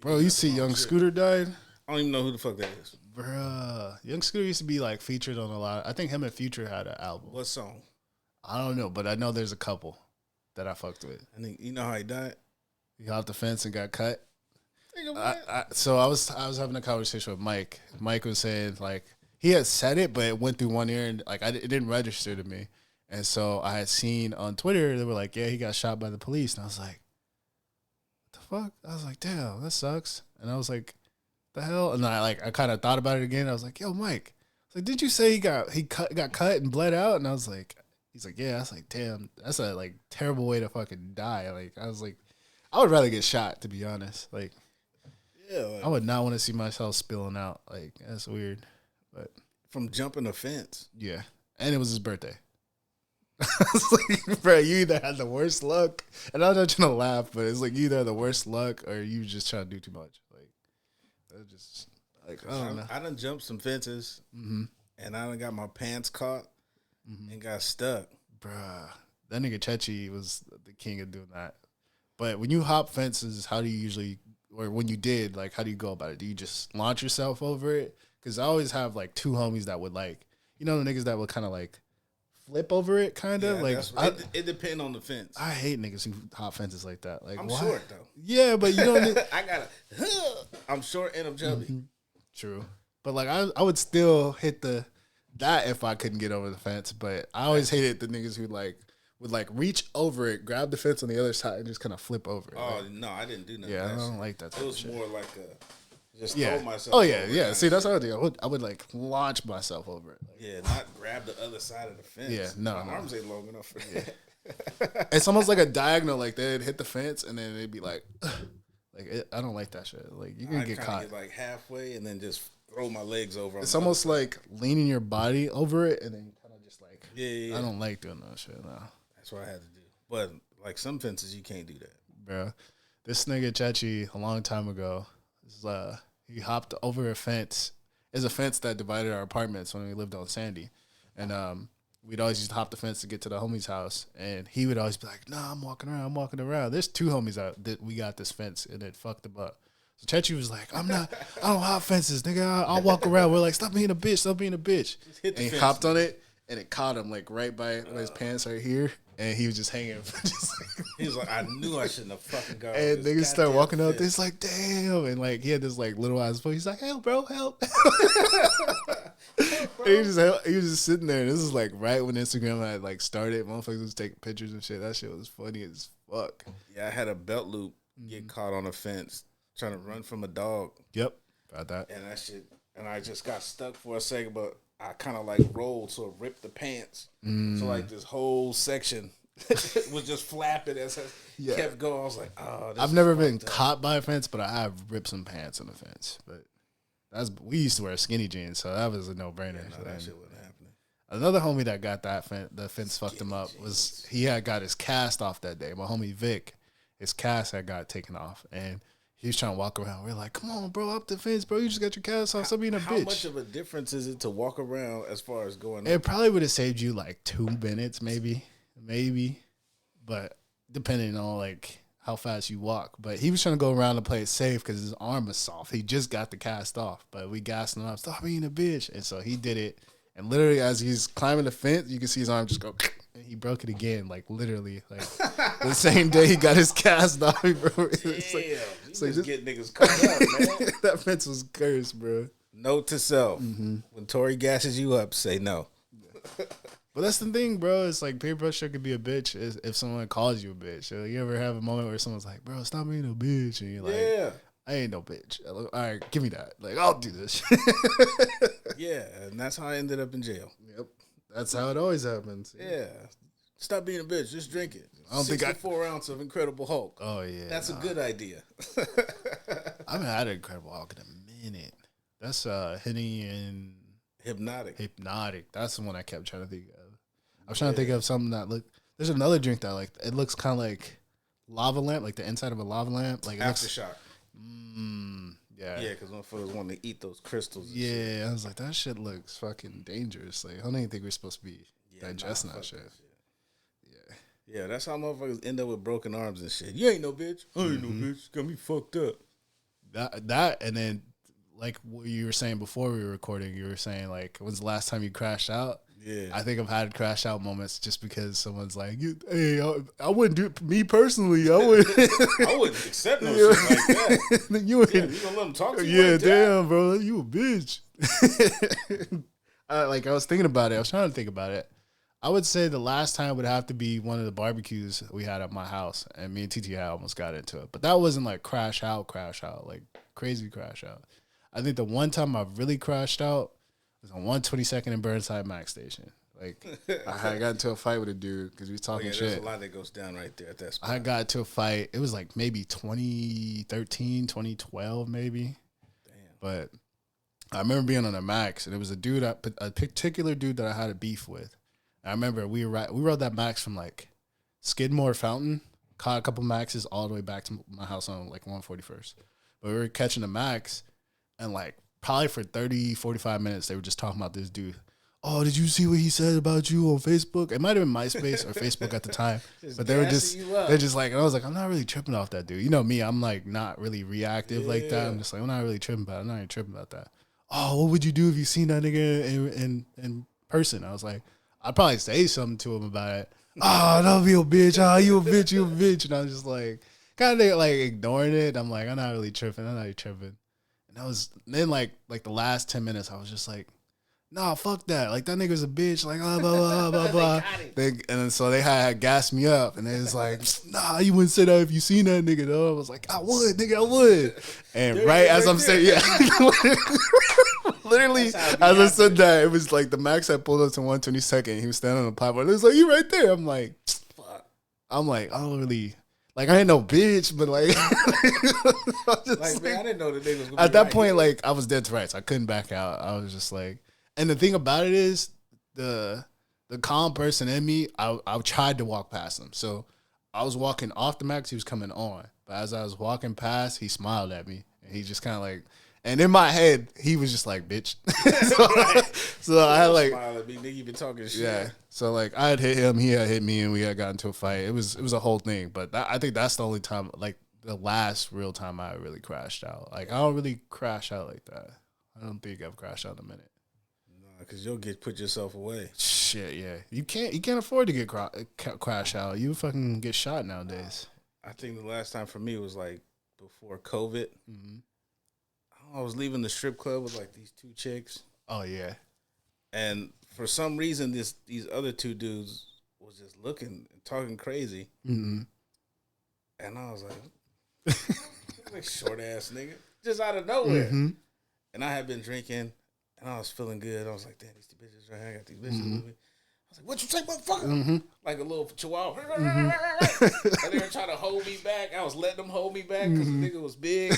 Bro, you see Young Scooter died? I don't even know who the fuck that is. Bruh. Young Scooter used to be like featured on a lot. I think him and Future had an album. What song? I don't know, but I know there's a couple that I fucked with. I think you know how he died. He hopped the fence and got cut. Nigga, So I was having a conversation with Mike. Mike was saying like he had said it, but it went through one ear and like it didn't register to me. And so I had seen on Twitter they were like, yeah, he got shot by the police, and I was like, what the fuck? I was like, damn, that sucks. And I was like, the hell? And I kind of thought about it again. I was like, yo, Mike. I was like, did you say he got cut and bled out? And I was like, he's like, yeah. I was like, damn, that's a like terrible way to fucking die. Like I was like, I would rather get shot, to be honest. Like. yeah, like, I would not want to see myself spilling out. Like, that's weird. But from jumping a fence. yeah. And it was his birthday. It's like, bro, you either had the worst luck, and I'm not trying to laugh, but it's like you either had the worst luck or you just trying to do too much. Like, that just, like, I don't know. I done jumped some fences, and I done got my pants caught and got stuck. Bruh. That nigga Chechi was the king of doing that. But when you hop fences, how do you usually, or when you did, like, how do you go about it? Do you just launch yourself over it? Because I always have, like, two homies that would, like, you know, the niggas that would kind of, like, flip over it, kind of? Yeah, like, it depends on the fence. I hate niggas who hop fences like that. Like, I'm why? short, though. Yeah, but you don't. I'm short and I'm chubby. True. But, like, I would still hit that if I couldn't get over the fence. But I always hated the niggas who, like, would like reach over it, grab the fence on the other side, and just kind of flip over it. Oh, no, I didn't do nothing. Yeah, I don't like that type It was of shit. more like a just Yeah. throw myself. Oh yeah, over yeah. it. See, that's what I do. I would like launch myself over it. Like, Yeah, not grab the other side of the fence. Yeah, no, My no. arms ain't long enough for that. it's almost like a diagonal. Like they'd hit the fence and then they'd be like, I don't like that shit. Like you can I get kinda caught. get like halfway and then just throw my legs over. It's almost like leaning your body over it and then you kind of just like. Yeah. I don't like doing that shit. No, That's what I had to do. But like some fences, you can't do that. bro. This nigga Chechi a long time ago, he hopped over a fence. There's a fence that divided our apartments when we lived on Sandy, and we'd always used to hop the fence to get to the homie's house, and he would always be like, "Nah, I'm walking around." There's two homies out that we got this fence, and it fucked them up. So Chechi was like, I don't hop fences, nigga. I'll walk around. We're like, stop being a bitch. Hit the And he fence, hopped on it, and it caught him like right by his pants right here, and he was just hanging. He was like, I knew I shouldn't have fucking gone. And this niggas start goddamn walking out fence. there. It's like, damn. And like, he had this like little ass voice. He's like, help, bro, help. he was just sitting there. This is like right when Instagram had like started. Motherfuckers was taking pictures and shit. That shit was funny as fuck. Yeah, I had a belt loop get caught on a fence trying to run from a dog. Yep. About that. And that shit, and I just got stuck for a second, but I kind of like rolled, so it ripped the pants. So like this whole section was just flapping as I kept going. I was like, oh, this I've is never been fucked up. caught by a fence, but I have ripped some pants on the fence. But we used to wear skinny jeans, so that was a no brainer. No, that shit wasn't happening. Another homie that got the fence fucked him up was he had got his cast off that day. My homie Vic, his cast had got taken off, and he was trying to walk around. We're like, come on, bro, up the fence, bro. You just got your cast off. Stop being a How bitch. much of a difference is it to walk around as far as going? It probably would have saved you like 2 minutes, maybe, but depending on like how fast you walk. But he was trying to go around and play it safe because his arm was soft. He just got the cast off, but we gassed him up. Stop being a bitch. And so he did it. And literally, as he's climbing the fence, you can see his arm just go, and he broke it again, like literally, like the same day he got his cast off. He broke it. Damn, It's like, you it's like just get niggas caught up, man. that fence was cursed, bro. Note to self: when Tori gasses you up, say no. But that's the thing, bro. It's like peer pressure could be a bitch if someone calls you a bitch. So you ever have a moment where someone's like, bro, stop being a bitch, and you're like, Yeah, I ain't no bitch. All right, give me that. Like, I'll do this. yeah, and that's how I ended up in jail. Yep, that's how it always happens. Yeah, stop being a bitch. Just drink it. I don't think I- 64 ounce of Incredible Hulk. Oh yeah, That's a good idea. I haven't had an Incredible Hulk in a minute. That's Henny and Hypnotic. That's the one I kept trying to think of. I was trying to think of something that looked. There's another drink that like it looks kind of like lava lamp, like the inside of a lava lamp. Like it looks, Aftershock. yeah, Yeah, because motherfuckers want to eat those crystals. And shit. yeah. I was like, that shit looks fucking dangerous. Like I don't even think we're supposed to be digesting nah, that fuck shit. Yeah, that's how motherfuckers end up with broken arms and shit. You ain't no bitch. I ain't no bitch. Got me fucked up. that, and then like what you were saying before we were recording, you were saying like, when's the last time you crashed out? Yeah, I think I've had crash out moments just because someone's like, "Hey, I wouldn't do it, me personally. I wouldn't. I wouldn't accept no shit like that. You gonna let them talk to you? Yeah, like damn, bro, you a bitch." I was thinking about it. I was trying to think about it. I would say the last time would have to be one of the barbecues we had at my house, and me and TT almost got into it. But that wasn't like crash out, like crazy crash out. I think the one time I really crashed out was on 122nd and Burnside Max Station. Like, I got into a fight with a dude because we was talking shit. There's a lot that goes down right there at that spot. I got into a fight. It was like maybe 2013, 2012 maybe. Damn. But I remember being on a Max, and it was a dude, a particular dude that I had a beef with. I remember we rode that Max from like Skidmore Fountain, caught a couple Maxes all the way back to my house on like 141st. But we were catching a Max, and like probably for 30, 45 minutes, they were just talking about this dude. Oh, did you see what he said about you on Facebook? It might have been MySpace or Facebook at the time. But they're just like, and I was like, I'm not really tripping off that dude. You know me, I'm like not really reactive like that. I'm just like, I'm not really tripping about it. I'm not even tripping about that. Oh, what would you do if you seen that nigga in person? I was like, I'd probably say something to him about it. Oh, don't be a bitch. Oh, you a bitch, you a bitch. And I was just like, kind of like ignoring it. I'm like, I'm not really tripping. And that was, then like the last 10 minutes, I was just like, nah, fuck that. Like, that nigga's a bitch. Like, blah, blah, blah, blah. And then so they had gassed me up. And they was like, nah, you wouldn't say that if you seen that nigga, though. I was like, I would, nigga, I would. And right as I'm saying, yeah. Literally, as I said that, it was like the Max had pulled up to 122nd. He was standing on the platform. It was like, you right there. I'm like, I don't really, like, I ain't no bitch, but like, man, I didn't know the nigga was gonna at that point, like, I was dead to rights. I couldn't back out. I was just like, and the thing about it is, the calm person in me, I tried to walk past him. So I was walking off the Max, he was coming on. But as I was walking past, he smiled at me. And he just kind of like, and in my head, he was just like, bitch. so I had like, smile at me, nigga, you been talking shit. Yeah. So like, I had hit him, he had hit me, and we had gotten into a fight. It was a whole thing. But I think that's the only time, like the last real time I really crashed out. Like, I don't really crash out like that. I don't think I've crashed out in a minute. Because you'll put yourself away. Shit, yeah. You can't afford to get crash out. You fucking get shot nowadays. I think the last time for me was like before COVID. Mm-hmm. I was leaving the strip club with like these two chicks. Oh yeah. And for some reason, these other two dudes was just looking and talking crazy. Mm-hmm. And I was like short ass nigga, just out of nowhere. Mm-hmm. And I had been drinking. And I was feeling good. I was like, damn, these two bitches right here. I got these bitches with me. I was like, what you say, motherfucker? Mm-hmm. Like a little chihuahua. Mm-hmm. And they were trying to hold me back. I was letting them hold me back because the nigga was big.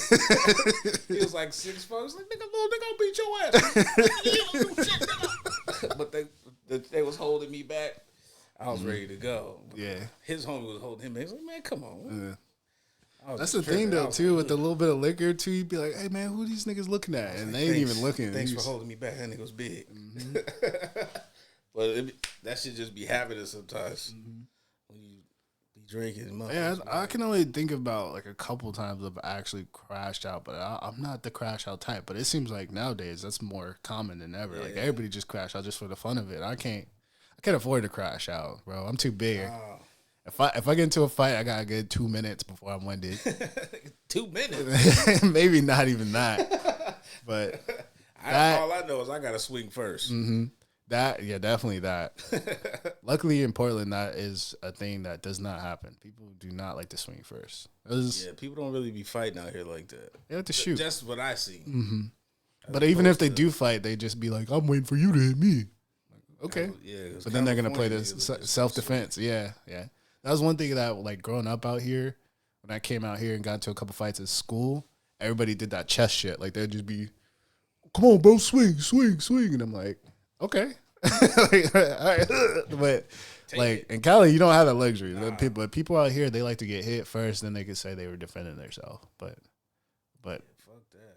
He was like 6'4". I was like, nigga, little nigga, I'll beat your ass. You don't do shit, nigga. But they was holding me back. I was ready to go. Yeah. His homie was holding him. He was like, man, come on. That's the thing, though, too, with a little bit of liquor, too. You'd be like, hey, man, who these niggas looking at? And they ain't even looking. Thanks for holding me back. That nigga was big. Mm-hmm. But that should just be happening sometimes when you be drinking. Yeah, I can only think about, like, a couple times I've actually crashed out, but I'm not the crash out type. But it seems like nowadays that's more common than ever. Yeah. Like, everybody just crash out just for the fun of it. I can't afford to crash out, bro. I'm too big. If I get into a fight, I got a good 2 minutes before I'm winded. 2 minutes? Maybe not even that. But all I know is I got to swing first. Mm-hmm. Definitely that. Luckily in Portland, that is a thing that does not happen. People do not like to swing first. People don't really be fighting out here like that. They like to shoot. That's what I see. Mm-hmm. But even if they do fight, they just be like, I'm waiting for you to hit me. Like, okay. But then they're going to play this self-defense. Yeah. That was one thing that, like, growing up out here, when I came out here and got into a couple fights at school, everybody did that chest shit. Like, they'd just be, come on, bro, swing. And I'm like, okay. Like, all right. But, like, in Cali, you don't have that luxury. Nah. People out here, they like to get hit first, then they could say they were defending themselves. But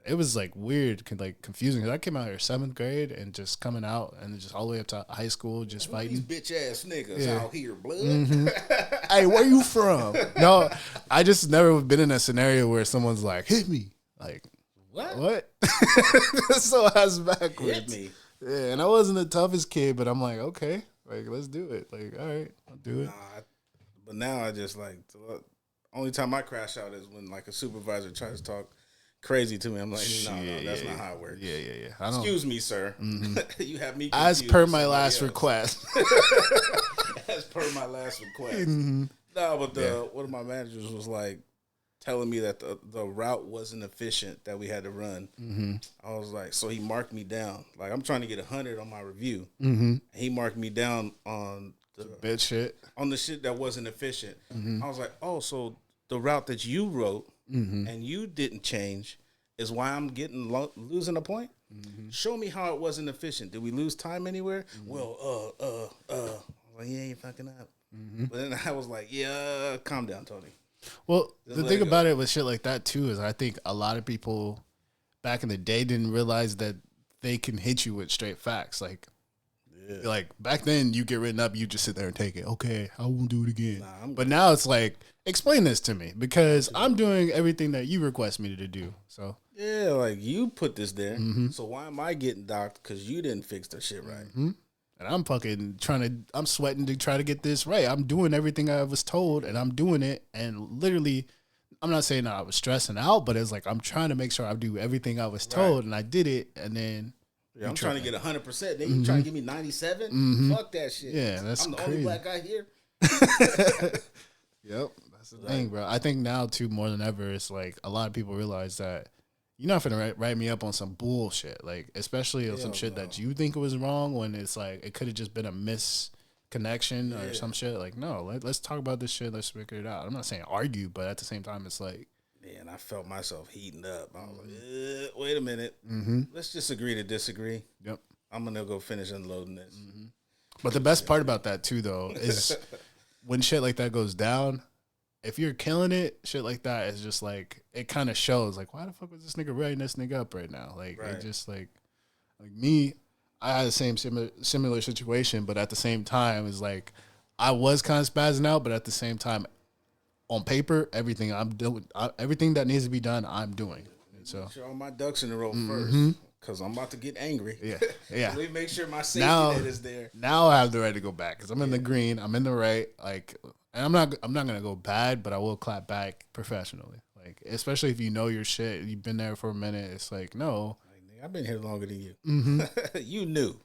it was like weird, like confusing. Cause I came out here 7th grade and just coming out and just all the way up to high school, just fighting. These bitch ass niggas out here, blood. Mm-hmm. Hey, where you from? No, I just never been in a scenario where someone's like, hit me. Like, What? So I was backwards. Hit me. Yeah, and I wasn't the toughest kid, but I'm like, okay, like let's do it. Like, all right, I'll do it. Nah, but now I just like only time I crash out is when like a supervisor tries to talk crazy to me. I'm like, no, that's not how it works. Yeah. Excuse me, sir. You have me confused As per with my somebody last else. request. As per my last request. Mm-hmm. No, but one of my managers was like telling me that the route wasn't efficient that we had to run. Mm-hmm. I was like, so he marked me down. Like I'm trying to get 100 on my review. Mm-hmm. He marked me down on the Bit shit. on the shit that wasn't efficient. Mm-hmm. I was like, oh, so the route that you wrote Mm-hmm. and you didn't change is why I'm getting losing a point. Mm-hmm. Show me how it wasn't efficient. Did we lose time anywhere? Well, I was like, yeah, you're fucking up. Mm-hmm. But then I was like, yeah, calm down, Tony. Well, Just the let thing it go. about it with shit like that too is I think a lot of people back in the day didn't realize that they can hit you with straight facts. Like back then, you get written up, you just sit there and take it. Okay, I won't do it again. But now it's like, explain this to me because I'm doing everything that you request me to do. So Yeah, like you put this there. Mm-hmm. So why am I getting docked? Because you didn't fix the shit right. Mm-hmm. And I'm fucking I'm sweating to try to get this right. I'm doing everything I was told and I'm doing it. And literally, I'm not saying that I was stressing out, but it's like, I'm trying to make sure I do everything I was told and I did it. And then I'm trying to get 100%. Then you trying to give me 97? Fuck that shit. Yeah, that's I'm the crazy. only black guy here. Yep. That's the thing, bro. I think now too, more than ever, it's like a lot of people realize that you're not gonna write me up on some bullshit. Like, especially on some shit that you think was wrong when it's like, it could have just been a misconnection or some shit. Like, no, let's talk about this shit. Let's figure it out. I'm not saying argue, but at the same time, it's like, Man, I felt myself heating up. I was like, wait a minute. Let's just agree to disagree. Yep. I'm going to go finish unloading this. But the best part about that too, though, is when shit like that goes down, if you're killing it, shit like that is just like, it kind of shows like, why the fuck was this nigga writing this nigga up right now? Like, it just like me, I had the same similar situation, but at the same time, it's like, I was kind of spazzing out, but at the same time, on paper, everything I'm doing, everything that needs to be done, I'm doing. And so, Make sure all my ducks in a row first, because I'm about to get angry. Yeah. Let me make sure my safety net is there. Now I have the right to go back because I'm in the green. I'm in the right. Like, and I'm not gonna go bad, but I will clap back professionally. Like, especially if you know your shit, you've been there for a minute. It's like, no, Like, I've been here longer than you. You knew.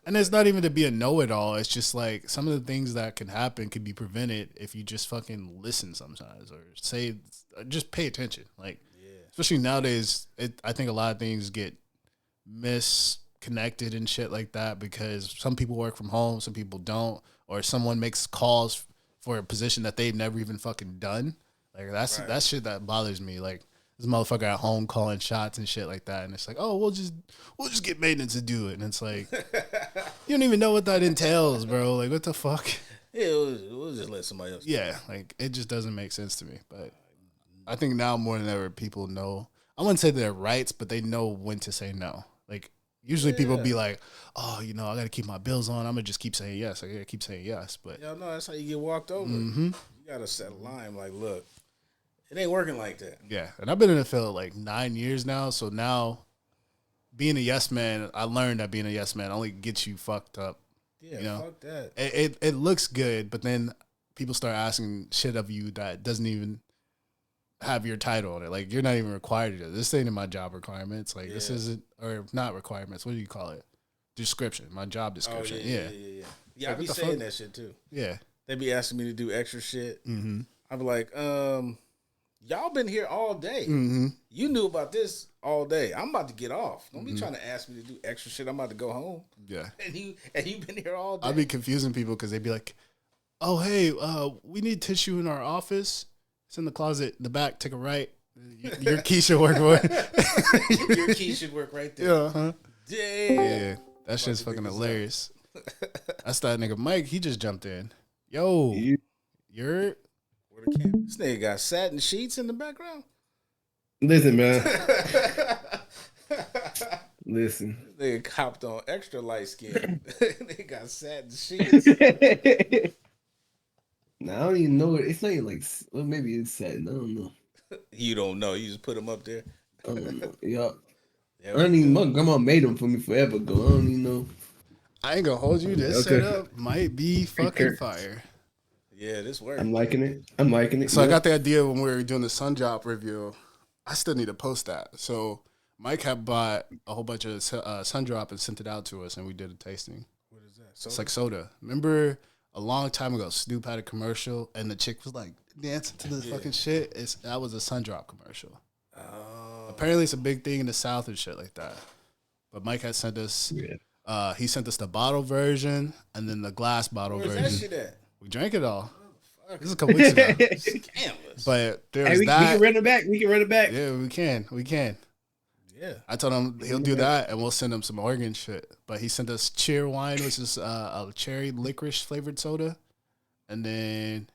and it's not even to be a know-it-all. It's just like some of the things that can happen could be prevented if you just fucking listen sometimes or just pay attention. Like, especially nowadays, I think a lot of things get misconnected and shit like that because some people work from home, some people don't, or someone makes calls for a position that they've never even fucking done. Like, that's shit that bothers me. Like, this motherfucker at home calling shots and shit like that, and it's like, oh, we'll just get maintenance to do it, and it's like, you don't even know what that entails, bro. Like, what the fuck? Yeah, we'll just let somebody else. Yeah, like, it just doesn't make sense to me. But I think now more than ever, people know. I wouldn't say their rights, but they know when to say no. Like, usually people be like, oh, I got to keep my bills on. I'm going to just keep saying yes. I got to keep saying yes. But Y'all know that's how you get walked over. You got to set a line like, look, it ain't working like that. yeah, and I've been in the field like 9 years now. So now being a yes man, I learned that being a yes man only gets you fucked up. Yeah, fuck that. It looks good, but then people start asking shit of you that doesn't even have your title on it. Like, you're not even required to do this. Ain't in my job requirements. Like, this isn't, or not requirements. What do you call it? Description. My job description. Yeah, I be saying that shit too. Yeah. They be asking me to do extra shit. I be like, y'all been here all day. You knew about this all day. I'm about to get off. Don't be trying to ask me to do extra shit. I'm about to go home. Yeah. And you been here all day. I'll be confusing people because they'd be like, oh, hey, we need tissue in our office. It's in the closet in the back. Take a right. Your key should work. Your key should work right there. Yeah. Huh? Damn. Yeah. That shit's fucking hilarious. That's that nigga Mike. He just jumped in. Yo. You're... Where the camera? This nigga got satin sheets in the background. Listen, man. Listen. They copped on extra light skin. They got satin sheets. Nah, I don't even know it. It's not even like, well, maybe it's satin. I don't know. You don't know. You just put them up there. Yeah. Yeah, I don't even. My grandma made them for me forever ago. I don't even know. I ain't gonna hold you. This Okay. setup might be fucking fire. yeah, this works. I'm liking it. I'm liking it. So I Yep. got the idea when we were doing the sun drop review. I still need to post that. So Mike had bought a whole bunch of sun drop and sent it out to us, and we did a tasting. What is that? It's like soda. Remember a long time ago, Snoop had a commercial, and the chick was like dancing to this fucking shit. That was a sun drop commercial. Apparently, it's a big thing in the South and shit like that. But Mike had sent us. Yeah. He sent us the bottle version and then the glass bottle Where's version. that shit at? We drank it all. This is a couple weeks ago. Scandalous. But there Hey, was we that. can run it back. We can run it back. Yeah, we can. Yeah. I told him he'll do that, and we'll send him some Oregon shit. But he sent us Cheer Wine, which is a cherry licorice flavored soda, and then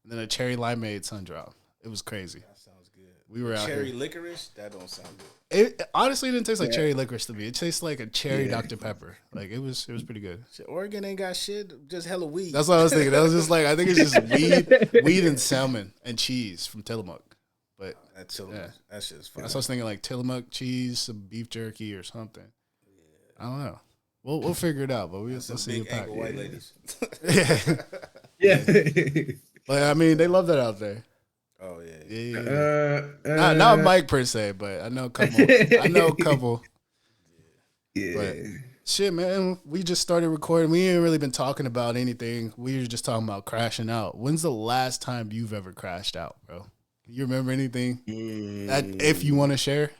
a cherry limeade sun drop. It was crazy. That sounds good. We were out Cherry here. licorice? That don't sound good. It honestly didn't taste like cherry licorice to me. It tastes like a cherry Dr Pepper. Like it was pretty good. Shit, Oregon ain't got shit, just hella weed. That's what I was thinking. I was just like, I think it's just weed and salmon and cheese from Tillamook. But that shit's fine. that's what I was thinking, like Tillamook cheese, some beef jerky or something. I don't know. We'll figure it out, but we'll see big the pack. ankle white ladies. Yeah. Yeah. But I mean, they love that out there. Oh yeah. Not Mike per se, but I know a couple. Yeah. But shit, man, we just started recording. We ain't really been talking about anything. We were just talking about crashing out. When's the last time you've ever crashed out, bro? You remember anything that if you want to share?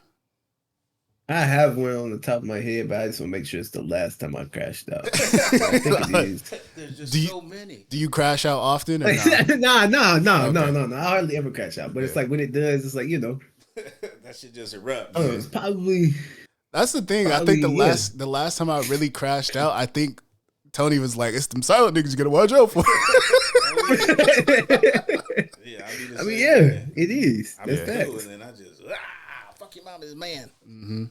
I have one on the top of my head, but I just want to make sure it's the last time I crashed out. I think it is. There's just so many. Do you crash out often or No, not? no. I hardly ever crash out, but it's like when it does, it's like That shit just erupts. it's probably. That's the thing. I think the last time I really crashed out, I think Tony was like, "It's them silent niggas you gotta watch out for." Yeah, I mean, yeah, it is. I That's mean, facts. and then I just fuck your mom, this man. Mm-hmm.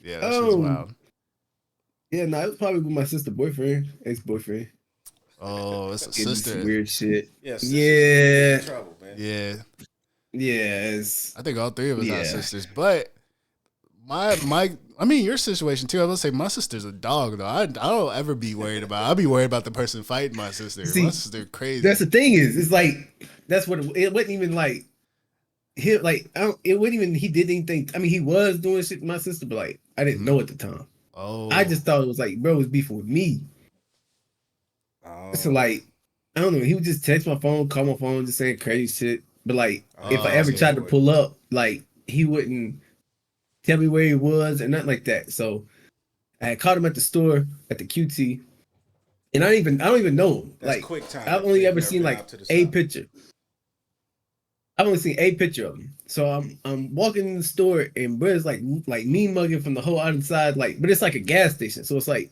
Yeah, that shit's wild. Yeah, no, it was probably with my sister boyfriend, ex-boyfriend. Oh, it's a Getting sister. some weird shit. Yeah. Trouble, man. Yeah. Yes. I think all three of us are sisters, but your situation too. I was gonna say my sister's a dog though. I don't ever be worried about. I'll be worried about the person fighting my sister. See, my sister crazy. That's the thing it's like that's what it wasn't even like. It wasn't even he did anything. I mean, he was doing shit to my sister, but like I didn't know at the time. Oh, I just thought it was like, bro, it was beefing with me. Oh. So like, I don't know. He would just text my phone, call my phone, just saying crazy shit. But like, if I ever tried to pull up, like he wouldn't tell me where he was and nothing like that. So I had caught him at the store at the QT, and I don't even know him. That's like quick time. I've only ever seen like a picture. I've only seen a picture of him. So I'm walking in the store and bro is like me mugging from the whole other side, like, but it's like a gas station. So it's like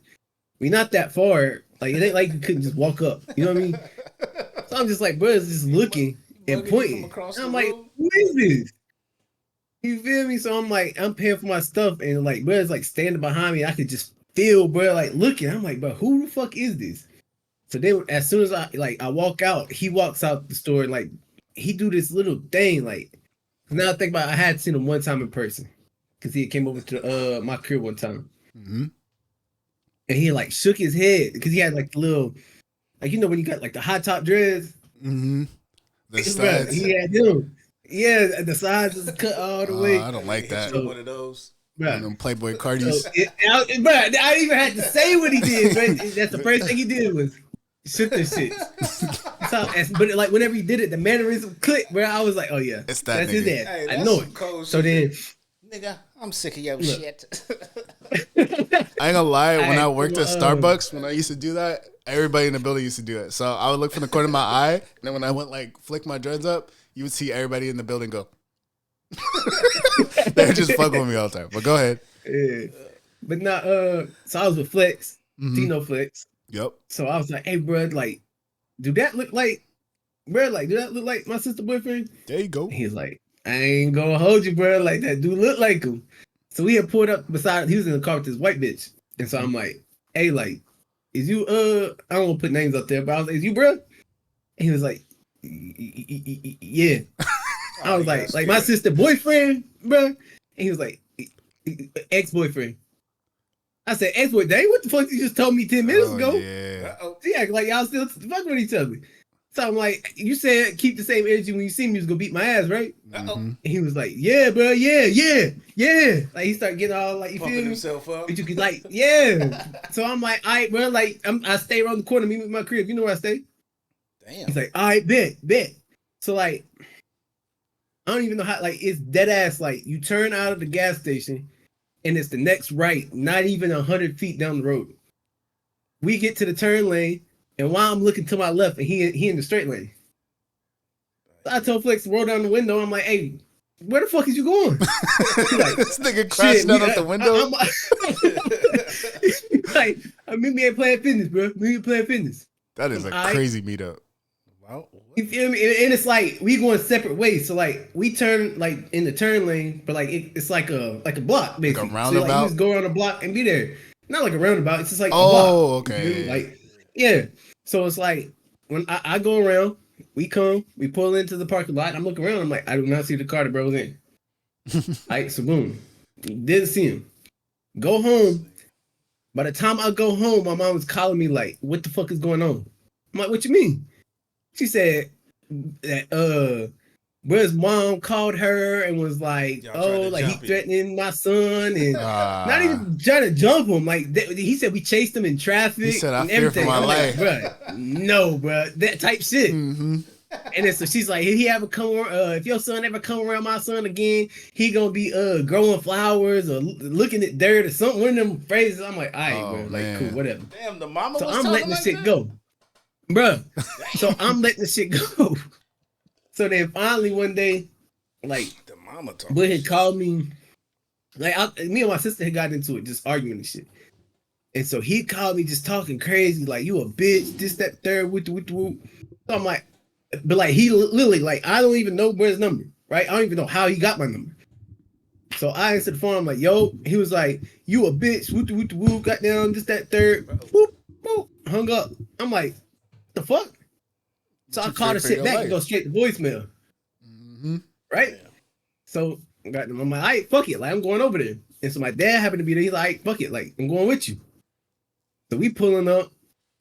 we not that far. Like it ain't like you couldn't just walk up. You know what I mean? So I'm just like, bro is just looking and pointing. And I'm like, who is this? You feel me? So I'm like, I'm paying for my stuff and like bro is like standing behind me. I could just feel bro like looking. I'm like, bro, who the fuck is this? So then as soon as I walk out, he walks out the store and like he do this little thing like. Now I think about it, I had seen him one time in person because he came over to my crib one time, and he like shook his head because he had like the little, like when you got like the hot top dreads. Mm-hmm. The sides. He had them. Yeah, the sides is cut all the way. I don't like that. So, one of those. Right. Them Playboy Cardis. So I didn't even have to say what he did. Right? That's the first thing he did was shook this shit. But like whenever he did it, the mannerism clicked. Where I was like, "Oh yeah, it's that's his ass." Hey, I know it. So then, nigga, I'm sick of your shit. I ain't gonna lie. When I worked at Starbucks, when I used to do that, everybody in the building used to do it. So I would look from the corner of my eye, and then when I went like flick my dreads up, you would see everybody in the building go. They would just fuck with me all the time. But go ahead. Yeah. But not so I was with Flex, Tino Flex. Yep. So I was like, hey bro, like, do that look like my sister boyfriend? There you go. He's like, I ain't gonna hold you, bro. Like that dude look like him. So we had pulled up beside he was in the car with this white bitch. And so I'm like, hey, like, is you I don't want to put names up there, but I was like, is you bro? And he was like, yeah. I was like my sister boyfriend, bro. And he was like, ex-boyfriend. I said, ex-boyfriend, dang, what the fuck you just told me 10 minutes ago? Yeah. She act like y'all still fucking with each other. So I'm like, you said keep the same energy when you see me, you was gonna beat my ass, right? And he was like, yeah, bro, yeah. Like he started getting all like, you pumping feel me? himself up. But you could like, yeah. So I'm like, all right, bro, like I stay around the corner, meet me with my crib. You know where I stay? Damn. He's like, all right, bet. So like, I don't even know how, like, it's dead ass. Like, you turn out of the gas station and it's the next right, not even 100 feet down the road. We get to the turn lane, and while I'm looking to my left, and he in the straight lane. So I told Flex to roll down the window. I'm like, hey, where the fuck is you going? Like, this nigga crashed out the window. Like, meet me at Playing Fitness, bro. Meet me at Playing Fitness. That is a crazy meetup. Wow. You feel me? And it's like we going separate ways. So like we turn like in the turn lane, but like it's like a block basically. Like a roundabout. So like you just go around the block and be there. Not like a roundabout. It's just like a block. Okay. Like yeah. So it's like when I go around, we pull into the parking lot. I'm looking around. I'm like, I do not see the car that bro was in. Like so boom, didn't see him. Go home. By the time I go home, my mom was calling me like, "What the fuck is going on?" I'm like, "What you mean?" She said that Will's mom called her and was like, "Oh, like he threatening my son and not even trying to jump him." Like he said, we chased him in traffic. He said, "I and fear everything." for my life, bro. No, bro, that type shit. Mm-hmm. And then so she's like, if your son ever come around my son again, he gonna be growing flowers or looking at dirt or something. One of them phrases. I'm like, all right, bro, like cool, whatever. Damn, the mama. So was I'm letting the like shit that? go. Bruh. So I'm letting the shit go. So then finally one day, like the mama Will had called me. Like me and my sister had gotten into it, just arguing and shit. And so he called me just talking crazy, like you a bitch, this, that, third, whoop. So I'm like, but like he literally, like, I don't even know where's number, right? I don't even know how he got my number. So I answered the phone, I'm like, yo, he was like, you a bitch, whoop, got down, this, that, third, whoop, hung up. I'm like, the fuck? So I called the shit back and go straight to voicemail. Mm-hmm. Right? Yeah. So I'm like, all right, fuck it. Like, I'm going over there. And so my dad happened to be there. He's like, fuck it. Like, I'm going with you. So we pulling up.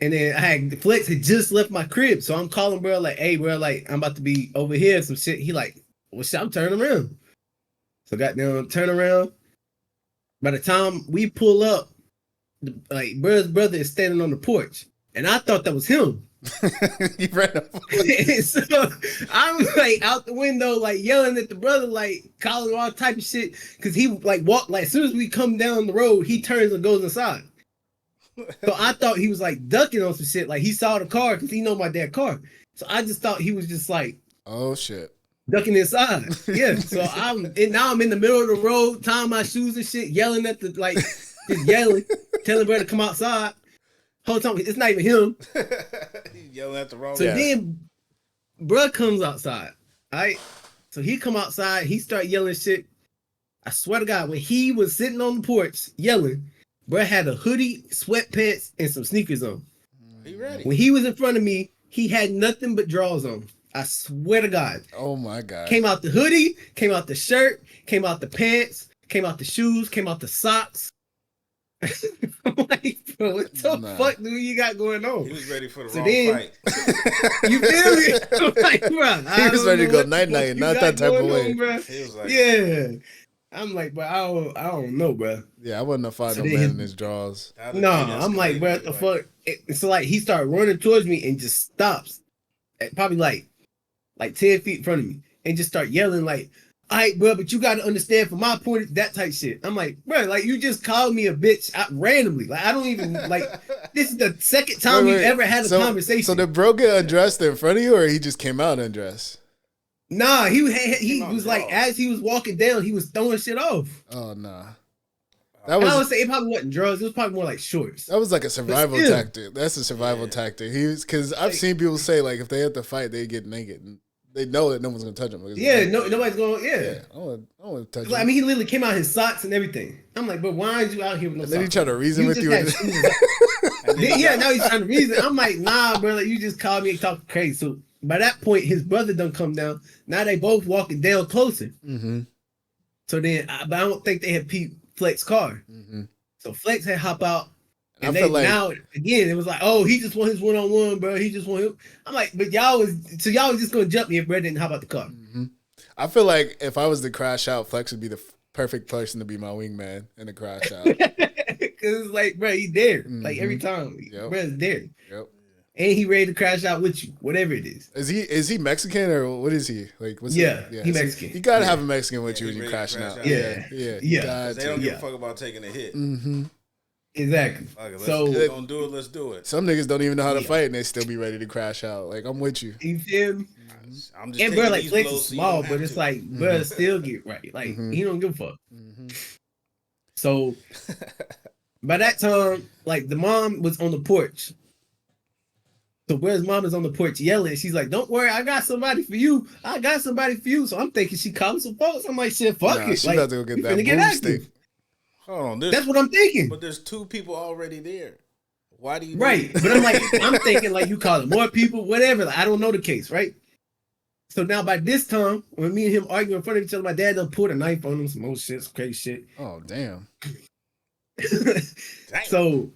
And then Flex had just left my crib. So I'm calling bro, like, hey, bro, like, I'm about to be over here. Some shit. He like, well, shit, I'm turning around. So goddamn, turn around. By the time we pull up, like, bro's brother is standing on the porch. And I thought that was him. He ran up. So I'm like out the window, like yelling at the brother, like calling all type of shit. Cause he like walked, like as soon as we come down the road, he turns and goes inside. So I thought he was like ducking on some shit. Like he saw the car because he know my dad's car. So I just thought he was just like, oh shit, ducking inside. Yeah. So now I'm in the middle of the road, tying my shoes and shit, yelling at the like, just yelling, telling brother to come outside. Whole time it's not even him. He's yelling at the wrong guy. So then, bruh comes outside. All right. So he come outside. He start yelling shit. I swear to God, when he was sitting on the porch yelling, bruh had a hoodie, sweatpants, and some sneakers on. He ready. When he was in front of me, he had nothing but drawers on. I swear to God. Oh my God. Came out the hoodie, came out the shirt, came out the pants, came out the shoes, came out the socks. I'm like, bro, what the fuck do you got going on? He was ready for the wrong fight. You feel me? I'm like, bro, he was ready to go night, not that type of way. He was like, yeah. I'm like, bro, I don't know, bro. Yeah, I wouldn't have fought no man in his drawers. No, I'm like, bro, what the fuck? So like, he started running towards me and just stops at probably like 10 feet in front of me and just start yelling like, all right, bro, but you got to understand from my point, that type shit. I'm like, bro, like you just called me a bitch randomly. Like, I don't even, like, this is the second time we've ever had a conversation. So did bro get undressed in front of you or he just came out undressed? Nah, he was like, as he was walking down, he was throwing shit off. Oh, nah. I would say it probably wasn't drugs. It was probably more like shorts. That was like a survival tactic. That's a survival tactic. Because I've seen people say, like, if they had to fight, they get naked. They know that no one's gonna touch him. Yeah, nobody's going. Yeah, I don't want to touch him. I mean, he literally came out his socks and everything. I'm like, but why aren't you out here with no and socks? then he tried to reason with you. Yeah, now he's trying to reason. I'm like, nah, bro. Like, you just called me and talking crazy. So by that point, his brother done come down. Now they both walking down closer. Mm-hmm. So then, but I don't think they had peeped Flex's car. Mm-hmm. So Flex had hop out. And I feel like, now again, it was like, oh, he just want his one-on-one, bro. He just want him. I'm like, but y'all was just gonna jump me if Brett didn't hop out the car. Mm-hmm. I feel like if I was to crash out, Flex would be the perfect person to be my wingman in a crash out. Cause it's like, bro, he's there. Like every time, Brett's there. Yep. And he ready to crash out with you, whatever it is. Is he Mexican or what is he? Like, what's he Mexican. You gotta have a Mexican with you when you crashing out. Yeah. They don't give a fuck about taking a hit. Mm-hmm. Exactly. So if don't do it, let's do it. Some niggas don't even know how to fight and they still be ready to crash out. Like, I'm with you. You feel me? I'm just and bro, like Flex is small, but it's like, bro, still get right. Like he don't give a fuck. Mm-hmm. So by that time, like the mom was on the porch. So where's mom is on the porch yelling. She's like, "Don't worry, I got somebody for you. I got somebody for you." So I'm thinking she calling some folks. I'm like, "Shit, fuck it." She like, about to go get that boomstick. Hold on, that's what I'm thinking. But there's two people already there. Why do you? Right, but I'm thinking like you call it more people, whatever. Like, I don't know the case, right? So now by this time, when me and him arguing in front of each other, my dad done pulled a knife on him, some old shit, some crazy shit. Oh damn. So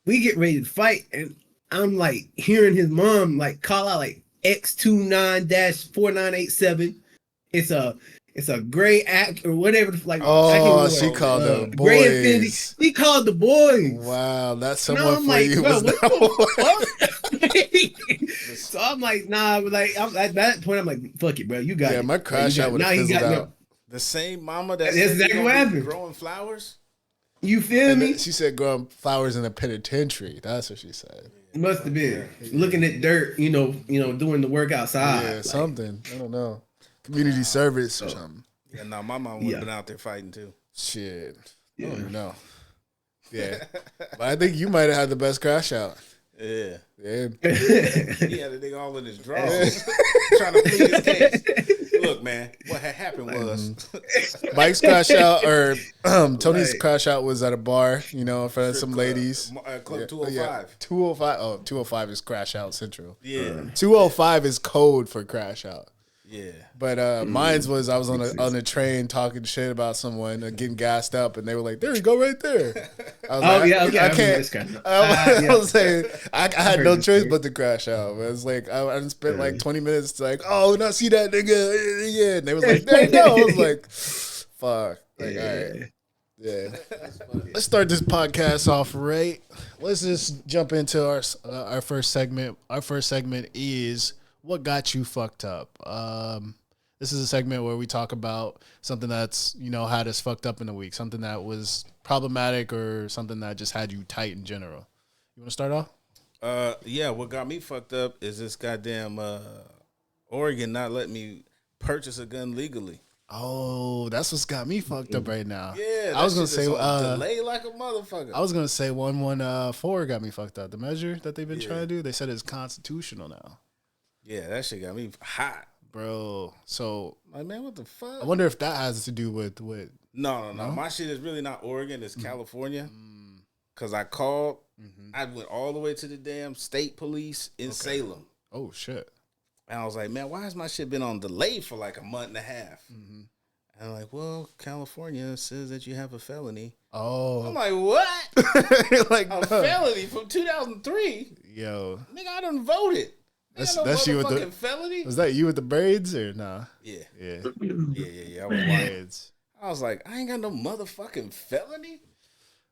we get ready to fight, and I'm like hearing his mom like call out like X29-4987. It's a gray act or whatever. Like, she called the boys. Gray Infinity. He called the boys. Wow, that's someone for like, you. Bro, so I'm like, nah. Like at that point, I'm like, fuck it, bro. You got it. Yeah, my crash out would have fizzled out. The same mama that's exactly what happened. Growing flowers. You feel me? She said growing flowers in the penitentiary. That's what she said. It must have been looking at dirt. You know, doing the work outside. Yeah, like, something. I don't know. Community service or something. Yeah, no, my mom would have been out there fighting too. Shit. I don't even know. Yeah. But I think you might have had the best crash out. Yeah. Yeah. He had a nigga all in his drawers trying to plead his case. Look, man, what had happened was Mike's crash out or Tony's crash out was at a bar, in front of some ladies. Club 205. Yeah. 205. Oh, 205 is crash out central. Yeah. 205 is code for crash out. Yeah, but mine's was I was on a train talking shit about someone getting gassed up, and they were like, "There you go, right there." I was I can't. I was saying I had no choice but to crash out. It was like I spent like 20 minutes like, "Oh, not see that nigga," yeah, and they was like, "There you go." I was like, "Fuck." Like, all right. Yeah. Let's start this podcast off right. Let's just jump into our first segment. Our first segment is what got you fucked up. This is a segment where we talk about something that's, had us fucked up in the week, something that was problematic or something that just had you tight in general. You want to start off? Yeah, what got me fucked up is this goddamn Oregon not letting me purchase a gun legally. Oh, that's what's got me fucked up right now. Yeah, I was gonna say delay like a motherfucker. I was gonna say 114 got me fucked up. The measure that they've been trying to do, they said it's constitutional now. Yeah, that shit got me hot, bro. So, like, man, what the fuck? I wonder if that has to do with No. My shit is really not Oregon. It's California. Cause I called. I went all the way to the damn state police in Salem. Oh shit! And I was like, man, why has my shit been on delay for like a month and a half? And I'm like, well, California says that you have a felony. Oh, I'm like, what? Like a felony from 2003? Yo, nigga, I done voted. That's you with the felony. Was that you with the braids or nah? Yeah. I was braids. I was like, I ain't got no motherfucking felony.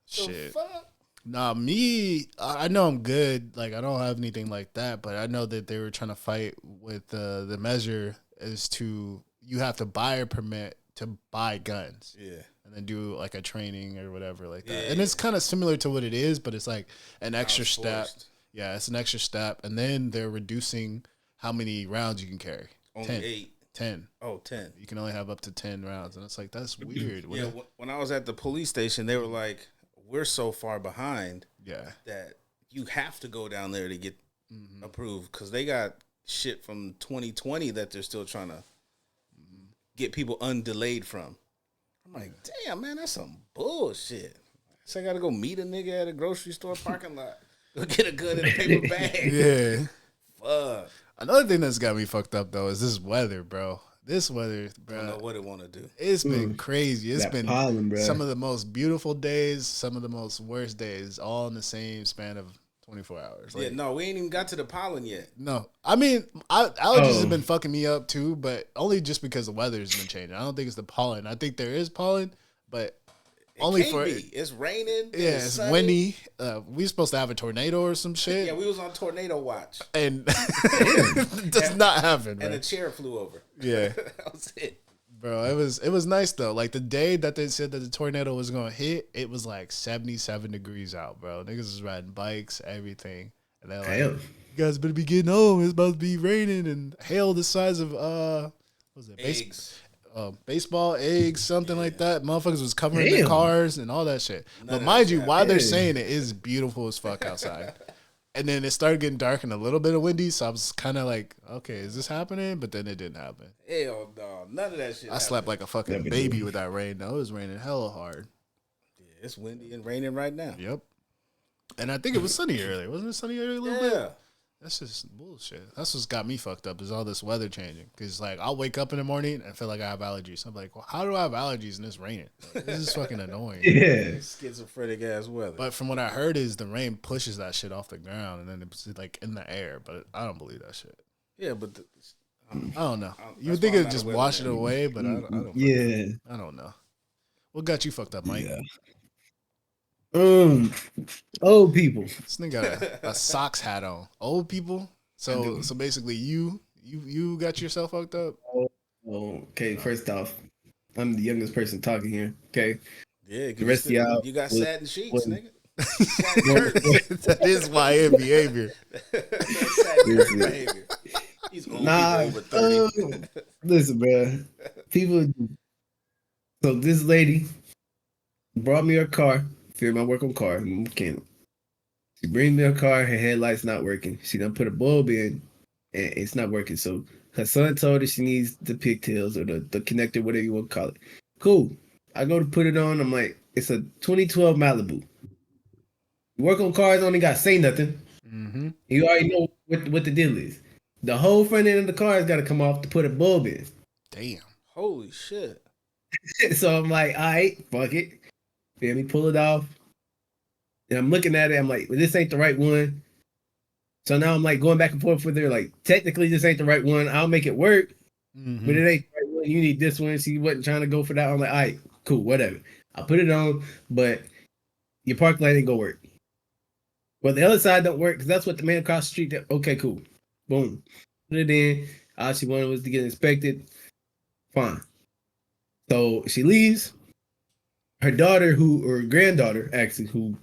Shit. The fuck? Nah, me. I know I'm good. Like I don't have anything like that, but I know that they were trying to fight with the measure is to you have to buy a permit to buy guns. Yeah. And then do like a training or whatever like that. And it's kind of similar to what it is, but it's like an extra step. Yeah, it's an extra step. And then they're reducing how many rounds you can carry. Only 10. 8. 10. Oh, 10. You can only have up to 10 rounds. And it's like, that's weird. Yeah, when I was at the police station, they were like, we're so far behind that you have to go down there to get approved because they got shit from 2020 that they're still trying to get people undelayed from. I'm like, damn, man, that's some bullshit. So I gotta go meet a nigga at a grocery store parking lot. Go get a gun in a paper bag. Yeah. Fuck. Another thing that's got me fucked up though is this weather, bro. This weather, bro. I don't know what it want to do. It's been crazy. It's been pollen, some of the most beautiful days, some of the most worst days, all in the same span of 24 hours. Like, yeah, no, we ain't even got to the pollen yet. No. I mean, allergies have been fucking me up too, but only just because the weather has been changing. I don't think it's the pollen. I think there is pollen, but only for it's raining. Yeah, it's windy. We supposed to have a tornado or some shit. Yeah, we was on tornado watch, and it does not happen. And a chair flew over. Yeah, that was it, bro. It was nice though. Like the day that they said that the tornado was gonna hit, it was like 77 degrees out, bro. Niggas was riding bikes, everything, and they're like, "You guys better be getting home. It's about to be raining and hail the size of what was it? Eggs." Baseball, eggs, something like that. Motherfuckers was covering their cars and all that shit. But mind you, while they're saying it is beautiful as fuck outside. And then it started getting dark and a little bit of windy, so I was kind of like, okay, is this happening? But then it didn't happen. Hell no, none of that shit. I slept like a fucking baby with that rain, though. It was raining hella hard. Yeah, it's windy and raining right now. Yep. And I think it was sunny earlier. Wasn't it sunny earlier a little bit? That's just bullshit. That's what's got me fucked up is all this weather changing. Because, like, I'll wake up in the morning and feel like I have allergies. I'm like, well, how do I have allergies and it's raining? Like, this is fucking annoying. Yeah. Schizophrenic ass weather. But from what I heard is the rain pushes that shit off the ground and then it's, like, in the air. But I don't believe that shit. Yeah, but... I don't know. You would think it'd just wash it away, but I don't Yeah. I don't know. What got you fucked up, Mike? Yeah. Old people. This nigga got a socks hat on. Old people. So basically, you got yourself fucked up. Okay. First off, I'm the youngest person talking here. Okay. Yeah. The rest of y'all, you got satin sheets, nigga. That is YN behavior. He's old over 30. Listen, bro. People. So this lady brought me her car. Figured I work on car. I'm a mechanic. She brings me her car. Her headlight's not working. She done put a bulb in, and it's not working. So her son told her she needs the pigtails or the connector, whatever you want to call it. Cool. I go to put it on. I'm like, it's a 2012 Malibu. You work on cars, only got to say nothing. Mm-hmm. You already know what the deal is. The whole front end of the car has got to come off to put a bulb in. Damn. Holy shit. So I'm like, all right, fuck it. Let me pull it off. And I'm looking at it. I'm like, well, this ain't the right one. So now I'm like going back and forth with her. Like, technically, this ain't the right one. I'll make it work. Mm-hmm. But it ain't the right one. You need this one. She wasn't trying to go for that. I'm like, all right, cool, whatever. I'll put it on, but your park light ain't gonna work. Well, the other side don't work because that's what the man across the street did. Okay, cool. Boom. Put it in. All she wanted was to get inspected. Fine. So she leaves. Her daughter, or granddaughter, actually, who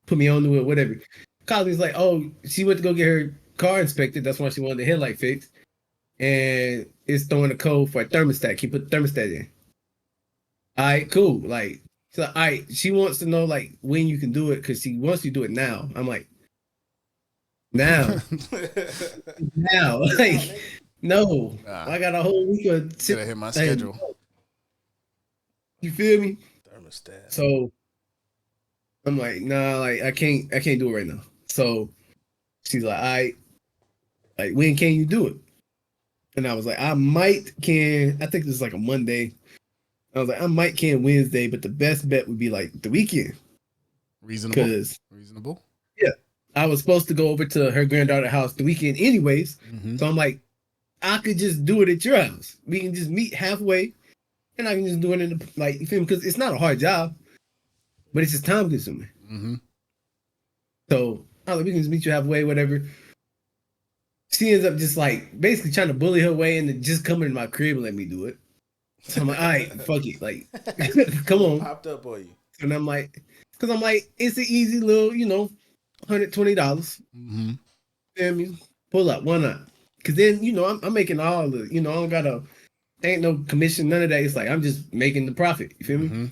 put me on to it, whatever, calls me. It's like, oh, she went to go get her car inspected. That's why she wanted the headlight fixed. And it's throwing a code for a thermostat. Can you put the thermostat in? All right, cool. Like, so, all right, she wants to know, like, when you can do it because she wants you to do it now. I'm like, now. Now. Like, no. I got a whole week of... Gotta hit my schedule. You feel me? Thermostat. So I'm like, nah, like I can't do it right now. So she's like, all right, like when can you do it? And I was like, I think this is like a Monday. I was like, I might can Wednesday, but the best bet would be like the weekend. Reasonable. Yeah. I was supposed to go over to her granddaughter's house the weekend anyways. Mm-hmm. So I'm like, I could just do it at your house. We can just meet halfway. And I can just do it in the, like, you feel me? Because it's not a hard job, but it's just time consuming. Mm-hmm. So, I was like, we can just meet you halfway, whatever. She ends up just like basically trying to bully her way into just coming to my crib and let me do it. So I'm like, all right, fuck it. Like, come on. Popped up on you. And I'm like, because I'm like, it's an easy little, $120. Mm-hmm. Feel me? Pull up. Why not? Because then, I'm making all the, I don't got to. Ain't no commission, none of that. It's like I'm just making the profit. You feel me? Mm-hmm.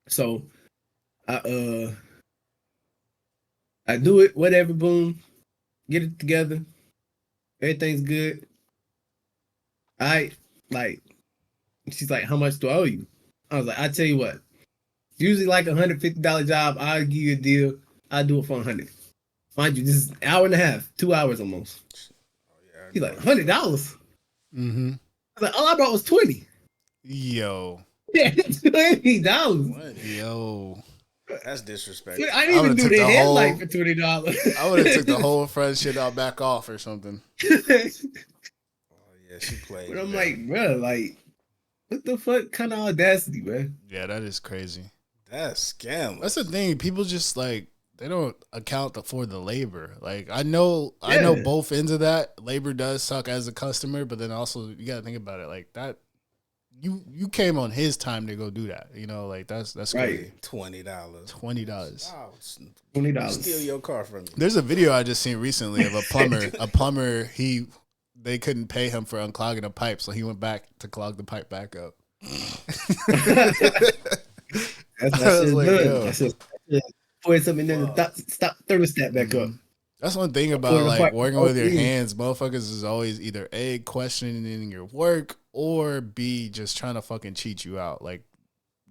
So I do it, whatever, boom, get it together. Everything's good. Like, she's like, how much do I owe you? I was like, I tell you what. Usually like $150 job, I'll give you a deal. I'll do it for 100. Mind you, this is an hour and a half, 2 hours almost. Oh, yeah, He's like, $100. Mm-hmm. I was like, all I brought was 20. Yo. Yeah, $20. Yo. That's disrespectful. I didn't even do the headlight for $20. I would have took the whole front shit out back off or something. Oh yeah, she played. But I'm like, bro, like, what the fuck kind of audacity, man? Yeah, that is crazy. That's scam. That's the thing. People just like they don't account for the labor. Like I know both ends of that. Labor does suck as a customer, but then also you got to think about it like that. You came on his time to go do that. You know, like that's crazy. $20. $20. Steal your car from you. There's a video I just seen recently of a plumber. They couldn't pay him for unclogging a pipe, so he went back to clog the pipe back up. That's just pour something in the stop thermostat back up. That's one thing about like working with your hands. Motherfuckers is always either A, questioning your work, or B, just trying to fucking cheat you out, like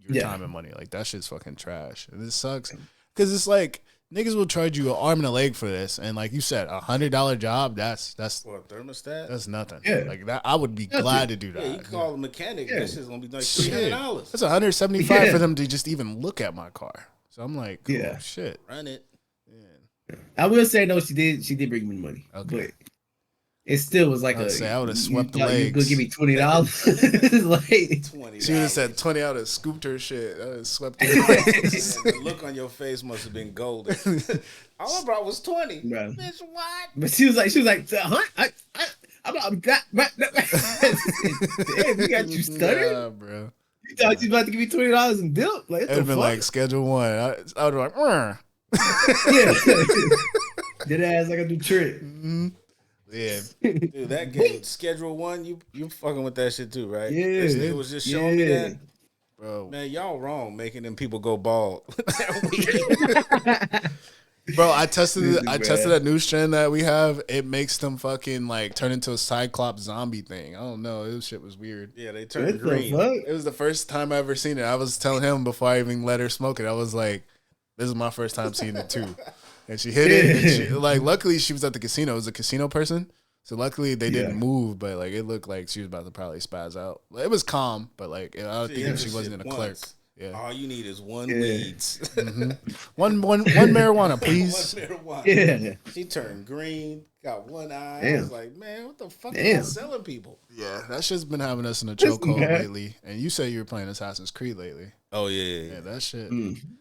your time and money. Like that shit's fucking trash, and it sucks because it's like niggas will charge you an arm and a leg for this, and like you said, $100 job. That's for a thermostat. That's nothing. Yeah. Like that, I would be glad to do that. Yeah, you call a mechanic. This is gonna be like $300. That's $175 for them to just even look at my car. So I'm like, oh, shit, run it. Yeah. I will say no, she did bring me money. Okay. But it still was like I would have swept the legs. You could give me $20. Like $20. She would have said 20 out and scooped her shit. I would have swept the legs. The look on your face must have been golden. All I brought was 20. Bro. Bitch, what? But she was like, huh? I'm got. Damn, you got you stuttering? Nah, bro. You thought you was about to give me $20 and dip? Like, it'd have been like schedule one. I would have been like, yeah. Did ass like a new trick. Mm-hmm. Yeah. Dude, that game, schedule one, you fucking with that shit too, right? Yeah. It was just showing me that. Bro. Man, y'all wrong making them people go bald. Bro, I tested that new strand that we have. It makes them fucking like turn into a Cyclops zombie thing. I don't know. This shit was weird. Yeah, they turned green. It was the first time I ever seen it. I was telling him before I even let her smoke it. I was like, this is my first time seeing it too. And she hit it. And she, like, luckily she was at the casino. It was a casino person. So luckily they didn't move, but like it looked like she was about to probably spaz out. It was calm, but like I don't think she wasn't in a clerk. Yeah. All you need is one weeds. Mm-hmm. one marijuana, please. One marijuana. Yeah. She turned green, got one eye. Damn. I was like, man, what the fuck are you selling people? Yeah, that shit's been having us in a chokehold lately. And you say you were playing Assassin's Creed lately. Oh yeah. Yeah, that shit.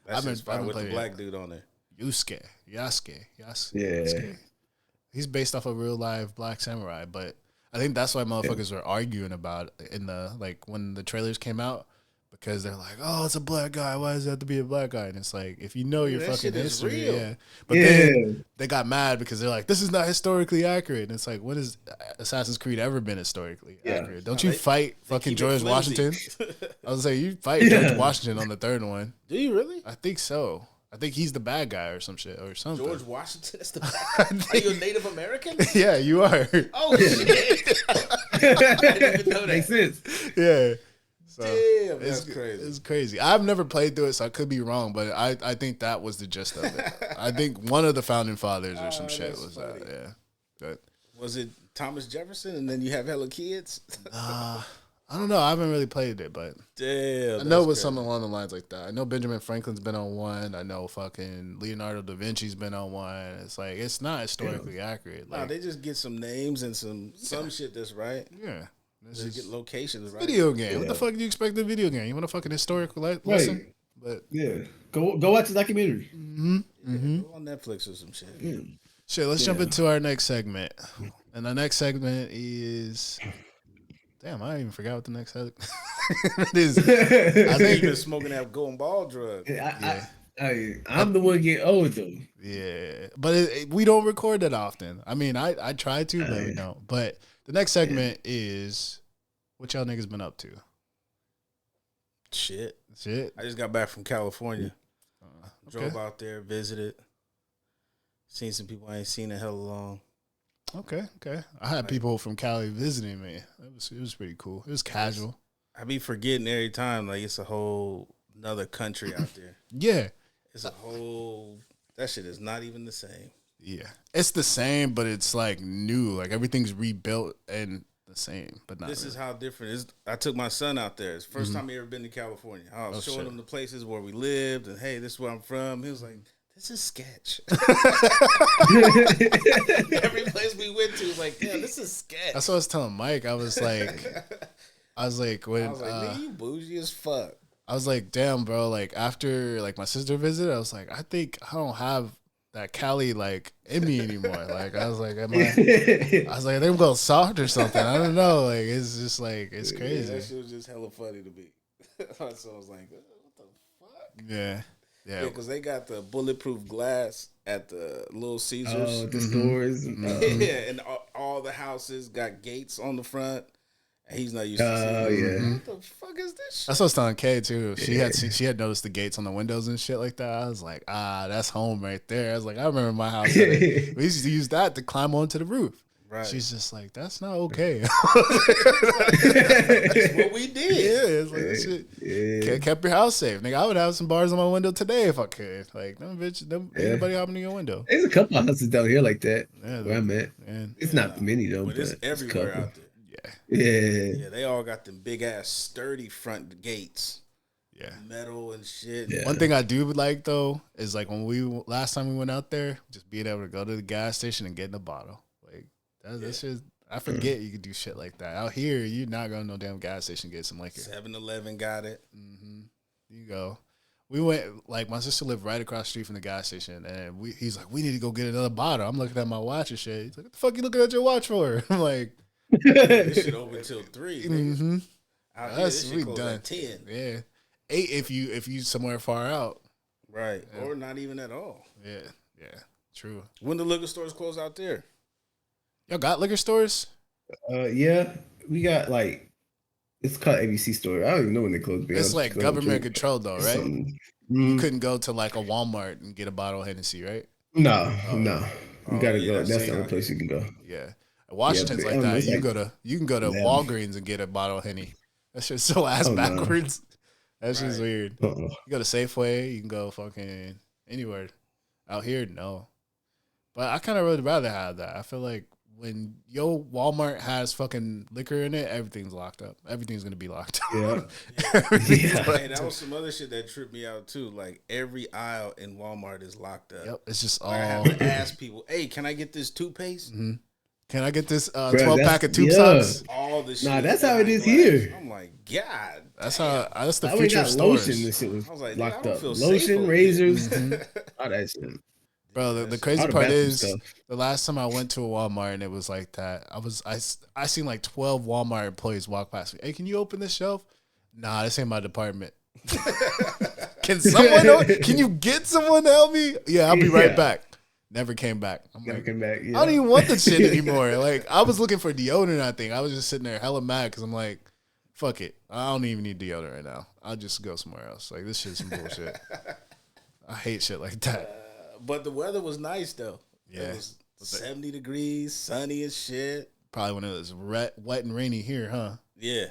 I've been playing with the black dude on there. Yasuke. Yeah. He's based off a real live black samurai, but I think that's why motherfuckers were arguing about in the like when the trailers came out. Because they're like, oh, it's a black guy. Why does it have to be a black guy? And it's like, if you know your fucking history, But then they got mad because they're like, this is not historically accurate. And it's like, when has Assassin's Creed ever been historically accurate? Don't you fight fucking George Washington? I was like, you fight George Washington on the third one. Do you really? I think so. I think he's the bad guy or some shit or something. George Washington? That's the bad guy? Are you a Native American? Yeah, you are. Oh, shit. I didn't even know that. Makes sense. Yeah. So damn, that's crazy. It's crazy. I've never played through it, so I could be wrong, but I think that was the gist of it. I think one of the founding fathers or some shit was funny. that. Yeah. But was it Thomas Jefferson and then you have hella kids? I don't know. I haven't really played it, but damn, I know it was something along the lines like that. I know Benjamin Franklin's been on one. I know fucking Leonardo da Vinci's been on one. It's like it's not historically accurate. Nah, Like, they just get some names and some shit that's right. yeah. Just get locations right. Video game. What the fuck do you expect in a video game? You want a fucking historical lesson? But go watch the documentary. Go on Netflix or some shit. Shit, let's jump into our next segment. And the next segment is damn, I even forgot what the next segment is. I think you've been smoking that going ball drug. I'm the one getting old though. Yeah. But we don't record that often. I mean, I try to, but we don't. But the next segment is what y'all niggas been up to. Shit. I just got back from California. Drove out there, visited. Seen some people I ain't seen in hella long. Okay. I had people from Cali visiting me. It was pretty cool. It was casual. I be forgetting every time, like it's a whole another country out there. Yeah. It's a whole, that shit is not even the same. Yeah. It's the same, but it's like new. Like everything's rebuilt and the same, but not. This is how different it is. I took my son out there. It's the first time he ever been to California. I was showing him the places where we lived and hey, this is where I'm from. He was like, this is sketch. Every place we went to was like, yeah, this is sketch. That's what I was telling Mike. I was like, nigga, you bougie as fuck. I was like, damn, bro. Like after like my sister visited, I was like, I think I don't have that Cali like in me anymore. Like I was like, I think I'm going soft or something. I don't know. Like it's just like it's crazy. Yeah, that shit was just hella funny to me. So I was like, what the fuck? Yeah. Yeah, because they got the bulletproof glass at the Little Caesars. Oh, the stores. Yeah, and all the houses got gates on the front. And he's not used to seeing yeah. What the fuck is this shit? That's what I was telling Kay too. She had noticed the gates on the windows and shit like that. I was like, that's home right there. I was like, I remember my house. We used to use that to climb onto the roof. Right. She's just like, that's not okay. That's what we did. Yeah, it's like that shit. Kept your house safe, nigga. I would have some bars on my window today if I could. Like, them bitch, ain't nobody hopping in your window. There's a couple of houses down here like that. Yeah, where I'm at. It's not many though, but it's everywhere out there. Yeah, they all got them big ass sturdy front gates. Yeah, metal and shit. Yeah. One thing I do like though is like when last time we went out there, just being able to go to the gas station and get in a bottle. Like that's shit. I forget you could do shit like that out here. You're not going to no damn gas station to get some liquor. 7-Eleven got it. Mm-hmm. You go. We went, like, my sister lived right across the street from the gas station, and he's like, we need to go get another bottle. I'm looking at my watch and shit. He's like, what the fuck you looking at your watch for? I'm like, this shit open till 3. Mm-hmm. Out here, this shit close done at 10. Yeah, 8 if you somewhere far out. Right, or not even at all. Yeah, true. When the liquor stores close out there? Y'all got liquor stores? Yeah, we got like it's called ABC store. I don't even know when they close. It's like government controlled though, right? You couldn't go to like a Walmart and get a bottle of Hennessy, right? No. You gotta go. That's the only place you can go. Yeah, Washington's like that. You can go to Walgreens and get a bottle of Henny. That's just so ass backwards. That's just weird. You go to Safeway. You can go fucking anywhere. Out here, no. But I kind of would rather have that. I feel like when your Walmart has fucking liquor in it, everything's locked up. Everything's gonna be locked up. Yeah. Hey, that was some other shit that tripped me out too. Like every aisle in Walmart is locked up. Yep, it's just all. I have to ask people, "Hey, can I get this toothpaste? Mm-hmm. Can I get this 12-pack of tube socks?" All the shit. Nah, that's how it is here. I'm like, God, that's the future of stores. Lotion, this shit was like, locked up. Lotion, razors, all that shit. Bro, the crazy part is the last time I went to a Walmart and it was like that. I seen like 12 Walmart employees walk past me. Hey, can you open this shelf? Nah, this ain't my department. Can you get someone to help me? Yeah, I'll be right back. Never came back. Never came back. Yeah. I don't even want the shit anymore. Like I was looking for deodorant. I think I was just sitting there hella mad because I'm like, fuck it. I don't even need deodorant right now. I'll just go somewhere else. Like this shit's some bullshit. I hate shit like that. But the weather was nice though. Yeah, it was 70 degrees, sunny as shit. Probably when it was wet and rainy here, huh? Yeah.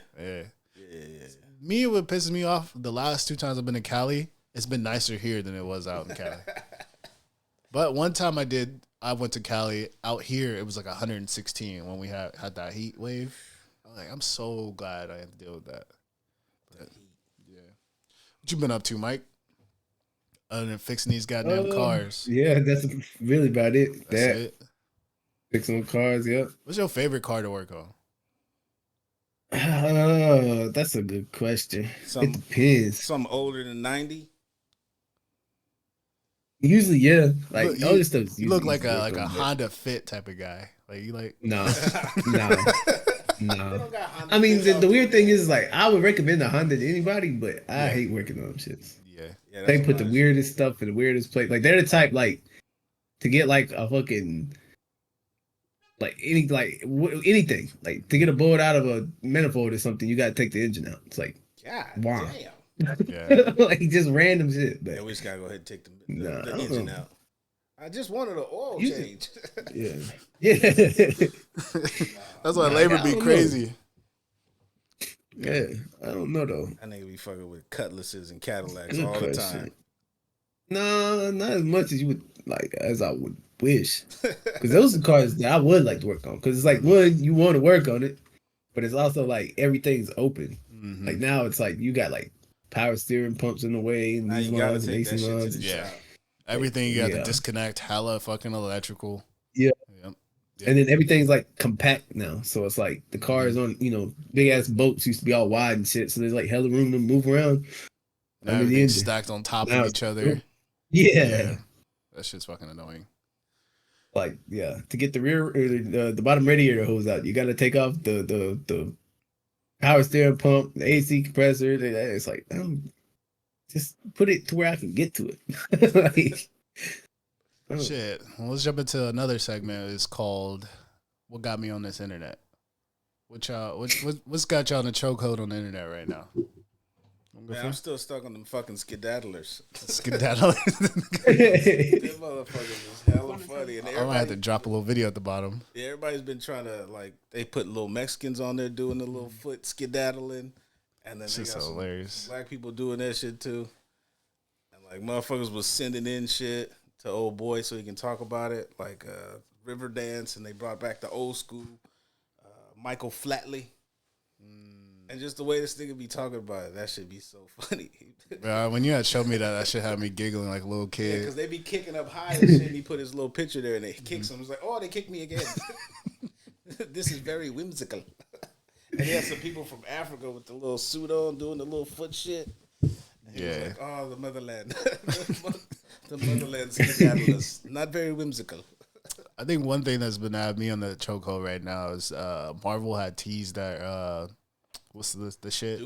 Me, what pisses me off the last 2 times I've been in Cali, it's been nicer here than it was out in Cali. But one time I went to Cali out here. It was like 116 when we had that heat wave. I'm so glad I had to deal with that. But, yeah. What you been up to, Mike? Other than fixing these goddamn cars. Yeah, that's really about it. That's it. Fixing cars, yep. What's your favorite car to work on? That's a good question. It depends. Something older than 90? Usually, yeah. Like all this stuff. You look like a Honda Fit type of guy. Like you like no. I mean, the weird thing is like I would recommend a Honda to anybody, but I hate working on them shits. Yeah, they put the weirdest stuff in the weirdest place. Like they're the type like to get like a fucking anything like to get a bolt out of a manifold or something. You got to take the engine out. It's like God wow. Damn. Yeah. Like just random shit. But we just gotta go ahead and take the engine out. I just wanted an oil change. Yeah. That's why labor be crazy. Yeah, I don't know though. I nigga be fucking with Cutlasses and Cadillacs all the time. No, not as much as you would like, as I would wish. Because those are cars that I would like to work on. Because it's like, one, you want to work on it, but it's also like everything's open. Mm-hmm. Like now it's like you got like power steering pumps in the way, and these lines and AC lines. Yeah. Everything you got to disconnect, hella fucking electrical. Yeah. Yep. And then everything's like compact now. So it's like the car is on, big ass boats used to be all wide and shit. So there's like hella room to move around. Now everything's stacked on top of each other. Yeah. That shit's fucking annoying. Like, to get the rear or the bottom radiator hose out, you got to take off the power steering pump, the AC compressor. It's like, just put it to where I can get to it. Shit. Well, let's jump into another segment. It's called "What Got Me on This Internet." What's got y'all in the chokehold on the internet right now? Man, I'm still stuck on them fucking skedaddlers. Skedaddlers. Them motherfuckers is hella funny. And I might have to drop a little video at the bottom. Yeah, everybody's been trying to, like, they put little Mexicans on there doing the little foot skedaddling. And then they got some hilarious. Black people doing that shit too. And like motherfuckers was sending in shit to old boy so he can talk about it. Like River Dance, and they brought back the old school Michael Flatley. And just the way this nigga be talking about it, that should be so funny. When you had showed me that shit had me giggling like a little kid. Because they be kicking up high and shit, and he put his little picture there, and they kicks him. It's like, oh, they kicked me again. This is very whimsical. And he had some people from Africa with the little suit on doing the little foot shit. And he was like, oh, the motherland. The motherland skedaddlers. Not very whimsical. I think one thing that's been at me on the chokehold right now is Marvel had teased that what's the shit?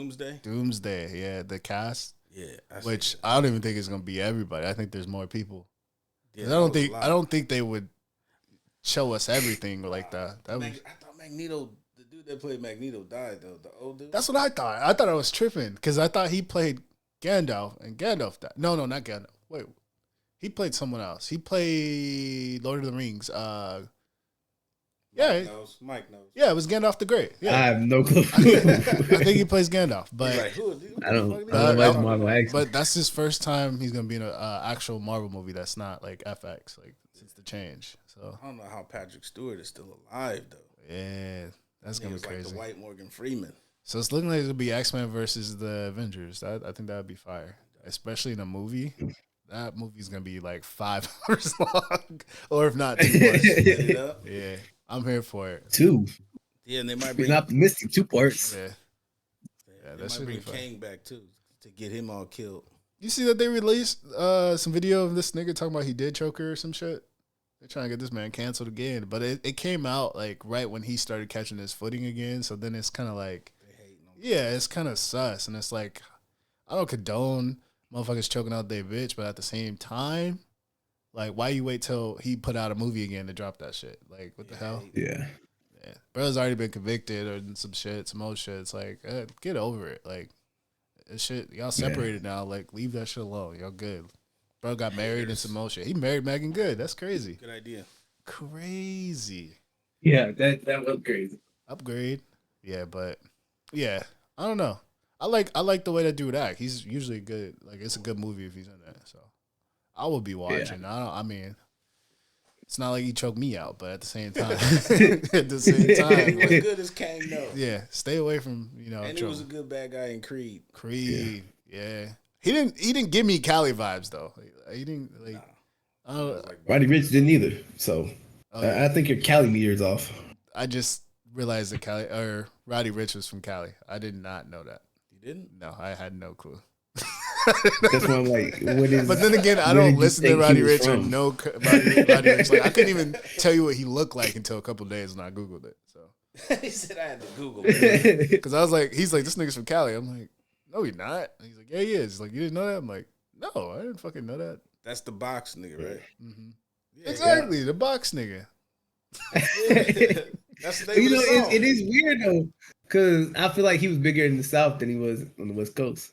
Doomsday, yeah, the cast. Yeah. Which I don't even think it's gonna be everybody. I think there's more people. Yeah, I don't think they would show us everything like that. I thought Magneto, the dude that played Magneto, died though. The old dude. That's what I thought. I thought I was tripping because I thought he played Gandalf and Gandalf died. No, not Gandalf. Wait, he played someone else. He played Lord of the Rings. Mike knows. Yeah, it was Gandalf the Great. Yeah. I have no clue. I think he plays Gandalf, but I don't like Marvel accent. But that's his first time he's gonna be in an actual Marvel movie that's not like FX, like since the change. So I don't know how Patrick Stewart is still alive though. Yeah, that's gonna be crazy. Like the white Morgan Freeman. So it's looking like it's gonna be X-Men versus the Avengers. I think that would be fire, especially in a movie. That movie's gonna be like 5 hours long, or if not too much. Yeah. I'm here for it. 2. Yeah, and they might bring optimistic 2 parts. Yeah, that should be Kang back too to get him all killed. You see that they released some video of this nigga talking about he did choke her or some shit? They're trying to get this man canceled again, but it came out like right when he started catching his footing again. So then it's kind of like, it's kind of sus, and it's like I don't condone motherfuckers choking out their bitch, but at the same time. Like, why you wait till he put out a movie again to drop that shit? Like, what the hell? Yeah. Bro's already been convicted or some old shit. It's like, get over it. Like, this shit, y'all separated now. Like, leave that shit alone. Y'all good. Bro got married and some old shit. He married Megan Good. That's crazy. Good idea. Crazy. Yeah, that was crazy. Upgrade. Yeah, but, I don't know. I like the way that dude act. He's usually good. Like, it's a good movie if he's in there, so. I will be watching. Yeah. I mean, it's not like he choked me out, but at the same time, he was good as Kang though. Yeah, stay away from And trouble. he was a good bad guy in Creed. Yeah. He didn't give me Cali vibes though. He didn't like. Roddy Ricch didn't either. So I think your Cali meter's off. I just realized that Roddy Ricch was from Cali. I did not know that. You didn't? No, I had no clue. That's why I'm like, what is? But then again, I don't listen to Roddy Ricch or know Roddy Ricch. Like, I couldn't even tell you what he looked like until a couple of days when I Googled it. So he said I had to Google it because I was like, he's like, this nigga's from Cali. I'm like, no, he's not. And he's like, yeah, he is. He's like, you didn't know that? I'm like, no, I didn't fucking know that. That's the box nigga, right? Mm-hmm. Yeah, exactly, the box nigga. That's the name of the song. It is weird though, because I feel like he was bigger in the South than he was on the West Coast.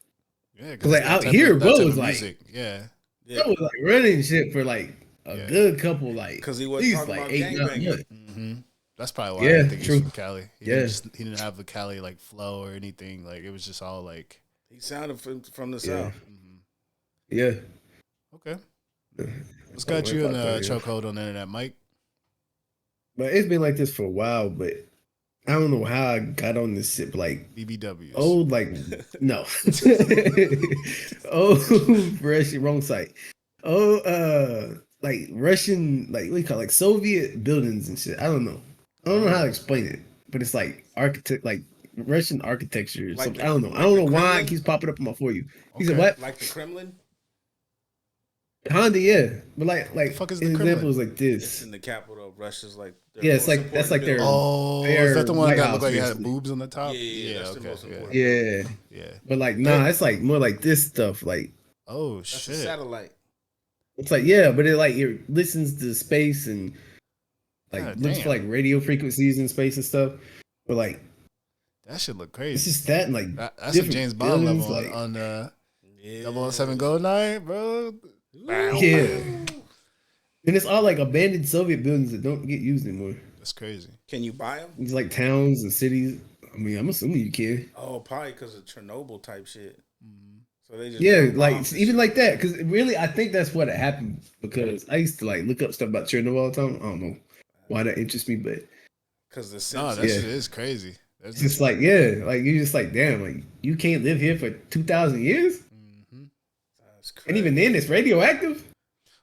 Yeah, because like out here, bro was like, yeah, bro was like running shit for like Yeah. good couple, like because he at wasn't least talking like about 8, 9 gangbanging. months. Mm-hmm. That's probably why I Yeah, didn't think he was true. from Cali. He Yeah. he didn't have the Cali like flow or anything. Like it was just all like. He sounded from the Yeah. South. Yeah. Okay. What's Oh, got man, you in fuck a that, yeah. chokehold on the internet, Mike? But it's been like this for a while, but I don't know how I got on this shit. Like BBWs. old, like no, old Russian wrong site. Oh, like Russian, like what do you call it? Like Soviet buildings and shit. I don't know. I don't know how to explain it, but it's like like Russian architecture or Like something. the- I don't know. like I don't the know why Kremlin? it keeps popping up on my For You. He Okay. said what? Like the Kremlin? Honda, yeah, but like fuck is an the example Kremlin? is like It's this. in the capital of Russia's like their Yeah, it's most like that's important like their building. Oh, their is that the one White that House, looked like it had basically. boobs on the top? Yeah, that's the okay, most important. Yeah, yeah. but like nah, it's like more like this stuff. Like Oh That's a shit! satellite. it's like yeah, but it listens to space and like God looks for damn. like radio frequencies in space and stuff. But like That shit look it's crazy. just that and like That's a different James Bond buildings, level like on Yeah. 007 Goldeneye, bro. yeah. And it's all like abandoned Soviet buildings that don't get used anymore. That's crazy. Can you buy them? It's like towns and cities. I mean, I'm assuming you can. Oh, probably because of Chernobyl type shit. So they just Yeah, drop like bombs and even shit. like that. Because really, I think that's what happened. Because I used to like look up stuff about Chernobyl all the time. I don't know why that interests me, but Because the No, Simpsons. that Yeah. shit is crazy. That's it's just like yeah, like you just like damn, like you can't live here for 2,000 years, That's crazy. and even then it's radioactive.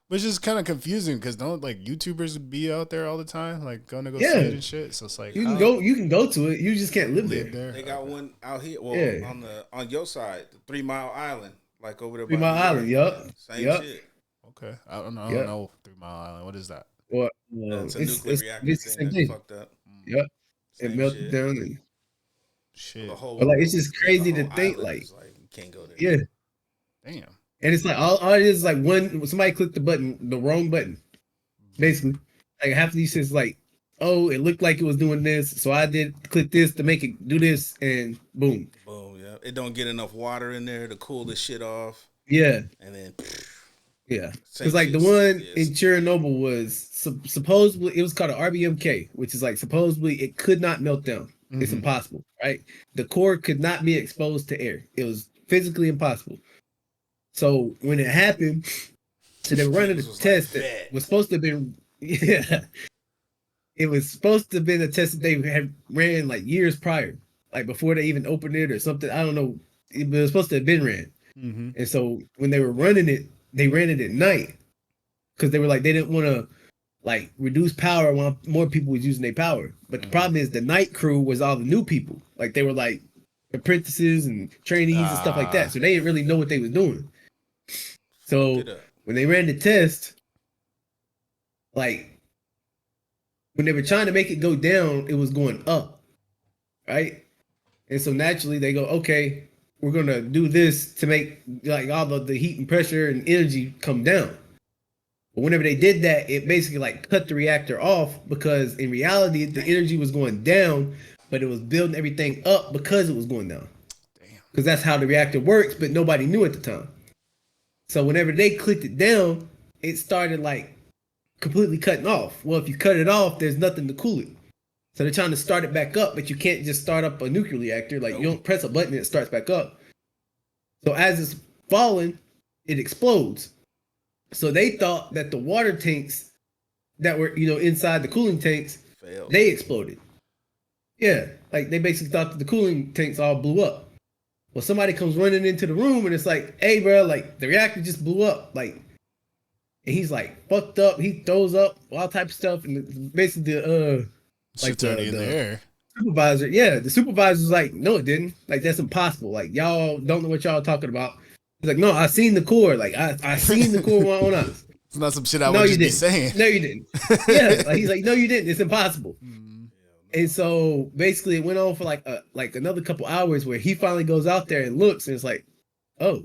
which is kind of confusing because don't like YouTubers be out there all the time, like going to go Yeah. see it and shit. So it's like You can how go to it. You just can't live live there. there. They got one out here. Well, Yeah. on your side, the 3 Mile Island, like over there. 3 by Mile New York. Island. Yup. Same Yup. shit. Okay, I don't know. I Yeah. don't know 3 Mile Island. What is that? Or It's a nuclear reactor it's the thing same that's thing. fucked up. Yep. It Same melted shit. down. And, Shit. The whole, but like it's just crazy the to whole think island like is you can't go there. yeah. Damn. And it's like all it is like one somebody clicked the wrong button. Basically. Like half of these shit's like, oh, it looked like it was doing this, so I did click this to make it do this, and boom. Boom. Yeah. It don't get enough water in there to cool the shit off, Yeah. and then Yeah. same Because like the shit. one Yes. in Chernobyl was supposedly it was called an RBMK, which is like supposedly it could not melt down. It's Mhm. impossible, right? The core could not be exposed to air. It was physically impossible. So when it happened, so they were running a Niggas was test like, that "Bet." was supposed to have been yeah. It was supposed to have been a test that they had ran like years prior, like before they even opened it or something. I don't know. It was supposed to have been ran. Mm-hmm. And so when they were running it, they ran it at night because they were like they didn't want to like reduce power while more people was using their power. But the problem is the night crew was all the new people. Like they were like apprentices and trainees and stuff like that. So they didn't really know what they was doing. So Fucked it up. when they ran the test, like when they were trying to make it go down, it was going up, right? And so naturally they go, okay, we're gonna do this to make like all the heat and pressure and energy come down. But whenever they did that, it basically like cut the reactor off because in reality the energy was going down, but it was building everything up because it was going down. Damn. Because that's how the reactor works, but nobody knew at the time. So whenever they clicked it down, it started like completely cutting off. Well, if you cut it off, there's nothing to cool it. So they're trying to start it back up, but you can't just start up a nuclear reactor. Like you don't press a button and it starts back up. So as it's falling, it explodes. So they thought that the water tanks that were, inside the cooling tanks, Failed. they exploded. Yeah, like they basically thought that the cooling tanks all blew up. Well, somebody comes running into the room and it's like, hey, bro, like the reactor just blew up. Like, and he's like fucked up. He throws up all type of stuff. And basically the Shit's already in the air. supervisor, yeah, the supervisor's like, no, it didn't. Like, that's impossible. Like, y'all don't know what y'all talking about. He's like, no, I seen the core. Like, I seen the core with my own eyes. It's not some shit I No, would you just be didn't. saying. No, you didn't. Yeah, like he's like, no, you didn't. It's impossible. And so basically, it went on for like another couple hours where he finally goes out there and looks, and it's like, oh,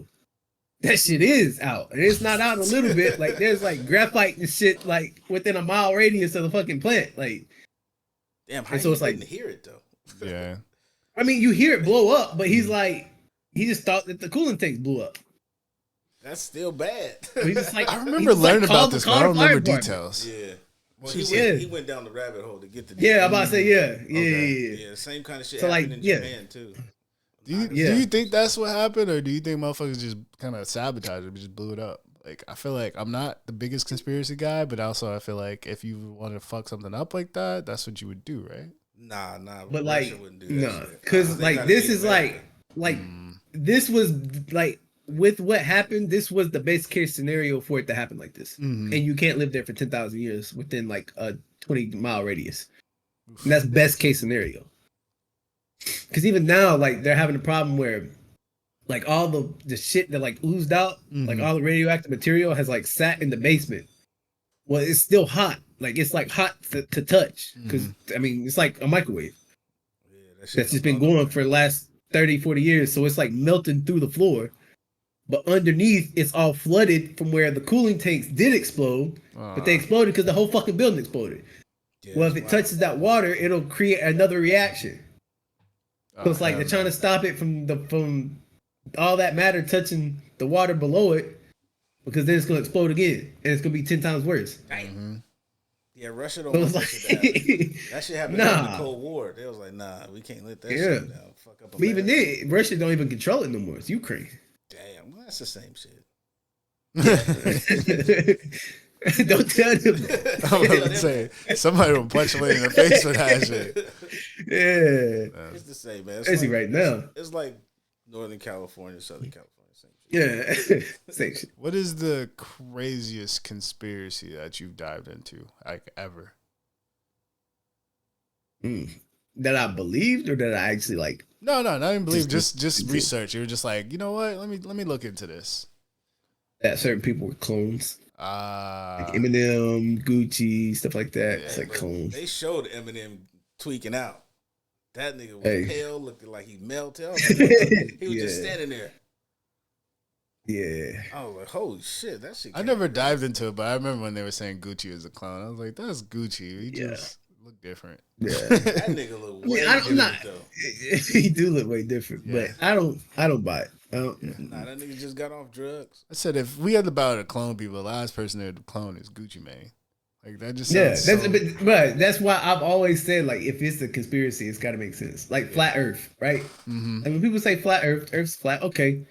that shit is out, and it's not out a little bit. Like there's like graphite and shit like within a mile radius of the fucking plant. Like, Damn, how and so you it's like- didn't hear it though? Yeah. I mean, you hear it blow up, but he's like, he just thought that the cooling tanks blew up. That's still bad. He's just like, I remember learning about this, but I don't remember department. details. Yeah. Well, he went down the rabbit hole to get the. Yeah, I'm about to say Yeah. Same kind of shit happened in Japan too. Do you think that's what happened, or do you think motherfuckers just kind of sabotaged it, just blew it up? Like, I feel like I'm not the biggest conspiracy guy, but also I feel like if you want to fuck something up like that, that's what you would do, right? Nah. But Russia wouldn't do that because like this is this was like with what happened. This was the best case scenario for it to happen like this, and you can't live there for 10,000 years within like a 20-mile radius. And that's best case scenario. Because even now, like they're having a problem where, like all the shit that like oozed out, like all the radioactive material has like sat in the basement. Well, it's still hot. Like it's like hot to touch. Because I mean, it's like a microwave. Yeah, that's just been going for the last 30, 40 years. So it's like melting through the floor. But underneath, it's all flooded from where the cooling tanks did explode. But they exploded because the whole fucking building exploded. Yeah, well, if it touches that water, it'll create another reaction. So it's like they're trying to stop it from all that matter touching the water below it, because then it's gonna explode again and it's gonna be 10 times worse. Yeah, Russia don't want that shit to happen. That shit happened in the Cold War. They was like, nah, we can't let that shit down. Fuck up. But even then, Russia don't even control it no more. It's Ukraine. Damn, well, that's the same shit. Don't tell them that. I was gonna say somebody will punch away in the face for that shit. Yeah, it's the same, man. It's like, right now. It's like Northern California, Southern California, same shit. Yeah, same shit. What is the craziest conspiracy that you've dived into, like ever? That I believed, or that I actually like? No, not even believe. Just research. You were just like, you know what? Let me look into this. That certain people were clones. Like Eminem, Gucci, stuff like that. Yeah, it's like clones. They showed Eminem tweaking out. That nigga was pale, looking like he melted. He was just standing there. Yeah. I was like, holy shit, that shit. I never dived into it, but I remember when they were saying Gucci was a clone. I was like, that's Gucci. He just look different. Yeah. That nigga look way different though. He do look way different, but I don't buy it. Nah, that nigga just got off drugs. I said if we had the power to clone people, the last person to clone is Gucci Mane. Like that just but that's why I've always said, like, if it's a conspiracy, it's got to make sense. Like flat Earth, right? And when people say flat Earth, Earth's flat. Okay,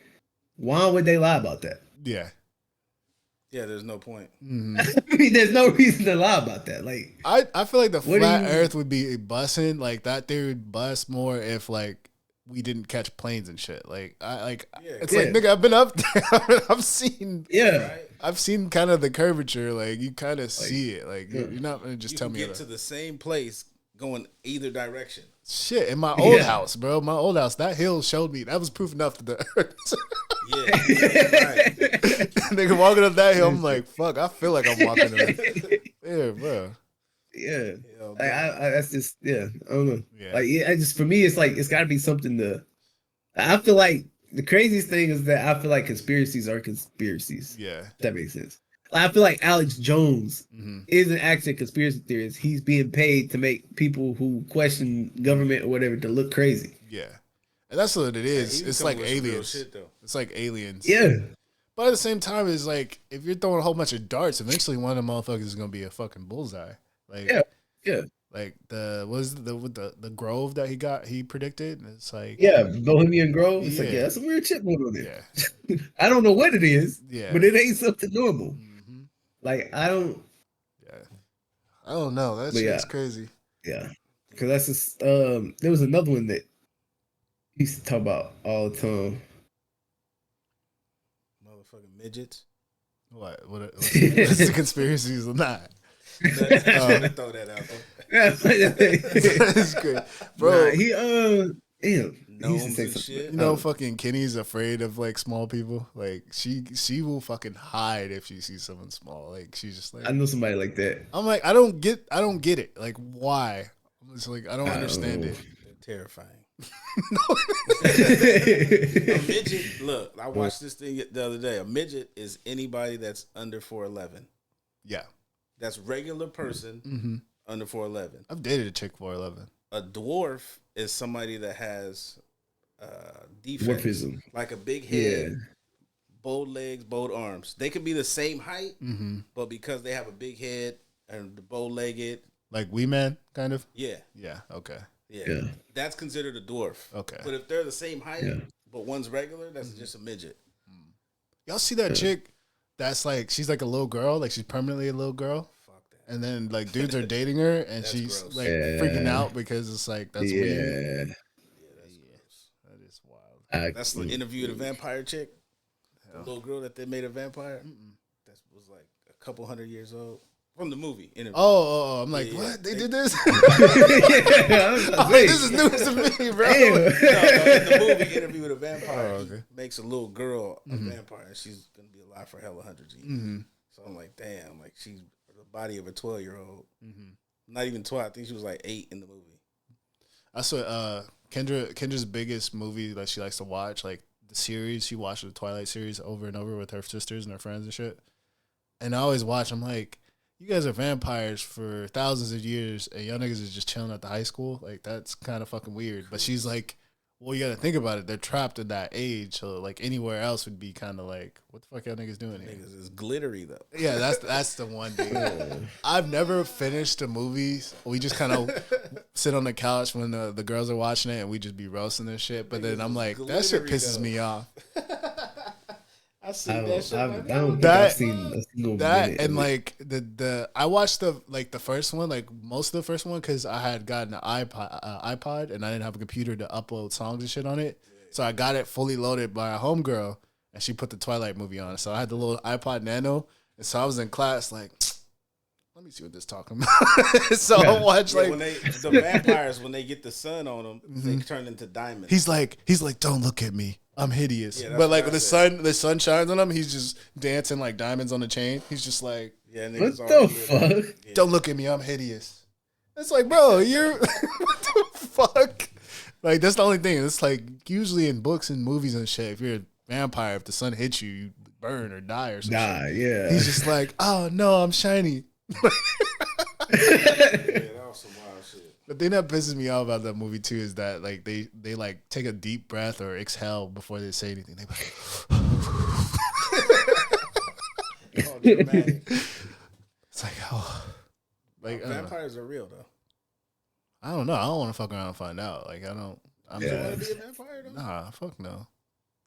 why would they lie about that? Yeah, there's no point. I mean, there's no reason to lie about that. Like, I feel like the flat Earth would be busting. Like that theory would bust more if like we didn't catch planes and shit. Like it's like, nigga, I've been up there. I've seen I've seen kind of the curvature. Like you kind of see it. Like you're not gonna just tell me. You get to the same place going either direction. Shit, in my old house, bro. My old house, that hill showed me. That was proof enough to the Earth. Right. Nigga walking up that hill, I'm like, fuck. I feel like I'm walking up. Yeah, bro. Yeah, that's just I don't know. Yeah. Like, I just, for me, it's like it's got to be something to. I feel like the craziest thing is that I feel like conspiracies are conspiracies. Yeah, if that makes sense. I feel like Alex Jones isn't actually a conspiracy theorist. He's being paid to make people who question government or whatever to look crazy. Yeah, and that's what it is. It's like aliens. Shit, it's like aliens. Yeah. But at the same time, it's like if you're throwing a whole bunch of darts, eventually one of the motherfuckers is gonna be a fucking bullseye. Like like the Grove that he predicted. It's like Bohemian Grove. It's like that's some weird shit going on there. Yeah. I don't know what it is. Yeah, but it ain't something normal. Like I don't know. That shit's crazy. Yeah, because that's just there was another one that he used to talk about all the time. Motherfucking midgets. What's the conspiracies or not? Throw that out there. That's good, bro. He used to say something. You know, fucking Kenny's afraid of like small people. Like she will fucking hide if she sees someone small. Like she's just like, I know somebody like that. I'm like, I don't get it. Like why? I'm just like, I don't understand it. They're terrifying. A midget. Look, I watched this thing the other day. A midget is anybody that's under 4'11". Yeah. That's regular person under 4'11". I've dated a chick 4'11". A dwarf is somebody that has defects, dwarfism, like a big head, both legs, both arms. They could be the same height, but because they have a big head and the bow-legged, like Wee Man, kind of. Yeah. Okay. Yeah. That's considered a dwarf. Okay. But if they're the same height, but one's regular, that's just a midget. Y'all see that chick? That's like she's like a little girl, like she's permanently a little girl. Fuck that. And then like dudes are dating her, and she's gross. like freaking out because it's like that's weird. Yeah, that's gross. That is wild. That's the Interview with a Vampire chick. The little girl that they made a vampire. That was like a couple 100 years old. From the movie Interview. I'm like, what? They did this? This is news to me, bro. No, in the movie Interview with a Vampire, he makes a little girl a vampire, and she's gonna be alive for hella hundreds of years. So I'm like, damn, like she's the body of a 12-year-old. Not even 12. I think she was like 8 in the movie. I saw Kendra's biggest movie that she likes to watch, like the series. She watched the Twilight series over and over with her sisters and her friends and shit. And I always watch. I'm like, you guys are vampires for thousands of years, and y'all niggas is just chilling at the high school. Like, that's kind of fucking weird. But she's like, well, you got to think about it. They're trapped at that age, so like anywhere else would be kind of like, what the fuck y'all niggas doing here? Niggas is glittery though. Yeah, that's the one thing. I've never finished a movie. We just kind of sit on the couch when the girls are watching it, and we just be roasting this shit. But then I'm like, that shit pisses me off. I seen that shit. I don't think I've seen a single minute and of like I watched the first one, like most of the first one, because I had gotten an iPod and I didn't have a computer to upload songs and shit on it, so I got it fully loaded by a homegirl, and she put the Twilight movie on. So I had the little iPod Nano, and so I was in class like, let me see what this talking about. So I watched like when the vampires, when they get the sun on them, they turn into diamonds. He's like, don't look at me. I'm hideous. Yeah, but like when the sun shines on him, he's just dancing like diamonds on the chain. He's just like, what the fuck? Yeah. Don't look at me. I'm hideous. It's like, bro, you're what the fuck? Like that's the only thing. It's like usually in books and movies and shit, if you're a vampire, if the sun hits you, you burn or die or something. Yeah. He's just like, oh no, I'm shiny. Yeah, that was some wild shit. The thing that pisses me off about that movie too is that like they like take a deep breath or exhale before they say anything. They like, Oh, dramatic. it's like, oh, like Vampires are real though. I don't know. I don't want to fuck around and find out. Like I don't. I'm You just, want to be a vampire though? nah, fuck no.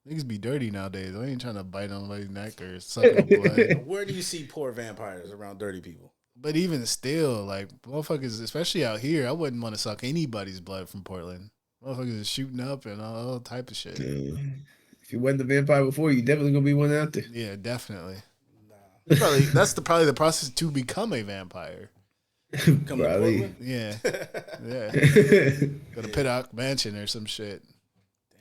Niggas be dirty nowadays. I ain't trying to bite on nobody's neck or suck on blood. Where do you see poor vampires around dirty people? But even still, like motherfuckers, especially out here, I wouldn't want to suck anybody's blood from Portland. Motherfuckers is shooting up and all type of shit. If you wasn't a vampire before, you definitely gonna be one out there. Yeah, definitely. That's probably the process to become a vampire. Come to Probably. Portland? Yeah, yeah. Go to Pittock Mansion or some shit.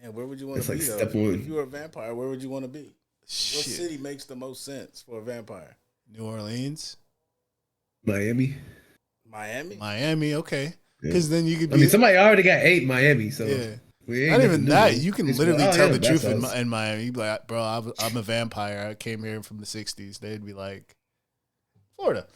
Damn, where would you want to That's be like though? step one. If you were a vampire, where would you want to be? Shit. What city makes the most sense for a vampire? New Orleans, Miami. Miami? Okay. Because then you could be. I mean, somebody already got 8 Miami, so Yeah. we ain't Not even nothing that. new. You can It's literally like, oh, tell yeah, the that's truth us. in Miami. You'd be like, bro, I'm a vampire. I came here from the 60s. They'd be like, Florida.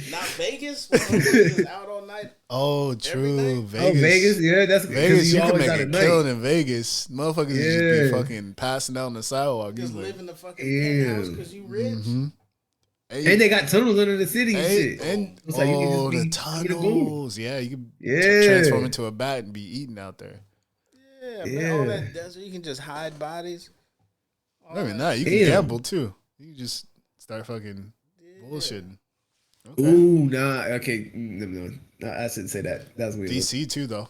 Not Vegas? Where motherfuckers is out all night? Oh, true. night? Vegas. Oh, Vegas, yeah, that's Vegas, you you can always make out a at night. killing in Vegas. Motherfuckers would just be Yeah. fucking passing out on the sidewalk. Just You like, live in the fucking Yeah. penthouse because you rich? mhm. And they got tunnels under the city and And, shit. and It's like you can oh, just the be under the moon. tunnels. Yeah, you can Yeah. transform into a bat and be eaten out there. Yeah, man. All Yeah. that desert, you can just hide bodies. All Not even that that. You can Damn. gamble too. You can just start fucking bullshitting. Okay. Ooh, nah, okay, no, I shouldn't say that. That's weird. DC too, though.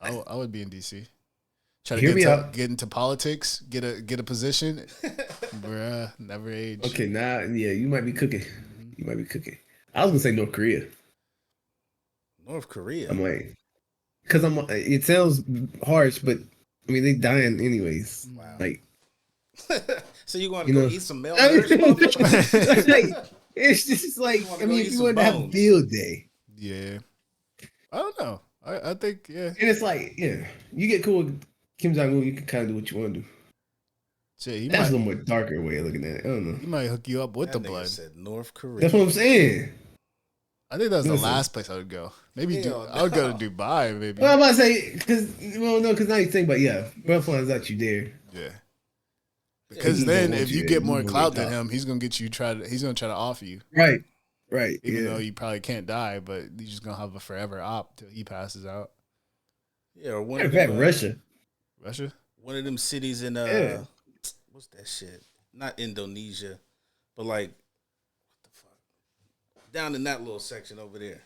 I would be in DC. Try to Hear me out. get into politics, get a position. Bruh, never age. Okay, now, yeah, you might be cooking. You might be cooking. I was gonna say North Korea. North Korea. I'm like, because it sounds harsh, but I mean, they dying anyways. Wow. Like, So you want You to go know- eat some malnourished motherfuckers? like, it's just like, You wanna I go mean, eat if you some want to have a bones. field day, Yeah. I don't know. I think, yeah. and it's like, yeah, you get cool with Kim Jong Un, you can kind of do what you want to do. Shit, he That's a might, little more darker way of looking at it. I don't know. he might hook you up with That the nigga blood. said North Korea. That's what I'm saying. I think that was the last place I would go. Maybe I would go to Dubai. Maybe. Well, I'm about to say because now you think, but yeah, bro finds out you there. Yeah. Because then, if you get more clout than him, he's gonna get you he's gonna try to offer you. Right. Even though you probably can't die, but you're just gonna have a forever op till he passes out. Yeah, or one of them, Russia. One of them cities in what's that shit? Not Indonesia, but like what the fuck? Down in that little section over there.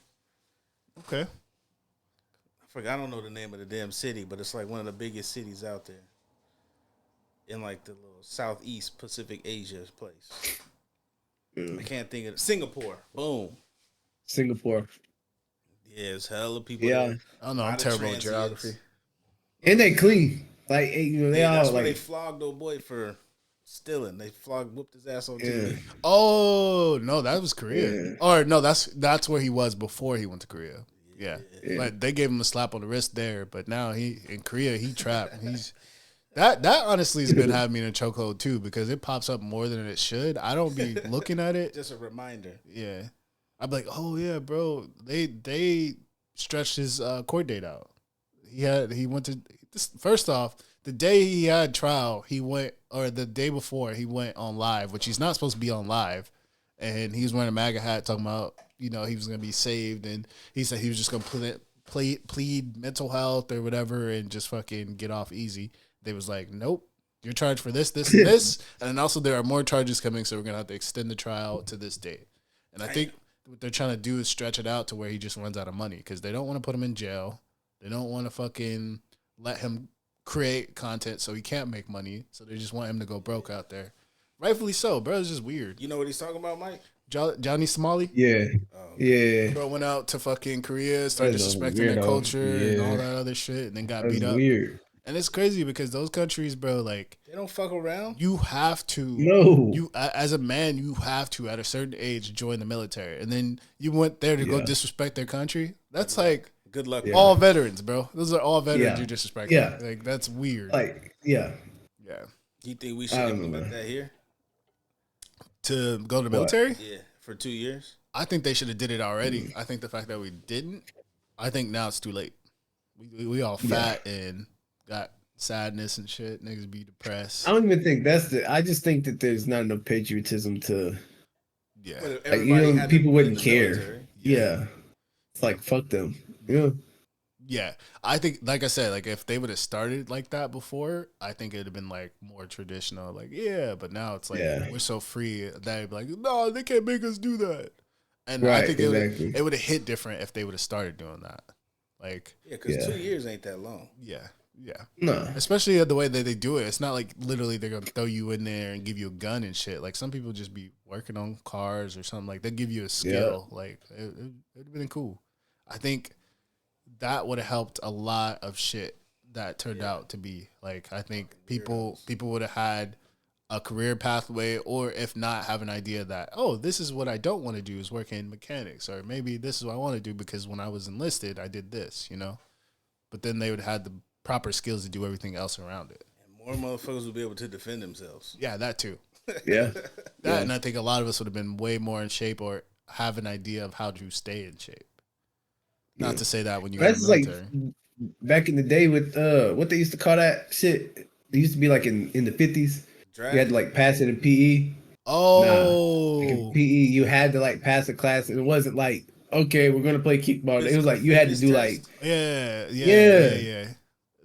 Okay. I forgot. I don't know the name of the damn city, but it's like one of the biggest cities out there. In like the little Southeast Pacific Asia place. I can't think of it. Singapore. Boom. Singapore. Yeah, it's hella people. Yeah. There. I don't know. I'm terrible at geography. And they clean. Like, they all that's like. Where they flogged old boy for stealing. They whooped his ass on TV. Oh, no, that was Korea. Yeah. Or no, that's where he was before he went to Korea. Yeah. But they gave him a slap on the wrist there. But now in Korea, he trapped. He's. That honestly has been having me in a chokehold too because it pops up more than it should. I don't be looking at it. Just a reminder. Yeah, I'd be like, oh yeah, bro. They stretched his court date out. He went to first off the day he had trial. The day before he went on live, which he's not supposed to be on live, and he was wearing a MAGA hat talking about he was gonna be saved, and he said he was just gonna plead mental health or whatever and just fucking get off easy. They was like, nope, you're charged for this, this, and this. And then also there are more charges coming, so we're going to have to extend the trial to this date. And I think what they're trying to do is stretch it out to where he just runs out of money because they don't want to put him in jail. They don't want to fucking let him create content so he can't make money. So they just want him to go broke out there. Rightfully so, bro. It's just weird. You know what he's talking about, Mike? Johnny Somali? Yeah. Yeah. Bro went out to fucking Korea, started disrespecting their culture and all that other shit, and then got beat up. Weird. And it's crazy because those countries, bro, like they don't fuck around. You have to. No. You as a man, you have to at a certain age join the military, and then you went there to go disrespect their country. That's like good luck. All veterans, bro. Those are all veterans you disrespect. Yeah. Like that's weird. Like yeah. Do you think we should implement that here? To go to the military? Yeah, for 2 years. I think they should have did it already. I think the fact that we didn't, I think now it's too late. We all fat and got sadness and shit. Niggas be depressed. I don't even think that's I just think that there's not enough patriotism to. Yeah. Like, people wouldn't care. Yeah. It's like, fuck them. Yeah. Yeah. I think, like I said, like if they would have started like that before, I think it would have been like more traditional. Like, yeah, but now it's like we're so free that they'd be like, no, they can't make us do that. And I think it would have hit different if they would have started doing that. Like, yeah, because 2 years ain't that long. Yeah. Yeah. No. Especially the way that they do it. It's not like literally they're going to throw you in there and give you a gun and shit. Like some people just be working on cars or something. Like they give you a skill. Yeah. Like it would have been cool. I think that would have helped a lot of shit that turned out to be. Like I think people would have had a career pathway, or if not, have an idea that, oh, this is what I don't want to do is work in mechanics, or maybe this is what I want to do because when I was enlisted, I did this, But then they would have had the proper skills to do everything else around it. And more motherfuckers would be able to defend themselves. Yeah, that too. Yeah. And I think a lot of us would have been way more in shape or have an idea of how to stay in shape. Not to say that when you were in the military. Like back in the day with what they used to call that shit. It used to be like in the 50s. You had to like pass it in PE. Oh. Like in PE, you had to like pass a class, and it wasn't like, okay, we're gonna play kickball. It was like you had to do like Yeah.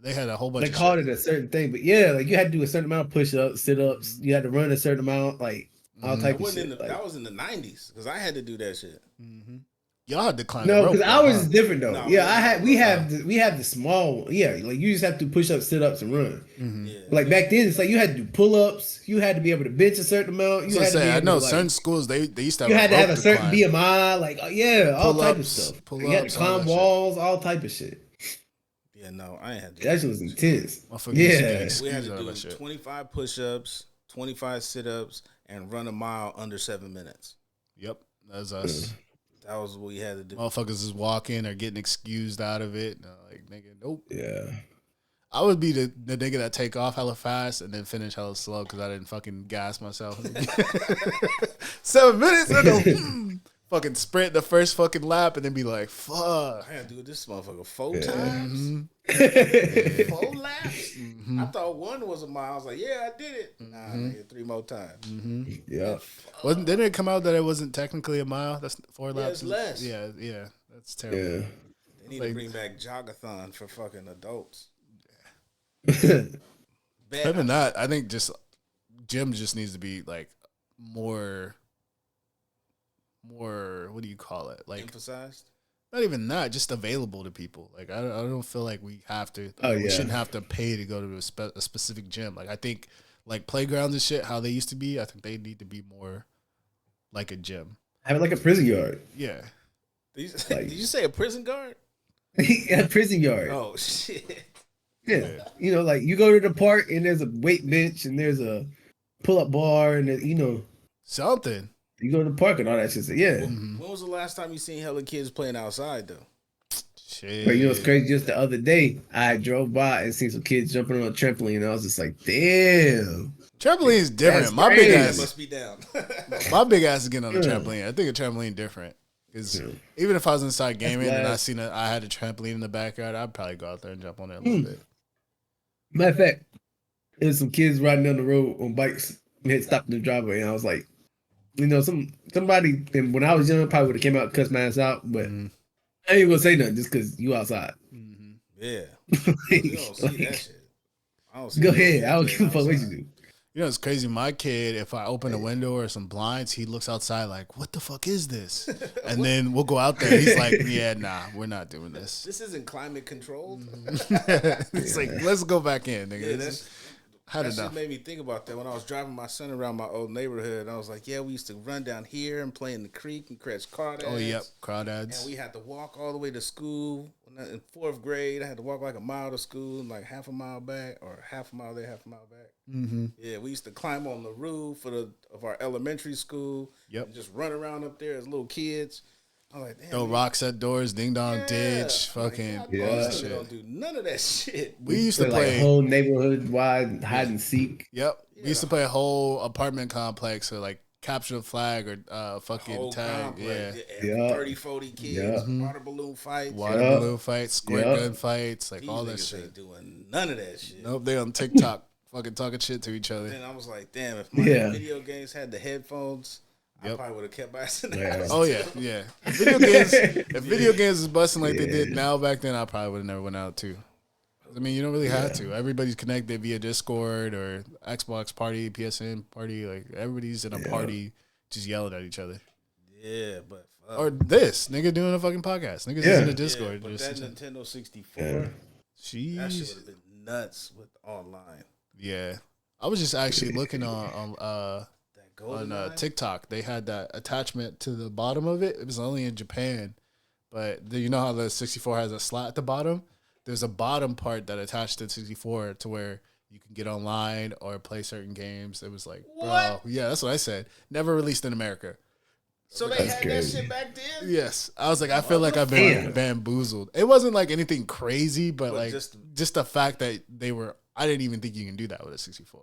They had a whole bunch. They called it a certain thing, but like you had to do a certain amount of push-ups, sit-ups. You had to run a certain amount, like all type of shit. That was in the 90s because I had to do that shit. Mm-hmm. Y'all had to climb. No, because ours is different though. No, we have the small. Yeah, like you just have to push up, sit-ups, and run. Mm-hmm. Yeah. Like back then, it's like you had to do pull-ups. You had to be able to bench a certain amount. I know certain schools they used to have. You had to have a certain BMI, like all type of stuff. You had to climb walls, all type of shit. Yeah, no, I ain't had to. That shit was intense. Yeah, we had to do 25 push-ups, 25 sit-ups, and run a mile under 7 minutes. Yep, that's us. That was what we had to do. Motherfuckers is walking or getting excused out of it. Like, nigga, nope. Yeah. I would be the nigga that take off hella fast and then finish hella slow because I didn't fucking gas myself. 7 minutes? fucking sprint the first fucking lap and then be like, fuck. I gotta do this motherfucker 4 times. 4 laps. I thought 1 was a mile. I was like, yeah, I did it. Nah, nigga, 3 more times. Yeah. Didn't it come out that it wasn't technically a mile? That's 4 laps. It's less. Yeah. That's terrible. Yeah. They need to bring back jogathon for fucking adults. Even that, I think just gym just needs to be like more. What do you call it? Like emphasized. Not even that, just available to people. Like I don't feel like we have to. We shouldn't have to pay to go to a specific gym. Like I think like playgrounds and shit, how they used to be. I think they need to be more like a gym. Have it like a prison yard. Yeah. Did you say a prison guard? A prison yard. Oh shit. Yeah. You know, like you go to the park and there's a weight bench and there's a pull-up bar and something. You go to the park and all that shit. So, yeah. When was the last time you seen hella kids playing outside though? Shit. But it's crazy. Just the other day, I drove by and seen some kids jumping on a trampoline, and I was just like, "Damn!" Trampoline is different. My big ass must be down. My big ass is getting on the trampoline. I think a trampoline different. Because even if I was inside gaming and I had a trampoline in the backyard, I'd probably go out there and jump on it a little bit. Matter of fact, there's some kids riding down the road on bikes and had stopped in the driveway, and I was like, somebody, and when I was young, probably would have came out and cussed my ass out, but I ain't gonna say nothing just because you outside. Yeah. You don't see that shit. I don't see go ahead. I don't give a fuck what you do. You know, it's crazy. My kid, if I open a window or some blinds, he looks outside like, what the fuck is this? And then we'll go out there. He's like, yeah, nah, we're not doing this. This isn't climate controlled. It's like, let's go back in, nigga. Yeah, that shit made me think about that when I was driving my son around my old neighborhood. I was like, yeah, we used to run down here and play in the creek and catch crawdads. Oh, yep, crawdads. And we had to walk all the way to school. In 4th grade, I had to walk like a mile to school and like half a mile back, or half a mile there, half a mile back. Yeah, we used to climb on the roof of our elementary school. Yep. And just run around up there as little kids. I'm like, damn. Throw rocks at doors, ding dong ditch, fucking all that shit. Don't do none of that shit. We used to play like whole neighborhood wide hide and seek. Yep. Yeah. We used to play a whole apartment complex or like capture the flag or fucking tag. Yeah. 30, 40 kids, water balloon fights. Squirt gun fights, like these all that shit. Ain't doing none of that shit. Nope, they on TikTok fucking talking shit to each other. And I was like, damn, if my video games had the headphones, I probably would have kept my ass in the house. Oh yeah. If video games is busting like they did now back then, I probably would have never went out too. I mean, you don't really have to. Everybody's connected via Discord or Xbox party, PSN party. Like everybody's in a party, just yelling at each other. Yeah, but or this nigga doing a fucking podcast. Niggas is in the Discord. But that Nintendo 64, that shit would have been nuts with online. Yeah, I was just actually looking on TikTok. They had that attachment to the bottom of it. It was only in Japan, but you know how the 64 has a slot at the bottom. There's a bottom part that attached to the 64 to where you can get online or play certain games. It was like, bro, yeah, that's what I said. Never released in America. So they had that shit back then? Yes. I was like, I feel like I've been bamboozled. It wasn't like anything crazy, but like just the fact that I didn't even think you can do that with a 64.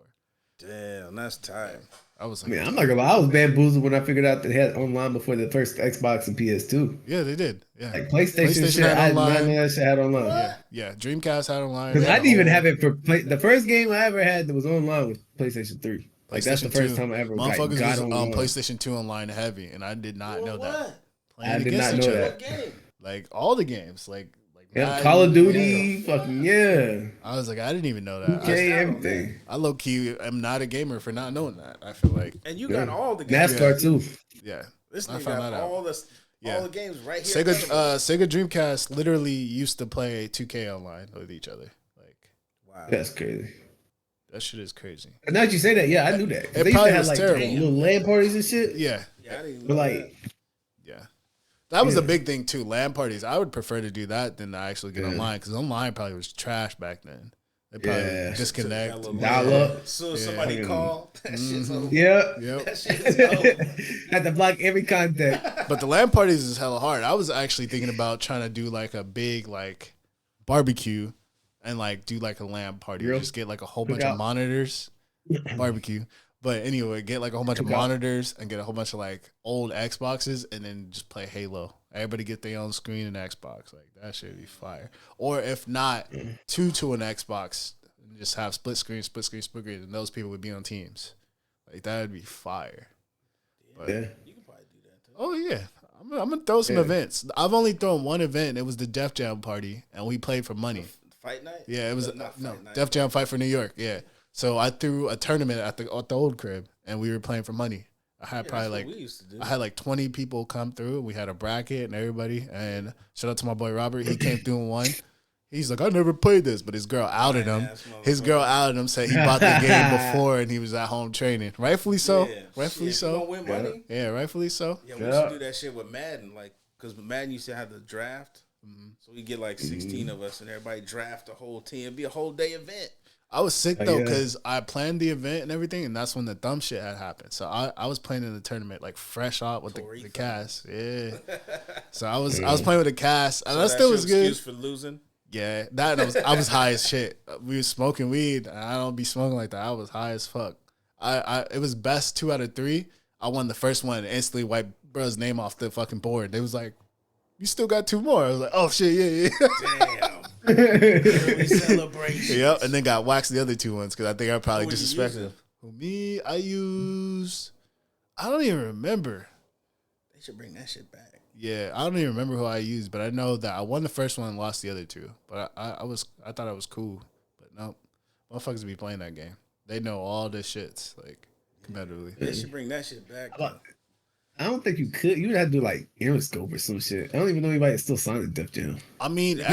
Damn, that's tight. I was like, man, I'm not gonna lie, I was bamboozled when I figured out they had online before the first Xbox and PS2. Yeah, they did. Yeah, like PlayStation shit, I did not know that shit had online. Yeah, Dreamcast had online. Because I didn't even have it for the first game I ever had that was online was PlayStation 3. Like that's the first time I ever got on PlayStation 2 online heavy, and I did not know that. I did not know that. Like all the games, like Call of Duty, fucking I was like, I didn't even know that. Okay, everything. I low key am not a gamer for not knowing that. I feel like, and you got all the games. NASCAR too. Yeah, this nigga got all the games right here. Sega Dreamcast literally used to play 2K online with each other. Like, wow, that's crazy. That shit is crazy. And now that you say that, yeah, I knew that. It probably was terrible. Little LAN parties and shit. Yeah, I didn't know that. That was a big thing too. LAN parties. I would prefer to do that than to actually get online because online probably was trash back then. They probably disconnect, dial up. So somebody call. That shit's over. Yep. That shit is over. Had to block every contact. But the LAN parties is hella hard. I was actually thinking about trying to do like a big like barbecue and like do like a LAN party. Just get like a whole bunch of monitors, barbecue. But anyway, get like a whole bunch of monitors and get a whole bunch of like old Xboxes and then just play Halo. Everybody get their own screen and Xbox. Like that should be fire. Or if not, two to an Xbox and just have split screen, and those people would be on teams. Like that would be fire. But, Yeah. You can probably do that too. Oh yeah. I'm gonna throw some events. I've only thrown one event. It was the Def Jam party, and we played for money. Fight night? Yeah, it was no Def Jam Fight for New York. Yeah, so I threw a tournament at the old crib, and we were playing for money. I had probably we used to do. I had like 20 people come through. We had a bracket and everybody. And shout out to my boy Robert. He came through and won. He's like, I never played this, but his girl outed him. His girl outed him, said he bought the game before and he was at home training. Rightfully so. Yeah. Rightfully so. You gonna win money? Yeah, rightfully so. Yeah, we used to do that shit with Madden, like, because Madden used to have the draft. So we get like 16 of us and everybody draft a whole team. It'd be a whole day event. I was sick though because I planned the event and everything, and that's when the dumb shit had happened. So I was playing in the tournament like fresh out with the cast. Yeah. So I was playing with the cast, and that still was good. Excuse for losing. Yeah, that I was high as shit. We was smoking weed. I don't be smoking like that. I was high as fuck. It was best 2 out of 3. I won the first one and instantly wiped bro's name off the fucking board. They was like, "You still got 2 more." I was like, "Oh shit, yeah." Damn. Early celebration. Yep, and then got waxed the other 2 ones because I think I probably Who were you disrespected. Me, I don't even remember. They should bring that shit back. Yeah, I don't even remember who I used, but I know that I won the first one and lost the other 2. But I thought I was cool. But no, motherfuckers be playing that game. They know all the shits, like, competitively. They should bring that shit back. I don't think you could. You would have to do like Interscope or some shit. I don't even know anybody that's still signed to Def Jam. I mean, Yeah,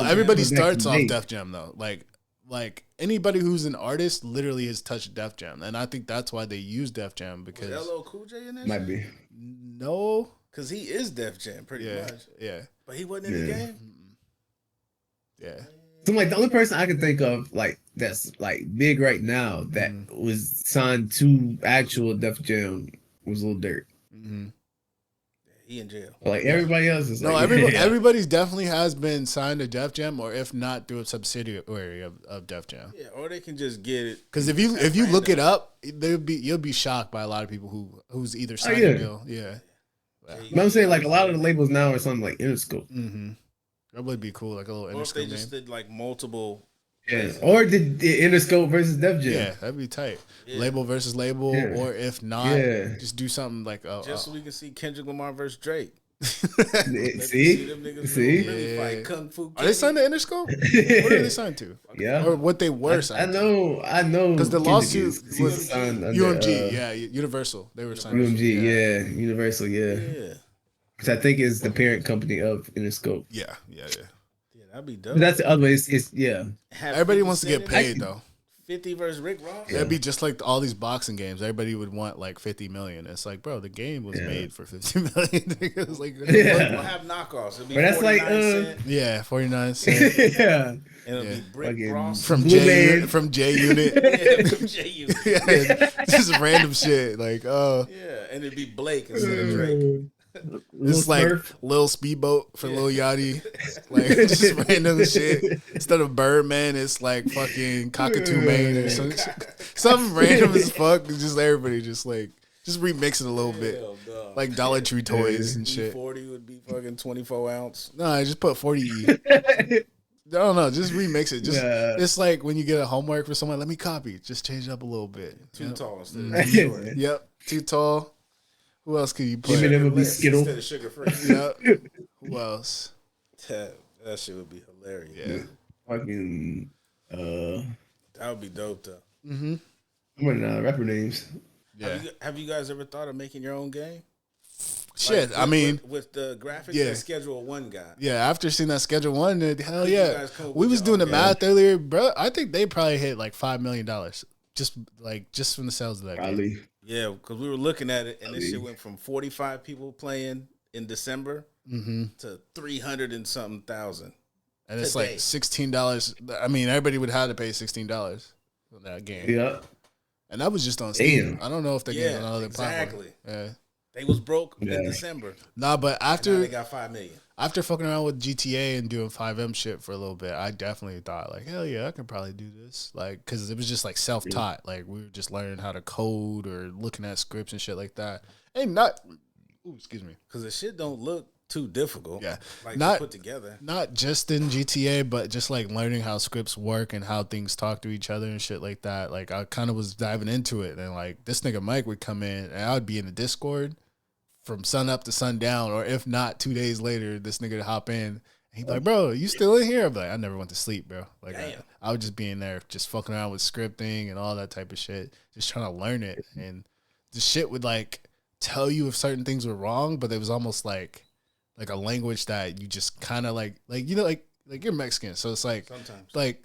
everybody back starts in off the day. Def Jam though. Like anybody who's an artist literally has touched Def Jam, and I think that's why they use Def Jam because Was LL Cool J in that Might shit? be. no, Because he is Def Jam pretty much. yeah, But he wasn't in the game? yeah. So like the only person I can think of like that's like big right now that was signed to actual Def Jam was Lil Durk. He in jail. Like everybody else is No, like everybody's definitely has been signed to Def Jam, or if not, through a subsidiary of Def Jam. Yeah, or they can just get it. Because if you look it up, you'll be shocked by a lot of people who's either signed a deal. Yeah. But I'm saying like a lot of the labels now are something like Interscope. That would be cool, like a little Or if they Interscope just game. did like multiple. Yeah. Or the Interscope versus Def Jam. Yeah, that'd be tight. Yeah. Label versus label, Yeah. or if not, just do something like Just so we can see Kendrick Lamar versus Drake. See? Them niggas See? really fight Kung Fu. Are they signed to Interscope? What are they signed to? Yeah. Or what they were I signed know. Because the Kendrick lawsuit is was signed under, UMG, Universal. They were signed. UMG, yeah. Universal, yeah. Yeah. Which I think is the parent company of Interscope. Yeah. Yeah, that'd be dope. But that's the other way. It's yeah. Have Everybody 50 wants to get Cent in paid it? though. 50 versus Rick Ross? That'd be just like all these boxing games. Everybody would want like 50 million. It's like, bro, the game was made for 50 million. It's like, We'll have knockoffs. It'll be But that's like, 49 cent, yeah, 49 cents yeah. and it'll be Brick Fucking Ross. from Blue J Man. from J Unit. Yeah, from J.U. Yeah, just random shit. Like, Yeah, and it'd be Blake instead of Drake. it's like Smurf. Lil Speedboat for Lil Yachty. Like, just random shit. Instead of Birdman, it's like fucking Cockatoo Man or something random as fuck. It's just everybody just remix it a little bit. Hell, dog. Like Dollar Tree toys and shit. E40 would be fucking 24 ounce. No, I just put 40E. I don't know. Just remix it. Just it's like when you get a homework for someone. Let me copy. Just change it up a little bit. Too tall instead of too short. Yep. Too tall. Who else could you Give me play? them would be Less Skittle. instead of sugar free. Yep. Who else? That shit would be hilarious. Yeah. Fucking That would be dope though. I'm running rapper names. Yeah. Have you guys ever thought of making your own game? Shit. Like, I mean, with the graphics Yeah. that Schedule 1 guy. yeah. After seeing that Schedule 1, hell you yeah. guys come up We with was your doing the own math earlier, bro. I think they probably hit like $5 million just from the sales of that game. Probably. Yeah, because we were looking at it, and this shit went from 45 people playing in December to 300 and something thousand. And it's Today. like $16. I mean, everybody would have to pay $16 for that game. Yeah. And that was just on Steam. Damn. I don't know if they get on other exactly. platforms. Yeah. They was broke Yeah. in December. Nah, but Now after they got 5 million. after fucking around with GTA and doing 5M shit for a little bit, I definitely thought like, hell yeah, I can probably do this. Like, cause it was just like self-taught. Like we were just learning how to code or looking at scripts and shit like that. And not, excuse me. Cause the shit don't look too difficult. Yeah. Like Not to put together. Not just in GTA, but just like learning how scripts work and how things talk to each other and shit like that. Like I kind of was diving into it, and like this nigga Mike would come in and I would be in the Discord from sun up to sundown, or if not 2 days later, this nigga would hop in and he'd be like, bro, you still in here? I'm like, I never went to sleep, bro. Like I would just be in there just fucking around with scripting and all that type of shit, just trying to learn it. And the shit would like tell you if certain things were wrong, but it was almost like a language that you just kind of like you know, like you're Mexican, so it's like sometimes like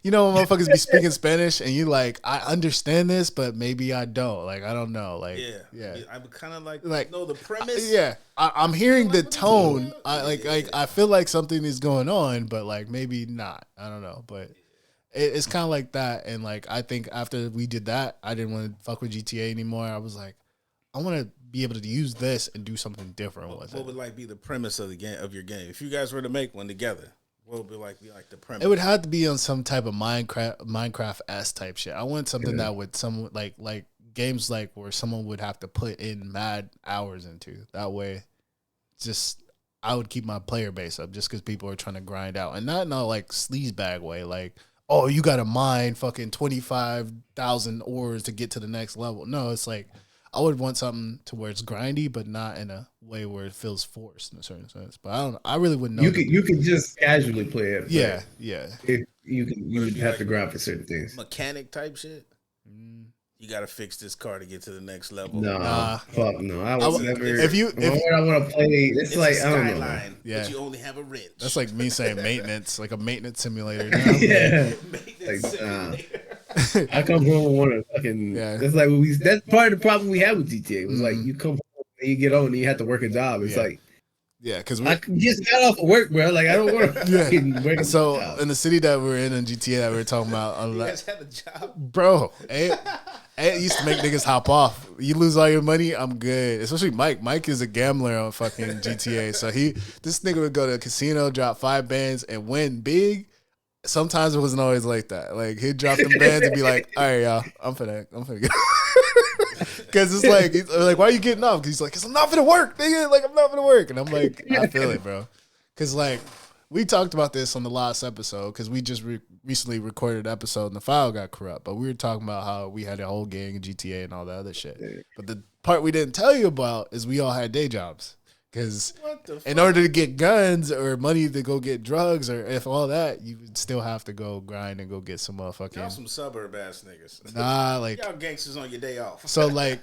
you know when motherfuckers be speaking Spanish and you like, I understand this, but maybe I don't. Like I don't know. Like yeah. I would kind of like know the premise. I'm hearing the tone. I feel like something is going on, but like maybe not. I don't know, but it's kind of like that. And like I think after we did that, I didn't want to fuck with GTA anymore. I was like, I want to be able to use this and do something different with it. What would like be the premise of the game, of your game? If you guys were to make one together, what would be like the premise? It would have to be on some type of Minecraft-esque type shit. I want something that would like games like where someone would have to put in mad hours into. That way, just I would keep my player base up just because people are trying to grind out, and not in a like sleazebag way, like, oh, you got to mine fucking 25,000 ores to get to the next level. No, it's like, I would want something to where it's grindy, but not in a way where it feels forced in a certain sense. But I don't. I really wouldn't know. You could just casually play it. Yeah. If you would have to grind for certain things. Mechanic type shit. You got to fix this car to get to the next level. Nah, fuck no. I would never. If I want to play, it's like I don't know. Yeah, but you only have a wrench. That's like me saying maintenance, like a maintenance simulator. Yeah, I come home and want to fucking. Yeah. That's like that's part of the problem we had with GTA. It was like you come home and you get on and you have to work a job. It's like. Yeah, because I just got off of work, bro. Like I don't want to. Yeah. So in the city that we're in GTA that we were talking about, you guys had a job, bro. It used to make niggas hop off. You lose all your money, I'm good. Especially Mike. Mike is a gambler on fucking GTA. So this nigga would go to a casino, drop 5 bands, and win big. Sometimes it wasn't always like that. Like he'd drop them bands and be like, "All right, y'all, I'm finna go." Because it's like, why are you getting off? Because he's like, "Cause I'm not finna work, nigga. Like I'm not finna work." And I'm like, I feel it, bro. Because like we talked about this on the last episode because we just recently recorded an episode and the file got corrupt. But we were talking about how we had a whole gang in GTA and all that other shit. But the part we didn't tell you about is we all had day jobs. Because in order to get guns or money to go get drugs or if all that, you would still have to go grind and go get some motherfucking. Y'all some suburb ass niggas. Nah, like y'all gangsters on your day off. So on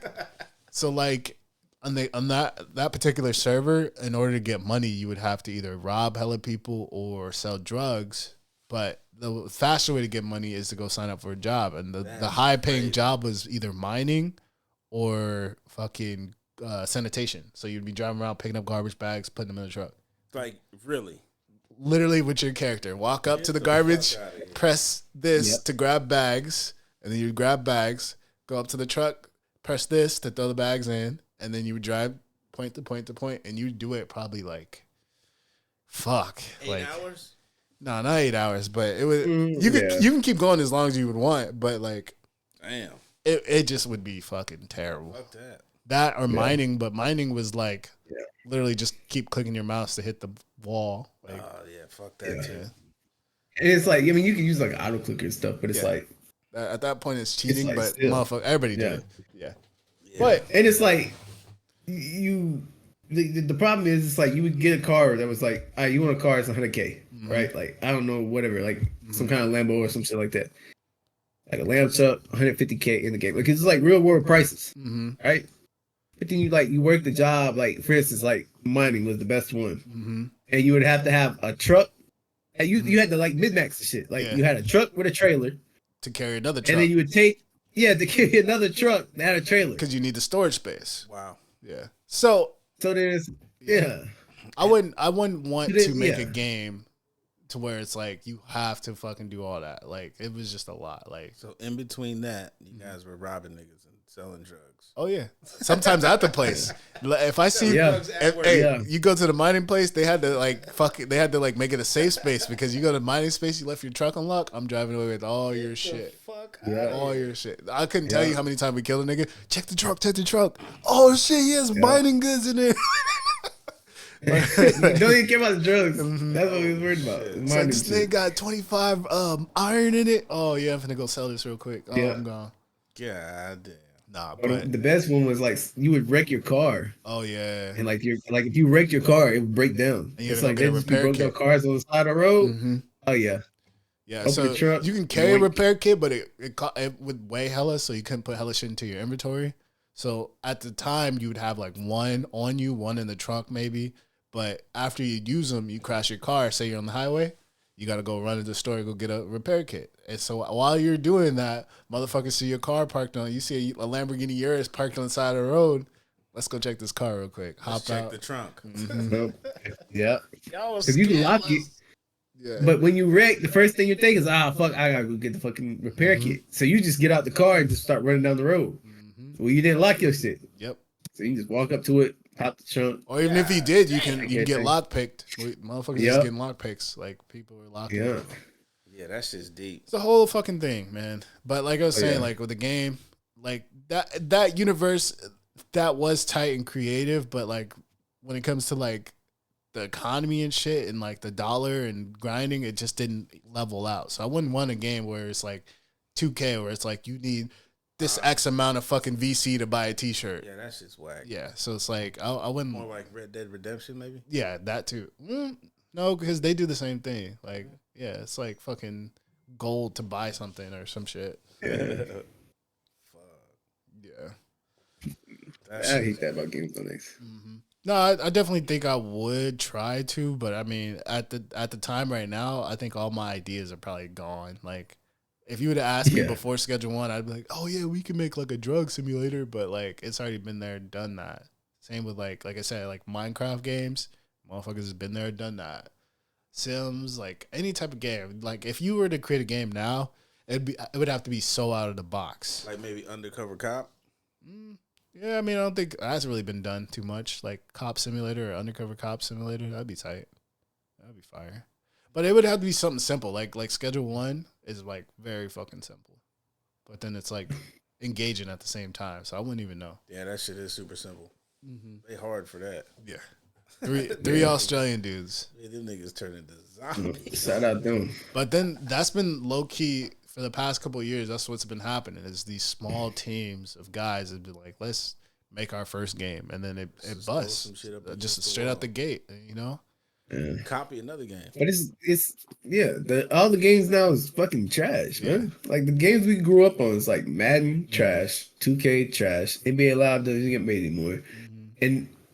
that particular server, in order to get money, you would have to either rob hella people or sell drugs. But the faster way to get money is to go sign up for a job, and the high paying job was either mining or fucking. Sanitation. So you'd be driving around picking up garbage bags, putting them in the truck. Like really? Literally with your character. Walk up to the garbage, press this to grab bags, and then you grab bags, go up to the truck, press this to throw the bags in, and then you would drive point to point to point, and you do it probably like 8 hours? No, not 8 hours, but it was you can keep going as long as you would want, but like damn. It just would be fucking terrible. Fuck that. That or mining, but mining was like literally just keep clicking your mouse to hit the wall. Like, fuck that too. And it's like, I mean, you can use like auto clicker and stuff, but it's like at that point it's cheating, but motherfucker, everybody did it. Yeah. But and it's like the problem is it's like you would get a car that was like, all right, you want a car, it's $100K, right? Like I don't know, whatever, like some kind of Lambo or some shit like that. Like a lamb truck, $150K in the game. Like it's like real world prices, right? But then you work the job, like for instance, like mining was the best one, and you would have to have a truck, and you had to like mid-max the shit. Like you had a truck with a trailer to carry another truck, and then you would to carry another truck that had a trailer because you need the storage space. Wow. Yeah. So there's I wouldn't want to make a game to where it's like you have to fucking do all that. Like it was just a lot. Like so in between that, you guys were robbing niggas and selling drugs. Oh yeah, sometimes at the place. If I see, you go to the mining place, they had to like make it a safe space because you go to mining space, you left your truck unlocked. I'm driving away with all your shit. All your shit. I couldn't tell you how many times we killed a nigga. Check the truck. Oh shit, he has mining goods in there. Don't even care about the drugs. That's what we was worried about. It's like this thing got 25 iron in it. Oh yeah, I'm finna go sell this real quick. Oh, I'm gone. God damn. Nah, but the best one was like you would wreck your car. Oh yeah. And like if you wrecked your car, it would break down. It's like they just broke down cars on the side of the road. Oh yeah. Yeah, so you can carry a repair kit, but it would weigh hella, so you couldn't put hella shit into your inventory. So at the time, you would have like one on you, one in the trunk maybe. But after you use them, you crash your car. Say you're on the highway, you got to go run to the store and go get a repair kit. And so while you're doing that, motherfuckers see your car parked on. You see a Lamborghini Urus parked on the side of the road. Let's go check this car real quick. Let's check the trunk. Yeah, because you can lock it. Yeah. But when you wreck, the first thing you think is, fuck, I gotta go get the fucking repair kit. So you just get out the car and just start running down the road. Well, you didn't lock your shit. Yep. So you just walk up to it, pop the trunk. Or even if you did, you can get lock picked. Motherfuckers just getting lock picks. Like people were locking. Yeah. Yeah, that shit's deep. It's the whole fucking thing, man. But like I was saying, like with the game, like that universe, that was tight and creative. But like when it comes to like the economy and shit and like the dollar and grinding, it just didn't level out. So I wouldn't want a game where it's like 2K where it's like you need this X amount of fucking VC to buy a t-shirt. Yeah, that's just whack. Yeah, so it's like I wouldn't. More like Red Dead Redemption, maybe. Yeah, that too. No, because they do the same thing. Like, yeah, it's like fucking gold to buy something or some shit. Yeah. Yeah. I hate that about Game Connects. No, I definitely think I would try to, but I mean, at the time right now, I think all my ideas are probably gone. Like, if you would have asked me before Schedule 1, I'd be like, oh yeah, we can make like a drug simulator, but like it's already been there, done that. Same with like I said, like Minecraft games, motherfuckers has been there, done that. Sims, like any type of game. Like if you were to create a game now, it would have to be so out of the box. Like maybe Undercover Cop. Yeah, I mean, I don't think that's really been done too much. Like Cop Simulator or Undercover Cop Simulator, that'd be tight. That'd be fire. But it would have to be something simple. Like Schedule 1 is like very fucking simple. But then it's like engaging at the same time. So I wouldn't even know. Yeah, that shit is super simple. They hard for that. Yeah. Three Australian dudes. Yeah, them niggas turn into zombies. Shout out them. But then that's been low key for the past couple of years. That's what's been happening is these small teams of guys have been like, let's make our first game, and then it busts just straight out the gate. You know, copy another game. But all the games now is fucking trash, man. Like the games we grew up on is like Madden trash, 2K trash, NBA Live doesn't get made anymore,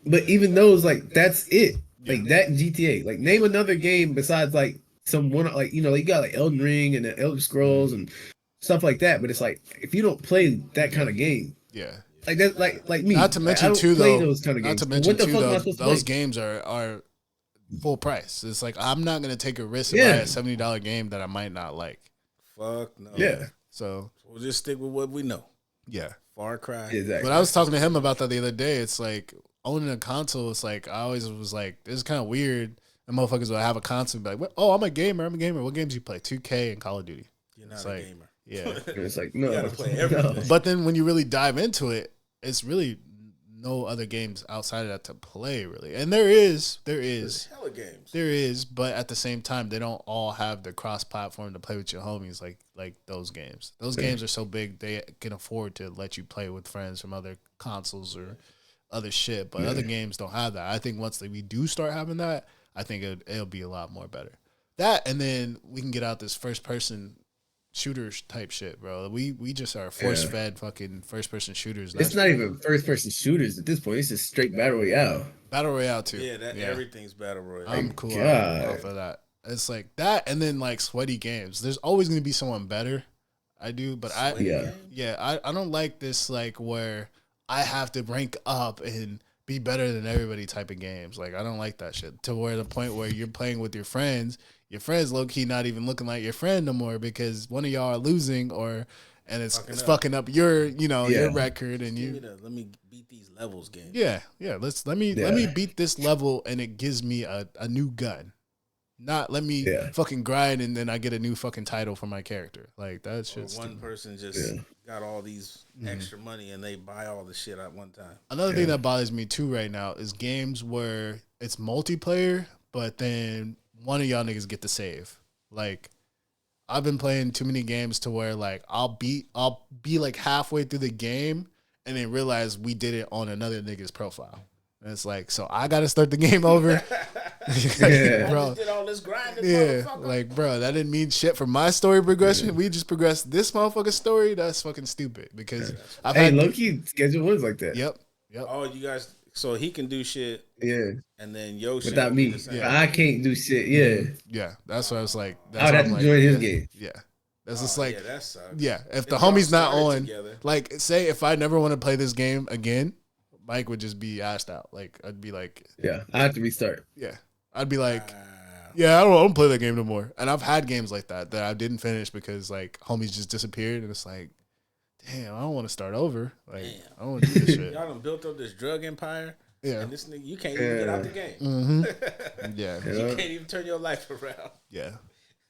but even those like that's it. Like that GTA. Like name another game besides like someone like you got like Elden Ring and the Elder Scrolls and stuff like that. But it's like if you don't play that kind of game, like that, like me. Not to mention those kind of games. Not to mention too, those games are full price. It's like I'm not gonna take a risk and buy a $70 game that I might not like. Fuck no. Yeah. So we'll just stick with what we know. Yeah. Far Cry. Exactly. But I was talking to him about that the other day. It's like owning a console. It's like I always was like, this is kind of weird. And motherfuckers will have a console and be like, oh, I'm a gamer. What games do you play? 2K and Call of Duty. You're not a gamer. Yeah. It's like, no. You gotta play everything. But then when you really dive into it, it's really no other games outside of that to play, really. And there's hella games. There is, but at the same time, they don't all have the cross-platform to play with your homies like those games. Those games are so big, they can afford to let you play with friends from other consoles or other shit. But other games don't have that. I think once we do start having that, I think it'll be a lot more better. That, and then we can get out this first-person shooters type shit, bro. We just are force-fed fucking first-person shooters. It's not even first-person shooters at this point. It's just straight Battle Royale. Battle Royale, too. Yeah, everything's Battle Royale. I'm cool off of that. It's like that, and then like sweaty games. There's always going to be someone better. I do, but I don't like this like where I have to rank up and be better than everybody type of games. Like I don't like that shit. To where the point where you're playing with your friends low key not even looking like your friend no more because one of y'all are losing or and it's fucking up your your record, and let me beat these levels game. Yeah. Let me beat this level, and it gives me a new gun. Not let me fucking grind and then I get a new fucking title for my character. Like that shit. One person just got all these extra money and they buy all the shit at one time. Another thing that bothers me too right now is games where it's multiplayer, but then one of y'all niggas get to save. Like I've been playing too many games to where like I'll be like halfway through the game and then realize we did it on another nigga's profile. And it's like, so I got to start the game over. Bro. I just did all this grinding, like, bro, that didn't mean shit for my story progression. We just progressed this motherfucking story. That's fucking stupid because I've had low-key schedule was like that. Yep. Oh, you guys, so he can do shit. Yeah. And then yo shit without me. I can't do shit. Yeah. Yeah. That's what I was like. That's I would have to join his game. Yeah. That's just like, that sucks. Yeah. If the homie's not on, like, say if I never want to play this game again, Mike would just be asked out. Like, I'd be like, yeah, I have to restart. Yeah. I'd be like, yeah, I don't play that game no more. And I've had games like that I didn't finish because like homies just disappeared, and it's like, damn, I don't want to start over. Like, I don't want to do this shit. Y'all done built up this drug empire. Yeah. And this nigga, you can't even get out the game. Mm-hmm. Yeah. You can't even turn your life around. Yeah.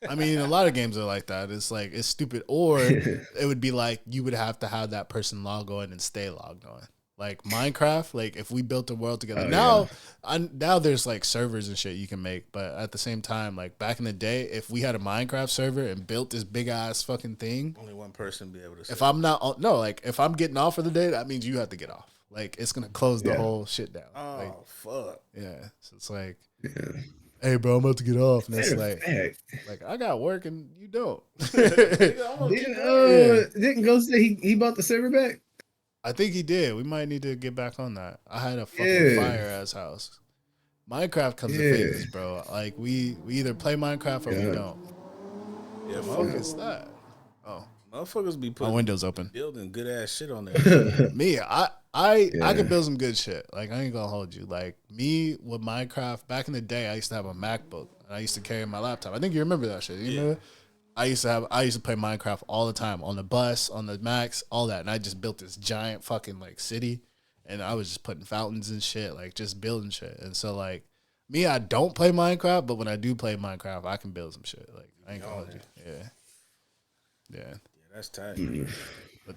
I mean, a lot of games are like that. It's like, it's stupid. Or it would be like, you would have to have that person log on and stay logged on. Like Minecraft, like if we built a world together now there's like servers and shit you can make, but at the same time, like back in the day, if we had a Minecraft server and built this big ass fucking thing, only one person be able to. If I'm not like if I'm getting off for the day, that means you have to get off. Like it's gonna close the whole shit down. Oh like, fuck. Yeah, so it's like, hey bro, I'm about to get off, and it's like I got work and you don't. Didn't Ghost say he bought the server back? I think he did. We might need to get back on that. I had a fucking fire ass house. Minecraft comes in phases, bro. Like we either play Minecraft or we don't. Yeah, what the fuck is that? Oh, motherfuckers be putting my window's open, building good ass shit on there. Me, I can build some good shit. Like I ain't gonna hold you. Like me with Minecraft back in the day, I used to have a MacBook and I used to carry my laptop. I think you remember that shit. You remember? I used to play Minecraft all the time on the bus, on the Macs, all that. And I just built this giant fucking like city, and I was just putting fountains and shit, like just building shit. And so like me, I don't play Minecraft, but when I do play Minecraft, I can build some shit. Like I ain't gonna hold you. Yeah, that's tight. But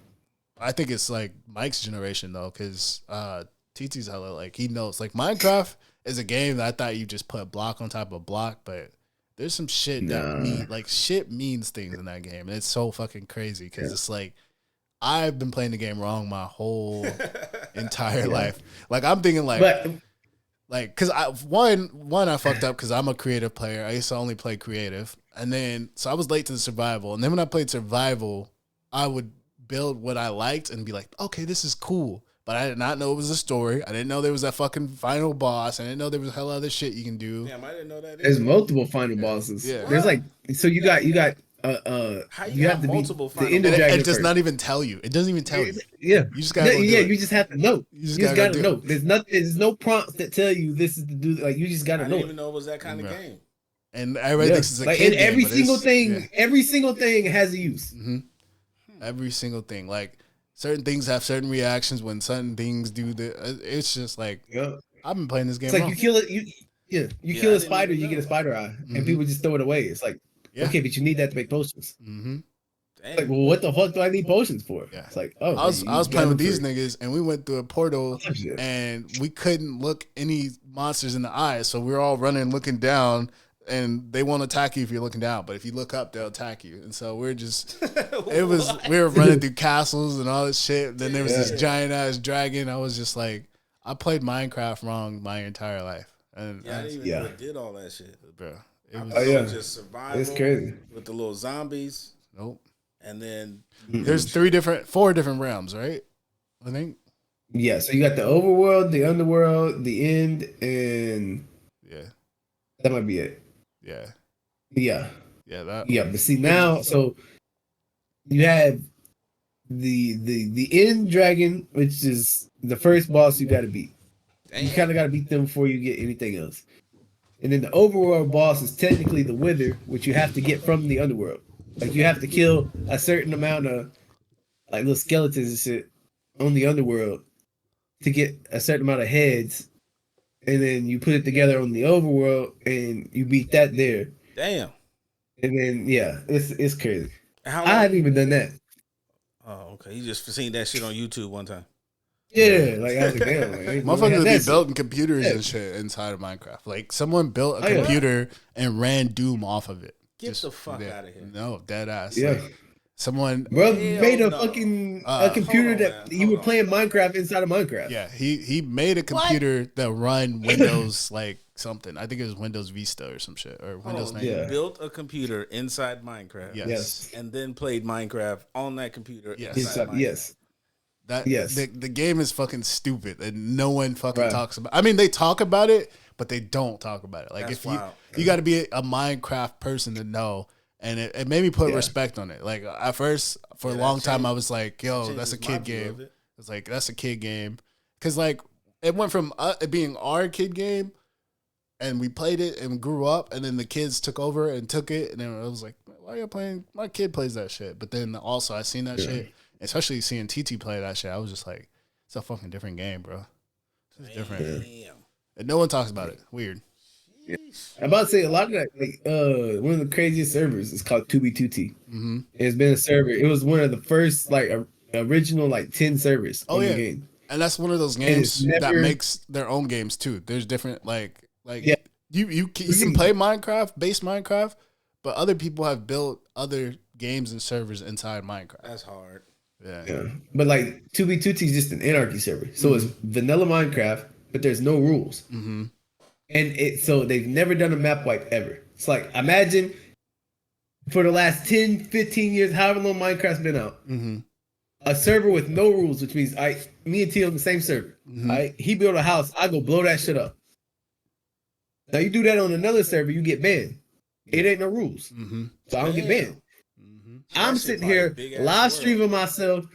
I think it's like Mike's generation though, because TT's hella like he knows. Like Minecraft is a game that I thought you just put block on top of block, but there's some shit that shit means things in that game, and it's so fucking crazy because it's like I've been playing the game wrong my whole entire life. Like I'm thinking because I fucked up because I'm a creative player. I used to only play creative, and then so I was late to the survival, and then when I played survival, I would build what I liked and be like, okay, this is cool. But I did not know it was a story. I didn't know there was that fucking final boss. I didn't know there was a hell of other shit you can do. Damn, I didn't know that. There's multiple final bosses. Yeah. There's like, so you got you have to multiple beat the Ender Dragon. It does not even tell you. It doesn't even tell you. Yeah. You just gotta you just have to know. You just gotta know. There's no prompts that tell you this is to do. Like you just gotta know. I didn't even know it was that kind of game. And everybody thinks it's a kid game. Every single thing has a use. Mm-hmm. Every single thing. Like certain things have certain reactions when certain things do it's just like I've been playing this game. It's like you kill it. You kill a spider, you get a spider eye, and people just throw it away. It's like okay, but you need that to make potions. Mm-hmm. Like, well, what the fuck do I need potions for? Yeah. It's like, I was playing with these niggas, and we went through a portal, and we couldn't look any monsters in the eye, so we were all running, looking down. And they won't attack you if you're looking down, but if you look up, they'll attack you. And so we're just, we were running through castles and all this shit. Then there was this giant ass dragon. I was just like, I played Minecraft wrong my entire life. And I didn't even know it did all that shit, bro. It was just survival. It's crazy with the little zombies. Nope. And then there's 4 different realms, right? I think. Yeah. So you got the overworld, the underworld, the end, and that might be it. Yeah. But see now, so you have the end dragon, which is the first boss you got to beat. Damn. You kind of got to beat them before you get anything else. And then the overworld boss is technically the wither, which you have to get from the underworld. Like you have to kill a certain amount of like little skeletons and shit on the underworld to get a certain amount of heads, and then you put it together on the overworld and you beat that there. Damn. And then it's crazy. How I long? haven't even done that. Oh, okay. You just seen that shit on YouTube one time. Yeah, like I was like, damn, like, Motherfuckers would be shit. building computers and shit inside of Minecraft. Like someone built a computer and ran Doom off of it. Get the fuck out of here. No, dead ass. Yeah. Like, someone made a fucking a computer that you were playing Minecraft inside of Minecraft. Yeah, he made a computer that run Windows like something. I think it was Windows Vista or some shit or Windows 90. You built a computer inside Minecraft. Yes. And then played Minecraft on that computer. Yes. Yes. The game is fucking stupid and no one fucking talks about. I mean, they talk about it, but they don't talk about it. Like That's if you got to be a Minecraft person to know. And it made me put respect on it. Like at first, for a long time, I was like, "Yo, that's a kid game." It's like that's a kid game, because like it went from it being our kid game, and we played it and grew up, and then the kids took over and took it, and then I was like, "Why are you playing? My kid plays that shit." But then also I seen that shit, especially seeing TT play that shit. I was just like, "It's a fucking different game, bro. It's different." And no one talks about it. Weird. I'm about to say a lot of that. Like, one of the craziest servers is called 2B2T. Mm-hmm. It's been a server. It was one of the first like original like 10 servers on the game. And that's one of those games that makes their own games too. There's different you can play Minecraft, base Minecraft, but other people have built other games and servers inside Minecraft. That's hard. Yeah. But like 2B2T is just an anarchy server. So it's vanilla Minecraft, but there's no rules. Mm-hmm. And so they've never done a map wipe ever. It's like, imagine for the last 10, 15 years, however long Minecraft's been out, a server with no rules, which means me and T on the same server. He built a house, I go blow that shit up. Now you do that on another server, you get banned. It ain't no rules. So I don't get banned. I'm sitting here live streaming myself,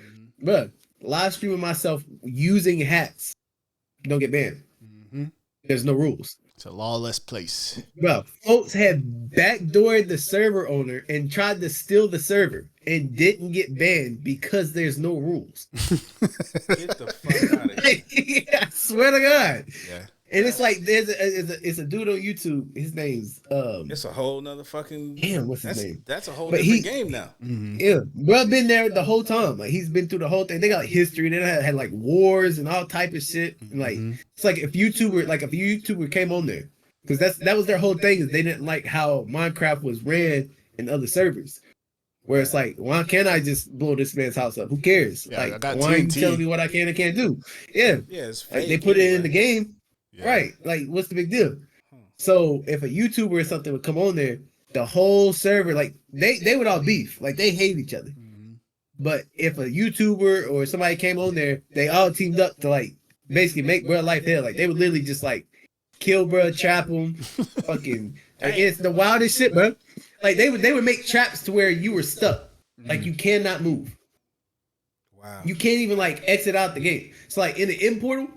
live streaming myself using hats. Don't get banned. There's no rules. It's a lawless place. Bro, folks had backdoored the server owner and tried to steal the server and didn't get banned because there's no rules. Get the fuck out of here. I swear to God. Yeah. And it's like it's a dude on YouTube. His name's it's a whole nother fucking what's his name? That's a whole different game now. Yeah, bro, been there the whole time. Like he's been through the whole thing. They got like history. They had like wars and all type of shit. And like it's like if a YouTuber came on there, because that was their whole thing, is they didn't like how Minecraft was ran in other servers. Where it's like, why can't I just blow this man's house up? Who cares? Yeah, like, why are you telling me what I can and can't do? Yeah, it's fake like, they put it in the game. Yeah. Right. Like, what's the big deal? So if a YouTuber or something would come on there, the whole server, like they would all beef. Like they hate each other. But if a YouTuber or somebody came on there, they all teamed up to like basically make bro life hell. Like they would literally just like kill bro, trap him, fucking it's the wildest shit, bro. Like they would make traps to where you were stuck. Like you cannot move. Wow. You can't even like exit out the game. So like in the end portal,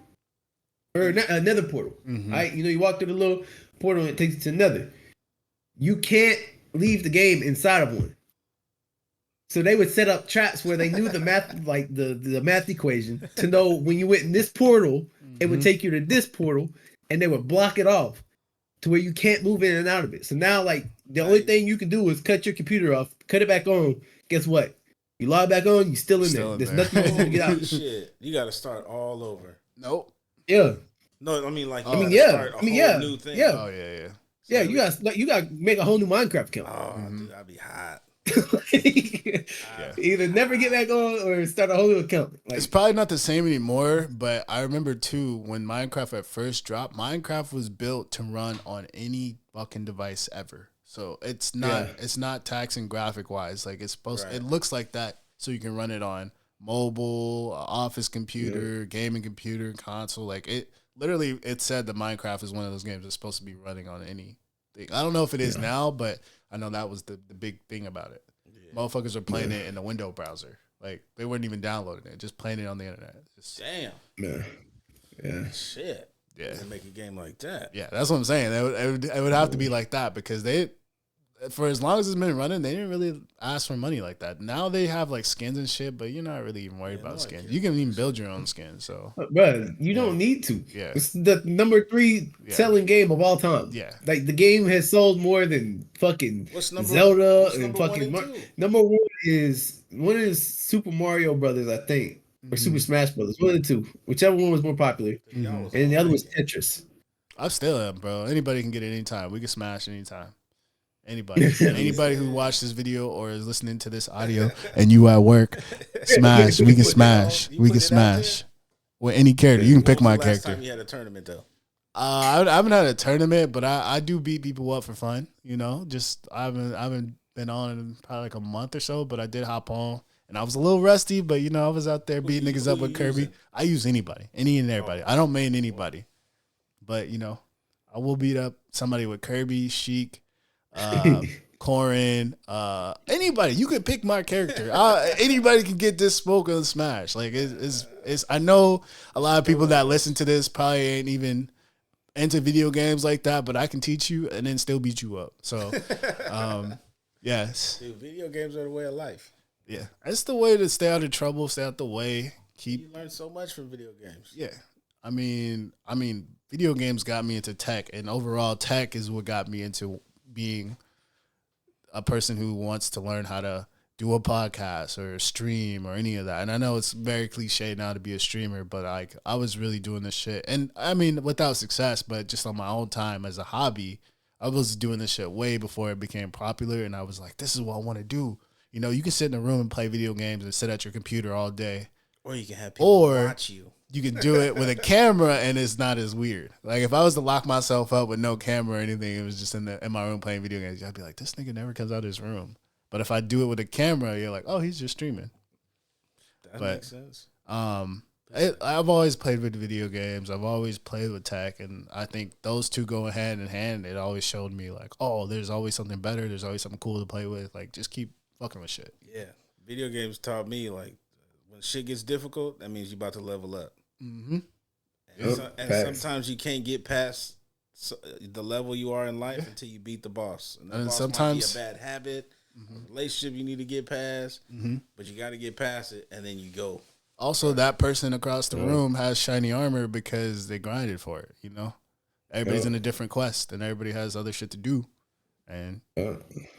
or another portal, right? You know, you walk through the little portal and it takes you to another. You can't leave the game inside of one. So they would set up traps where they knew the math, like the math equation, to know when you went in this portal, it would take you to this portal, and they would block it off to where you can't move in and out of it. So now, like, the only thing you can do is cut your computer off, cut it back on. Guess what? You log back on, you're still in there. There's nothing you can do to get out. Shit, you got to start all over. Nope. Yeah. No, I mean like. New thing. Yeah. Oh yeah. Yeah, you got to make a whole new Minecraft account. Oh, dude, I'd be hot. Either never get back on or start a whole new account. Like, it's probably not the same anymore, but I remember too when Minecraft at first dropped. Minecraft was built to run on any fucking device ever, so it's not taxing graphic wise. Like it's supposed. It looks like that, so you can run it on mobile, office computer, gaming computer, console. Like it. Literally, it said that Minecraft is one of those games that's supposed to be running on anything. I don't know if it is now, but I know that was the big thing about it. Yeah. Motherfuckers are playing it in the window browser. Like, they weren't even downloading it, just playing it on the internet. Damn. Yeah. Shit. Yeah. They make a game like that. Yeah, that's what I'm saying. It would have to be like that because for as long as it's been running, they didn't really ask for money like that. Now they have like skins and shit, but you're not really even worried about skins. You can even build your own skin. So, bro, you don't need to. Yeah, it's the number 3 selling game of all time. Yeah, like the game has sold more than fucking Zelda and fucking number one is Super Mario Brothers, I think, or Super Smash Brothers. One of the two, whichever one was more popular, and the other was Tetris. I still am, bro. Anybody can get it anytime. We can smash anytime. Anybody who watched this video or is listening to this audio and you at work, smash. We can smash. We can smash with any character. You can pick my character. Last time you had a tournament though? I haven't had a tournament, but I do beat people up for fun. You know, just I haven't been on in probably like a month or so, but I did hop on. And I was a little rusty, but you know, I was out there beating niggas up with Kirby. Using? I use anybody, any and everybody. I don't main anybody, but you know, I will beat up somebody with Kirby, Sheik, Corrin, anybody. You can pick my character. Anybody can get this smoke on Smash. Like it's. I know a lot of people that listen to this probably ain't even into video games like that, but I can teach you and then still beat you up. So, yes. Dude, video games are the way of life. Yeah, that's the way to stay out of trouble, stay out the way. You learn so much from video games. Yeah, I mean, video games got me into tech, and overall, tech is what got me into being a person who wants to learn how to do a podcast or stream or any of that. And I know it's very cliche now to be a streamer, but like I was really doing this shit, and I mean, without success, but just on my own time as a hobby, I was doing this shit way before it became popular, and I was like, this is what I want to do. You know, you can sit in a room and play video games and sit at your computer all day. Or you can have people watch you. You can do it with a camera and it's not as weird. Like if I was to lock myself up with no camera or anything, it was just in my room playing video games, I'd be like, this nigga never comes out of his room. But if I do it with a camera, you're like, oh, he's just streaming. That makes sense. I've always played with video games. I've always played with tech, and I think those two go hand in hand. It always showed me like, oh, there's always something better. There's always something cool to play with. Like just keep fucking with shit. Yeah. Video games taught me, like, when shit gets difficult, that means you're about to level up. Mm-hmm. And sometimes you can't get past the level you are in life until you beat the boss. And the boss sometimes might be a bad habit, a relationship you need to get past, but you got to get past it, and then you go. Also, that person across the room has shiny armor because they grinded for it, you know? Everybody's in a different quest, and everybody has other shit to do. And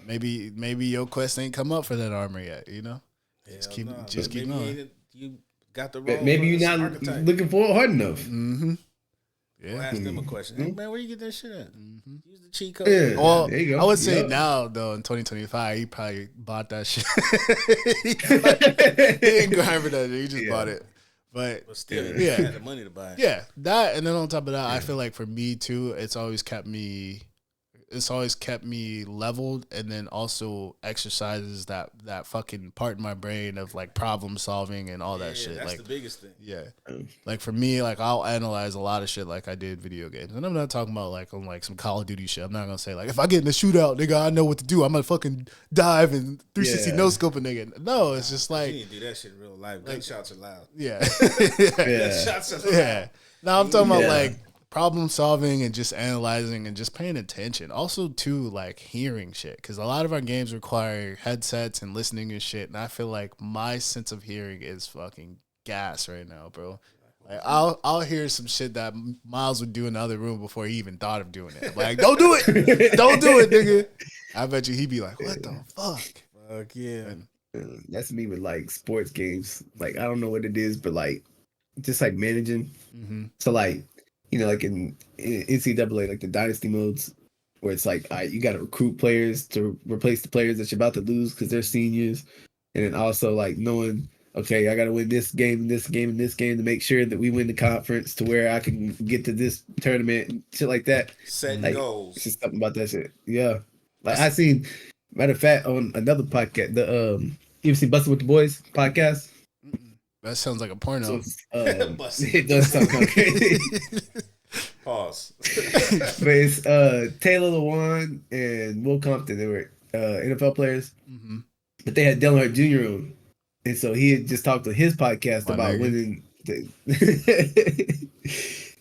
maybe your quest ain't come up for that armor yet, you know? Just keep going. You got the role. Maybe you're not looking for it hard enough. Mm-hmm. Yeah. We'll ask them a question. Hey, man, where you get that shit at? Use the cheat code. Yeah. Well, there you go. I would say now, though, in 2025, he probably bought that shit. He didn't grind for that shit. He just bought it. But still, he had the money to buy it. Yeah, that, and then on top of that, I feel like for me, too, it's always kept me leveled, and then also exercises that fucking part in my brain of like problem solving and all that shit. That's like the biggest thing. Yeah, like for me, like I'll analyze a lot of shit like I did video games, and I'm not talking about like on like some Call of Duty shit. I'm not gonna say like if I get in a shootout, nigga, I know what to do. I'm gonna fucking dive and 360 no scope a nigga. No, it's just like you need to do that shit in real life. Gunshots are loud. Yeah, Gunshots are loud. Yeah. Now I'm talking about like problem solving and just analyzing and just paying attention. Also, too, like hearing shit, because a lot of our games require headsets and listening and shit. And I feel like my sense of hearing is fucking gas right now, bro. Like I'll hear some shit that Miles would do in the other room before he even thought of doing it. Like, don't do it, don't do it, nigga. I bet you he'd be like, what the fuck? Fuck yeah. That's me with like sports games. Like I don't know what it is, but like just like managing. So like, you know, like in NCAA, like the dynasty modes, where it's like, all right, you got to recruit players to replace the players that you're about to lose because they're seniors, and then also like knowing, okay, I got to win this game, this game, and this game to make sure that we win the conference to where I can get to this tournament and shit like that. Setting like, goals. It's just something about that shit. Yeah, like I seen, matter of fact, on another podcast, you ever seen Bustin' with the Boys podcast? That sounds like a porno. So, it does sound kind of crazy. Pause. But it's Taylor Lewan and Will Compton. They were NFL players. But they had Dylan Hurt Jr. on. And so he had just talked to his podcast about winning.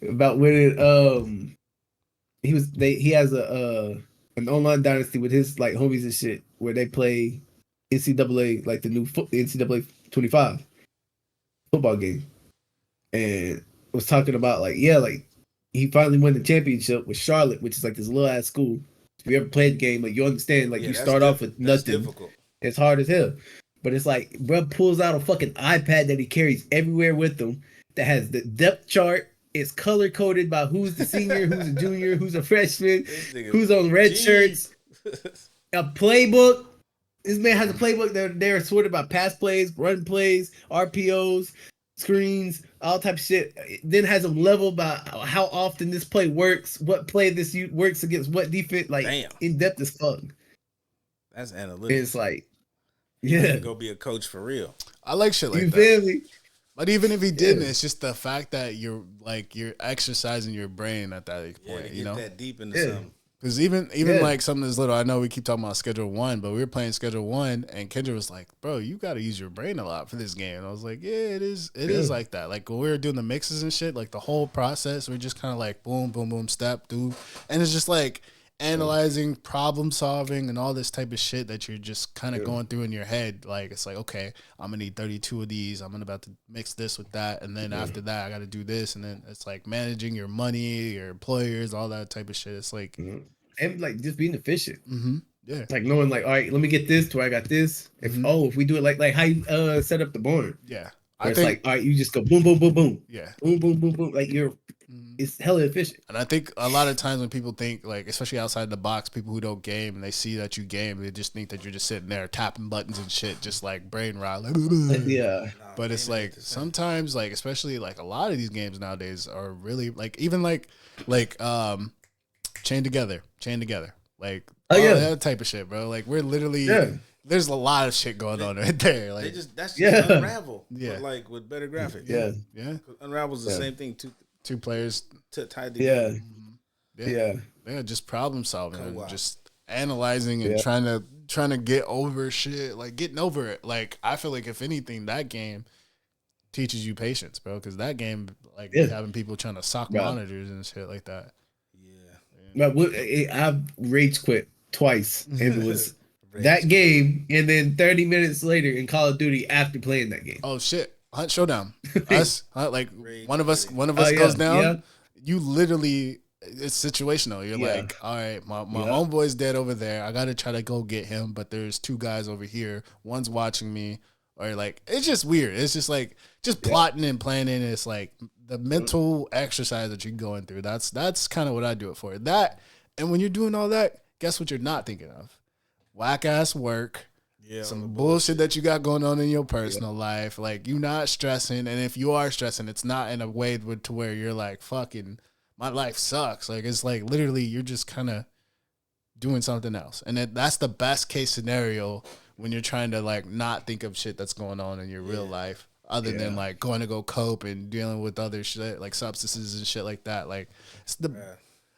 About winning. He has a an online dynasty with his like homies and shit, where they play NCAA like the new NCAA 25 football game, and was talking about like like he finally won the championship with Charlotte, which is like this little ass school. If you ever played the game, like you understand, like you start off with nothing. Difficult. It's hard as hell. But it's like, bro pulls out a fucking iPad that he carries everywhere with him that has the depth chart. It's color coded by who's the senior, who's a junior, who's a freshman, who's on red shirts. A playbook. This man has a playbook that they're sorted by pass plays, run plays, RPOs, screens, all type of shit. It then has them leveled by how often this play works, what play this works against what defense. Like in depth as fuck. That's analytics. It's like, yeah, go be a coach for real. I like shit like you that. Feel me? But even if he didn't, it's just the fact that you're exercising your brain at that point. To get you know, that deep into something. Because even like something as little, I know we keep talking about Schedule 1, but we were playing Schedule 1, and Kendra was like, "Bro, you got to use your brain a lot for this game." And I was like, "Yeah, it is. It is like that. Like when we were doing the mixes and shit, like the whole process, we're just kind of like boom, boom, boom, step, do, and it's just like analyzing, problem solving, and all this type of shit that you're just kind of going through in your head. Like it's like, okay, I'm gonna need 32 of these. I'm about to mix this with that, and then after that, I got to do this, and then it's like managing your money, your employers, all that type of shit. It's like and like just being efficient. Yeah, like knowing like, all right, let me get this to where I got this. If we do it like how you set up the barn. Yeah, I think like, all right, you just go boom, boom, boom, boom. Yeah, boom, boom, boom, boom. Like it's hella efficient. And I think a lot of times when people think, like, especially outside the box, people who don't game and they see that you game, they just think that you're just sitting there tapping buttons and shit, just like brain rot. Like, yeah. But it's like sometimes, like, especially like a lot of these games nowadays are really like even like chain together, like that type of shit, bro. Like we're literally there's a lot of shit going on right there. Like that's just Unravel. Yeah, but like with better graphics. Yeah. Unravel's the same thing. Two players tied together. Yeah, just problem solving and just analyzing and trying to get over shit, like getting over it. Like I feel like if anything, that game teaches you patience, bro. Because that game, like having people trying to sock monitors and shit like that. But I've rage quit twice, and it was that game, and then 30 minutes later in Call of Duty after playing that game. Oh shit! Hunt Showdown. Like one of us goes down. Yeah. You literally, it's situational. You're like, all right, my homeboy's dead over there. I gotta try to go get him, but there's two guys over here. One's watching me, or like it's just weird. It's just like plotting and planning. It's like the mental exercise that you're going through. That's kind of what I do it for. That, and when you're doing all that, guess what you're not thinking of? Whack ass work. Yeah, some bullshit that you got going on in your personal life. Like you not stressing, and if you are stressing, it's not in a way to where you're like, fucking, my life sucks. Like it's like literally you're just kind of doing something else, and that's the best case scenario when you're trying to like not think of shit that's going on in your real life, other than like going to go cope and dealing with other shit like substances and shit like that. Like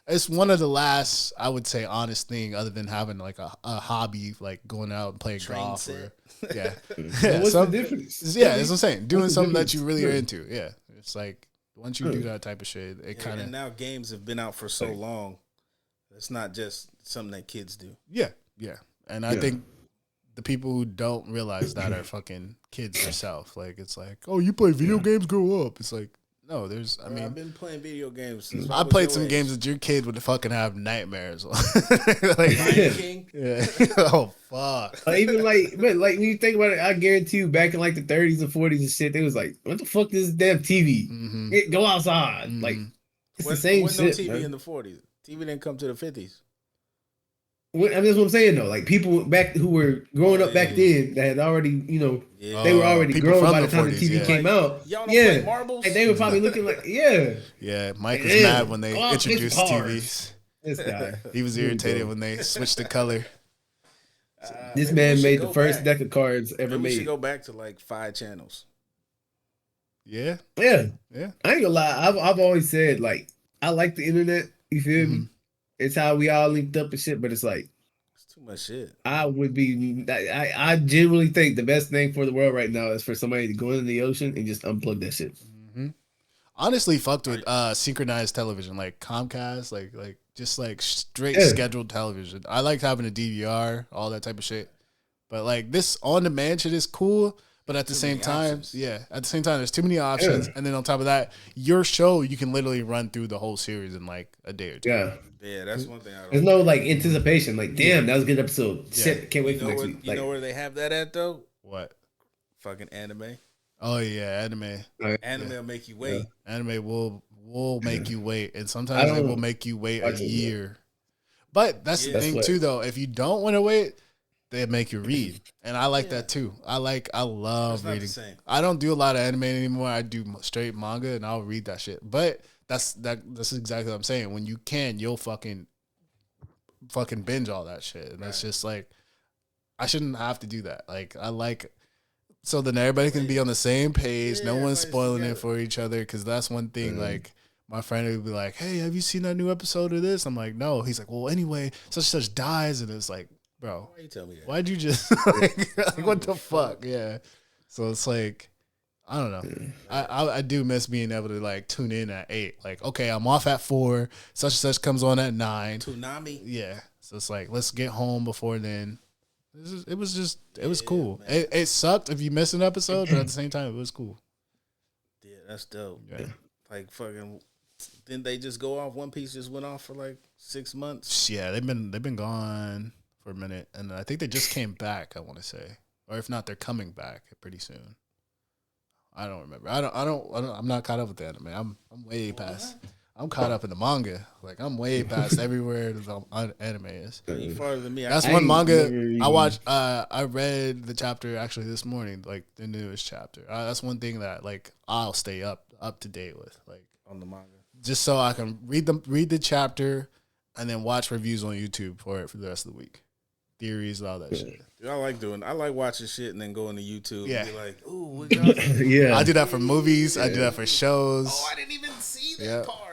it's one of the last, I would say, honest thing other than having like a hobby, like going out and playing golf. Or, what's the difference? Yeah, that's what I'm saying. Doing something that you really are into. Yeah, it's like once you do that type of shit, it kind of. And now games have been out for so long. It's not just something that kids do. Yeah, and I think the people who don't realize that are fucking kids themselves. Like it's like, oh, you play video games, grow up. It's like. No, I've been playing video games since I played some games that your kid would fucking have nightmares on. Like Lion King. Yeah. Oh fuck. Even like when you think about it, I guarantee you back in like the 30s and 40s and shit, they was like, what the fuck is this damn TV? Go outside. Like it's the same shit. No TV in the 40s. TV didn't come to the 50s. I mean, that's what I'm saying though. Like people back who were growing up back then that had already, they were already grown by the time the TV came out. Y'all don't play marbles? And they were probably looking like, Yeah, Mike was mad when they introduced TVs. This guy. He was irritated when they switched the color. This man made the first deck of cards ever made. We should go back to like 5 channels. Yeah. I ain't gonna lie. I've always said like I like the internet. You feel me? It's how we all linked up and shit, but it's like it's too much shit. I genuinely think the best thing for the world right now is for somebody to go into the ocean and just unplug that shit. Honestly, fucked with synchronized television, like Comcast, like just like straight scheduled television. I like having a DVR, all that type of shit. But like this on demand shit is cool. But at the same time, there's too many options. And then on top of that, your show, you can literally run through the whole series in like a day or two. Yeah, that's one thing I don't There's no like anticipation. Like, damn, that was a good episode. Yeah. Shit, can't wait for next week. You know where they have that at though? What? Fucking anime. Oh yeah, anime. Anime will make you wait. Anime will make you wait, and sometimes it will make you wait a year. But that's the thing too, though. If you don't want to wait, they make you read, and I like that too. I love reading. I don't do a lot of anime anymore. I do straight manga, and I'll read that shit. But that's exactly what I'm saying. When you can, you'll fucking binge all that shit, and that's just like I shouldn't have to do that. Like I like. So then everybody can be on the same page. No one's spoiling it for each other. Because that's one thing. Like my friend would be like, "Hey, have you seen that new episode of this?" I'm like, "No." He's like, "Well, anyway, such and such dies," and it's like, bro, why you tell me that? Why'd you just like what the fuck? Yeah. So it's like I don't know. I do miss being able to like tune in at 8. Like, okay, I'm off at 4. Such and such comes on at 9. Tsunami. Yeah. So it's like let's get home before then. It was cool. It sucked if you missed an episode, but at the same time, it was cool. Yeah, that's dope. Yeah. Like fucking, didn't they just go off? One Piece just went off for like 6 months. Yeah, they've been gone for a minute, and I think they just came back. I want to say, or if not, they're coming back pretty soon. I don't remember. I'm not caught up with the anime. I'm way past. I'm caught up in the manga. Like I'm way past everywhere the anime is. You farther than me. That's one manga I watched. I read the chapter actually this morning, like the newest chapter. That's one thing that like I'll stay up to date with, like on the manga, just so I can read the chapter, and then watch reviews on YouTube for the rest of the week, theories, all that shit. Dude, I like watching shit and then going to YouTube and be like, ooh, what yeah. I do that for movies. I do that for shows. Oh, I didn't even see that part.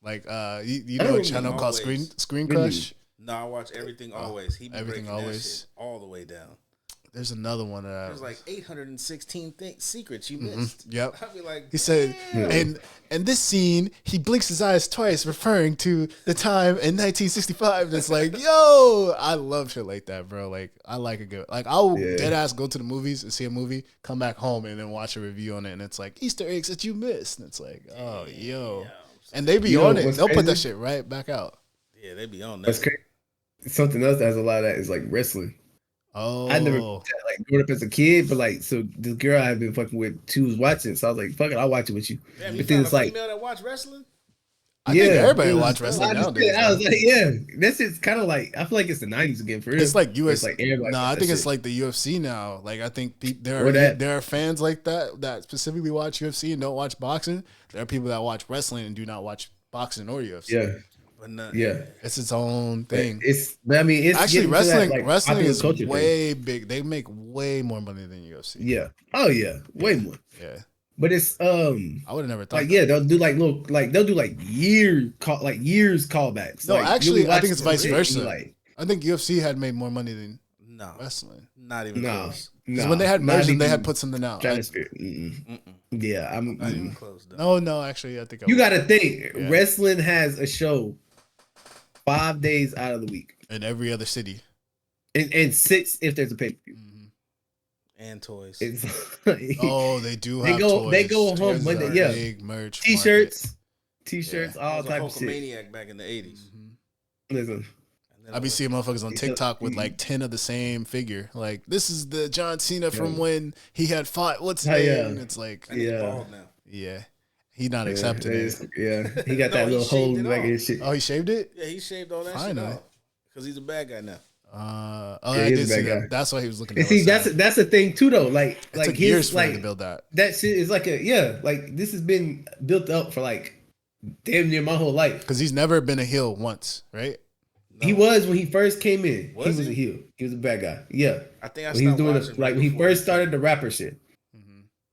Like you know a channel called Screen Crush? No, I watch Everything Always. He be Everything Always that shit all the way down. There's another one that there's like 816 secrets you missed. Yep. I'd be like, he said, and this scene, he blinks his eyes twice, referring to the time in 1965. And it's like, yo, I love shit like that, bro. Like I like a good, like I'll dead ass go to the movies and see a movie, come back home and then watch a review on it, and it's like Easter eggs that you missed. And it's like, oh, yo. And they be on it. They'll put that shit right back out. Yeah, they be on that. That's crazy. Something else that has a lot of that is like wrestling. Oh, I never like growing up as a kid, but like so this girl I had been fucking with, she was watching, so I was like, "Fuck it, I'll watch it with you." Damn, but then it's like female that watch wrestling. I think everybody watch wrestling nowadays. I was like, yeah, this is kind of like I feel like it's the '90s again for real. It's like UFC. It's like I think it's like the UFC now. Like I think there are fans like that specifically watch UFC and don't watch boxing. There are people that watch wrestling and do not watch boxing or UFC. Yeah. It's its own thing. It's actually wrestling. That, like, wrestling is way big. They make way more money than UFC. Yeah. Oh yeah, way more. Yeah. But it's I would have never thought. Like they'll do like little they'll do like years callbacks. No, like, actually, I think it's vice versa. I think UFC had made more money than wrestling. Not even close. No, when they had merged, they had put something out. Yeah, I'm not even close. Though. No, actually, I think you got to think. Wrestling has a show 5 days out of the week in every other city, and 6 if there's a pay-per-view. And toys. They do. Have toys. They go home Monday. Yeah, big merch. T-shirts, all type of shit. Maniac back in the '80s. Listen. I be seeing motherfuckers on TikTok with like 10 of the same figure. Like, this is the John Cena from when he had fought. What's his name? And it's like, he not accepting it. Yeah, he got that little hole in the back of his shit. Oh, he shaved it? Yeah, he shaved all that shit off. Because he's a bad guy now. I did see that. That's why he was looking at see, that's the thing too though. Like took years for him to build that. That shit is like like this has been built up for like damn near my whole life. Because he's never been a heel once, right? No. He was when he first came in. He was a heel. He was a bad guy. Yeah. I think I when he was doing when he first started the rapper shit.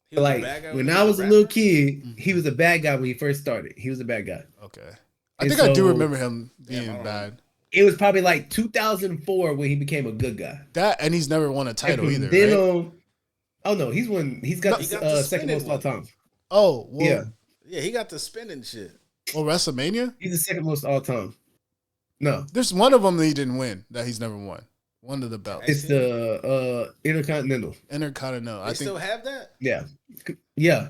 He was like when I was a little kid, he was a bad guy when he first started. He was a bad guy. Okay. I think I do remember him being bad. It was probably like 2004 when he became a good guy. That and he's never won a title either. Then right? Oh no, he's won. He's got the second most all time. Oh well, yeah, he got the spinning shit. Well, WrestleMania. He's the second most all time. No, There's one of them that he didn't win that he's never won. One of the belts. it's the Intercontinental. Intercontinental. They still have that? Yeah.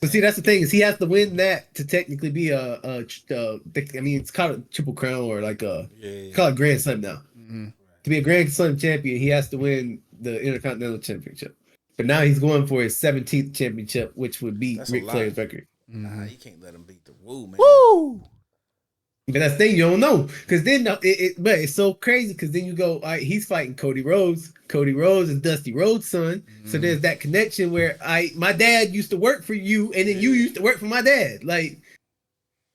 But see, that's the thing is he has to win that to technically be it's called a Triple Crown or like call it Grand Slam now. Mm-hmm. To be a Grand Slam champion, he has to win the Intercontinental Championship. But now he's going for his 17th championship, which would beat Ric Flair's record. Mm-hmm. Nah, you can't let him beat the Woo, man. Woo! But that's the thing, you don't know. Because then but it's so crazy because then you go, all right, he's fighting Cody Rhodes. Cody Rhodes is Dusty Rhodes' son. Mm-hmm. So there's that connection where my dad used to work for you, and then you used to work for my dad. Like,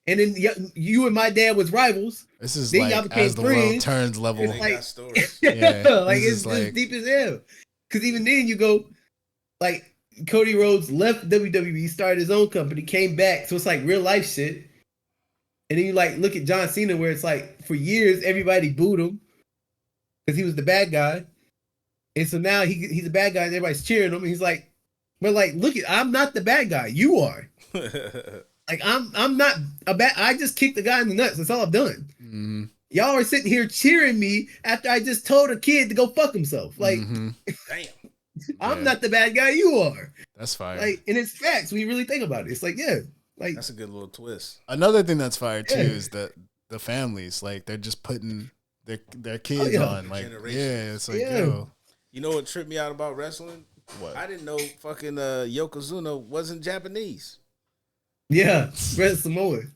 and then you and my dad was rivals. This is then like as the world turns level. It's it's deep as hell. Because even then you go, like, Cody Rhodes left WWE, started his own company, came back. So it's like real life shit. And then you like look at John Cena, where it's like for years everybody booed him because he was the bad guy, and so now he's a bad guy and everybody's cheering him. And he's like, "But like, look I'm not the bad guy. You are. Like I'm not a bad. I just kicked the guy in the nuts. That's all I've done. Mm-hmm. Y'all are sitting here cheering me after I just told a kid to go fuck himself. Like, damn, I'm not the bad guy. You are. That's fire. Like, and it's facts when you really think about it. It's like, yeah. Like, that's a good little twist. Another thing that's fire too is that the families, like, they're just putting their kids on, like, it's like, yo. You know what tripped me out about wrestling? What? I didn't know fucking Yokozuna wasn't Japanese. Yeah, Red Samoan.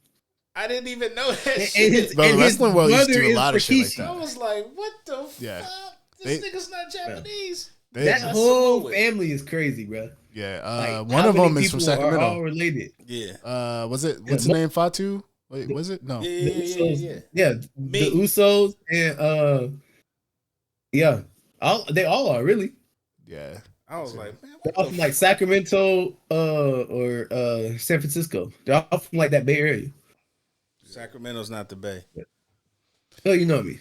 I didn't even know that shit. Bro, the wrestling world used to do a lot of shit like that. I was like, what the fuck? This nigga's not Japanese. That whole family is crazy, bro. Yeah, like, one of them is from Sacramento. Are all related. Yeah. What's his name? Fatu? Wait, was it? No. Yeah. The Usos and they all are really. Yeah. I was like, man, they're all from like Sacramento or San Francisco. They're all from like that Bay Area. Sacramento's not the Bay. Oh, you know me.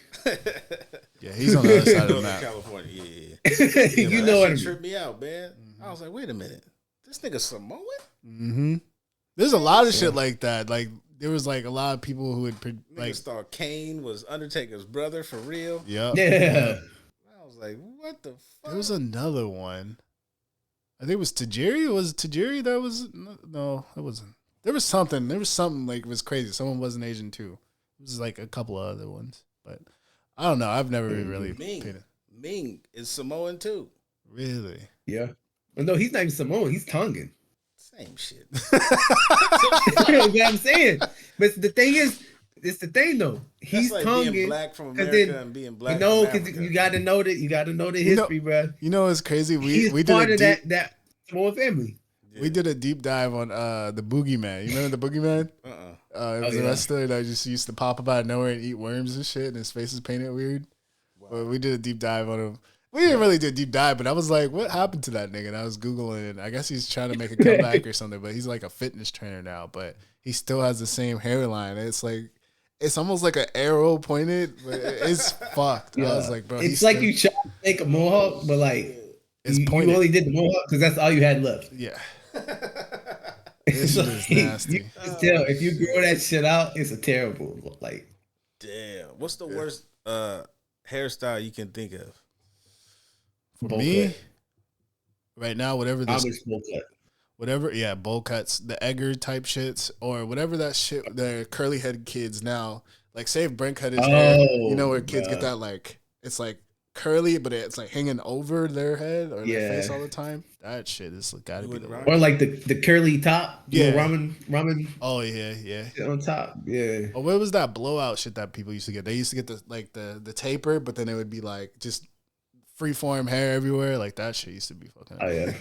Yeah, he's on the other side of the map. California. You know what I mean. Tripped me out, man. I was like, wait a minute, this nigga Samoan? Mm-hmm. There's a lot of shit like that. Like, there was like a lot of people who would like thought Kane was Undertaker's brother for real. Yep. Yeah. I was like, what the fuck? There was another one. I think it was Tajiri. Was it Tajiri that was no? It wasn't. There was something. Like it was crazy. Someone wasn't Asian too. It was like a couple of other ones, but I don't know. I've never really paid it. Ming is Samoan too. Really? Yeah. Well, no, he's not even Samoan. He's Tongan. Same shit. You know what I'm saying? But the thing is, it's the thing though. He's like Tongan. Being black from America and being black. No, because you got to know that. You got to know the history, bro. You know what's crazy? We did part of that Samoan family. We did a deep dive on the Boogeyman. You remember the Boogeyman? It was a wrestler that just used to pop up out of nowhere and eat worms and shit, and his face is painted weird. Wow. But we did a deep dive on him. We didn't really do a deep dive, but I was like, what happened to that nigga? And I was Googling it. I guess he's trying to make a comeback or something, but he's like a fitness trainer now, but he still has the same hairline. It's like, it's almost like an arrow pointed, but it's fucked. Yeah. I was like, bro. It's like you tried to make a mohawk, but like, you only did the mohawk because that's all you had left. Yeah. This shit is nasty. You can tell if you grow that shit out, it's a terrible, like. Damn. What's the worst hairstyle you can think of? For me, right now, whatever this, bowl cuts, the Edgar type shits, or whatever that shit, the curly head kids now, like say if Brent cut his hair, you know where kids get that like, it's like curly, but it's like hanging over their head or their face all the time. That shit is gotta be the worst. Or like the curly top, ramen. Oh yeah. On top, yeah. Oh, what was that blowout shit that people used to get? They used to get the taper, but then it would be like just freeform hair everywhere. Like that shit used to be fucking. Oh yeah.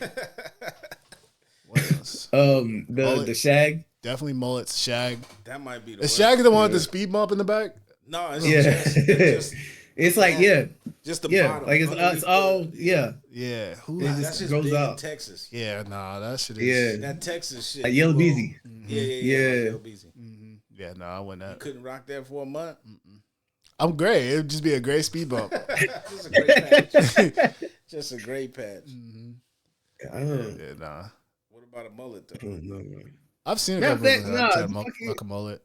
What else? The shag. Definitely mullets, shag. That might be the worst. Shag the one with the speed bump in the back? No, it's just it's like just the bottom. Like it's all Yeah. That's just goes big out in Texas. Yeah, nah, that shit is that Texas shit. Like Yellow Beezy. Yeah. Yellow Beezy. Yeah, no, I wouldn't. You couldn't rock that for a month. I'm gray. It would just be a gray speed bump. Just a great patch. Just a great patch. Yeah, nah. What about a mullet though? I've seen a couple of like a mullet.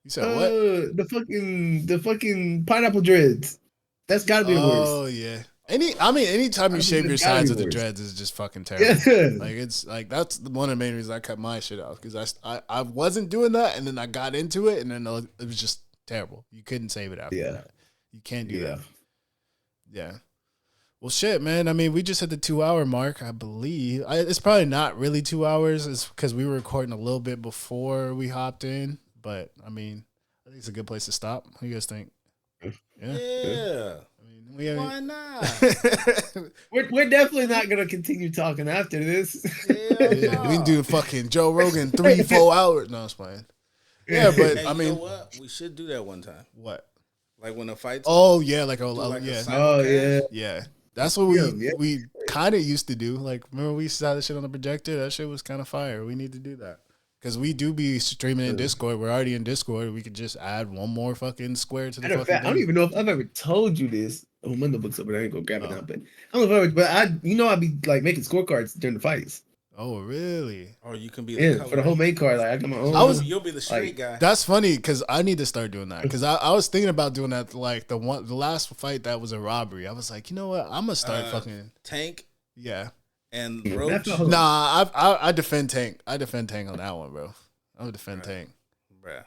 You said what? The fucking pineapple dreads. That's gotta be the worst. Oh yeah. Anytime you shave your sides with the dreads is just fucking terrible. Yeah. Like it's like that's one of the main reasons I cut my shit off because I wasn't doing that and then I got into it and then it was just terrible. You couldn't save it after that. You can't do that. Yeah. Well, shit, man. I mean, we just hit the 2 hour mark, I believe. It's probably not really 2 hours. It's because we were recording a little bit before we hopped in. But, I mean, I think it's a good place to stop. What do you guys think? Yeah. I mean, why not? we're definitely not going to continue talking after this. Yeah, we can do fucking Joe Rogan 3-4 hours. No, it's fine. Yeah, but, hey, I mean. You know what? We should do that one time. What? Like when the fights. Oh, yeah. Like yeah. Oh, yeah. Yeah. That's what we kind of used to do. Like, remember we saw that shit on the projector? That shit was kind of fire. We need to do that. Because we do be streaming in Discord. We're already in Discord. We could just add one more fucking square to the fucking thing. I don't even know if I've ever told you this. Oh, my notebook's up, but I ain't gonna grab it now. But I don't know if I'd be like making scorecards during the fights. Oh, really? Or you can be for the whole main card. Like I got my own. You'll be the straight guy. That's funny because I need to start doing that. Because I was thinking about doing that. Like the last fight that was a robbery. I was like, you know what? I'm gonna start fucking Tank. Yeah. And Roach. Nah, I defend Tank. I defend Tank on that one, bro. I would defend Tank. Bruh.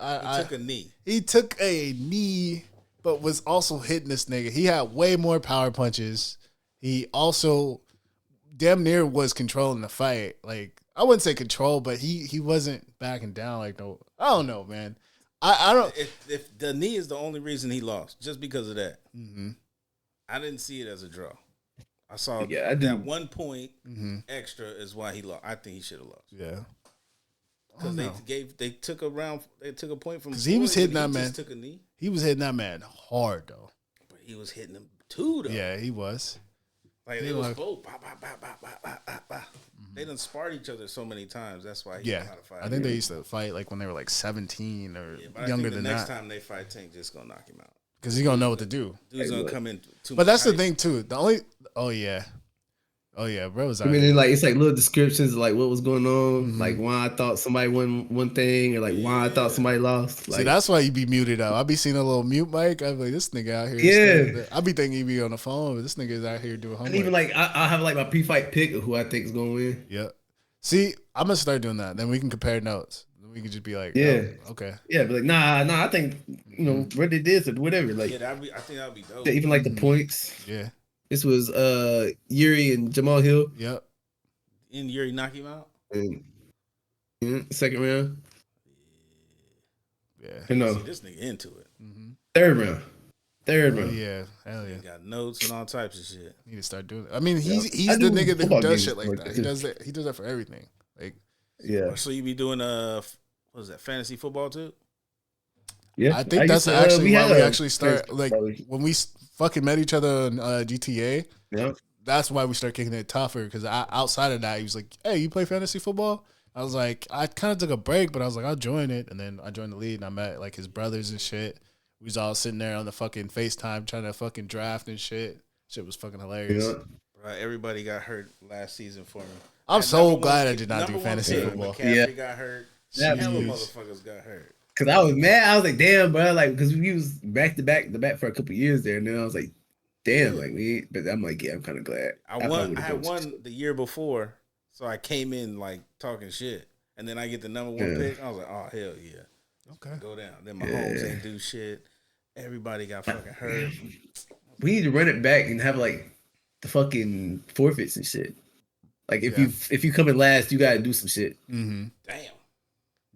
He took a knee. He took a knee, but was also hitting this nigga. He had way more power punches. He also damn near was controlling the fight. Like, I wouldn't say control, but he wasn't backing down. Like, no, I don't know, man. I don't. If the knee is the only reason he lost, just because of that, I didn't see it as a draw. I saw that 1 point extra is why he lost. I think he should have lost. Yeah. Because they took a point from because he was hitting that man. Just took a knee. He was hitting that man hard though. But he was hitting him too though. Yeah, he was. Like it was both. They done sparred each other so many times. That's why he know how to fight. I think they used to fight like when they were like 17 or younger than that. Next time they fight, Tank just gonna knock him out. Because he's gonna know what to do. Dude's gonna come in too much. But that's the thing too. Oh yeah, bro was out. I mean, it's like little descriptions of like what was going on, like why I thought somebody won one thing, or like why I thought somebody lost. Like, see, that's why you be muted out. I be seeing a little mute mic. I be like, this nigga out here. Yeah. I be thinking he be on the phone, but this nigga is out here doing homework. And even like I have like my pre-fight pick of who I think is gonna win. Yeah. See, I'm gonna start doing that. Then we can compare notes. We can just be like, okay. Yeah, but like, nah, I think Red did this or whatever. Like, I think that'd be dope. Even like the points. Yeah. This was Yuri and Jamal Hill. Yep. And Yuri knock him out? Second round. Yeah. See this nigga into it. Third round. Yeah. Hell yeah. He got notes and all types of shit. Need to start doing it. I mean, he's the nigga that does shit like that. He does that. He does that for everything. Like, yeah. So you be doing what is that, fantasy football too? Yeah. I think that's actually why we actually start like when we fucking met each other on GTA. Yeah. That's why we start kicking it tougher because outside of that, he was like, "Hey, you play fantasy football?" I was like, I kind of took a break, but I was like, I'll join it, and then I joined the league, and I met like his brothers and shit. We was all sitting there on the fucking FaceTime trying to fucking draft and shit. Shit was fucking hilarious. Yeah. Bro, everybody got hurt last season for me. I'm so glad I did not do fantasy football. McCaffrey got hurt. Hella motherfuckers got hurt. Cause I was mad. I was like, damn, bro. Like, cause we was back to back for a couple years there, and then I was like, damn, like we. But I'm like, yeah, I'm kind of glad. I had won the year before, so I came in like talking shit, and then I get the number one pick. I was like, oh hell yeah, okay, go down. Then my homes ain't do shit. Everybody got fucking hurt. We need to run it back and have like the fucking forfeits and shit. Like if you come in last, you gotta do some shit. Mm-hmm. Damn.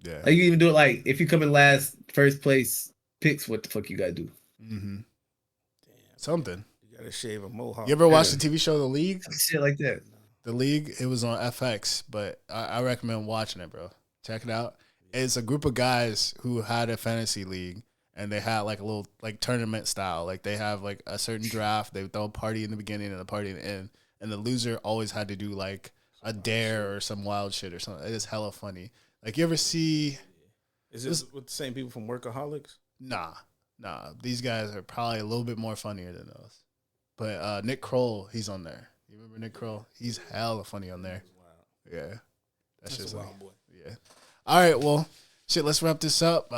Yeah. Like you even do it like if you come in last, first place picks, what the fuck you gotta do? Mm-hmm. Damn. Something. You gotta shave a mohawk. You ever watch the TV show The League? Shit like that. The League, it was on FX, but I recommend watching it, bro. Check it out. It's a group of guys who had a fantasy league, and they had like a little like tournament style. Like they have like a certain draft. They would throw a party in the beginning and a party in the end, and the loser always had to do like a dare or some wild shit or something. It is hella funny. Like you ever see? Is it with the same people from Workaholics? Nah. These guys are probably a little bit more funnier than those. But Nick Kroll, he's on there. You remember Nick Kroll? He's hella funny on there. Yeah, that's just a like, wild boy. Yeah. All right, well, Shit, let's wrap this up.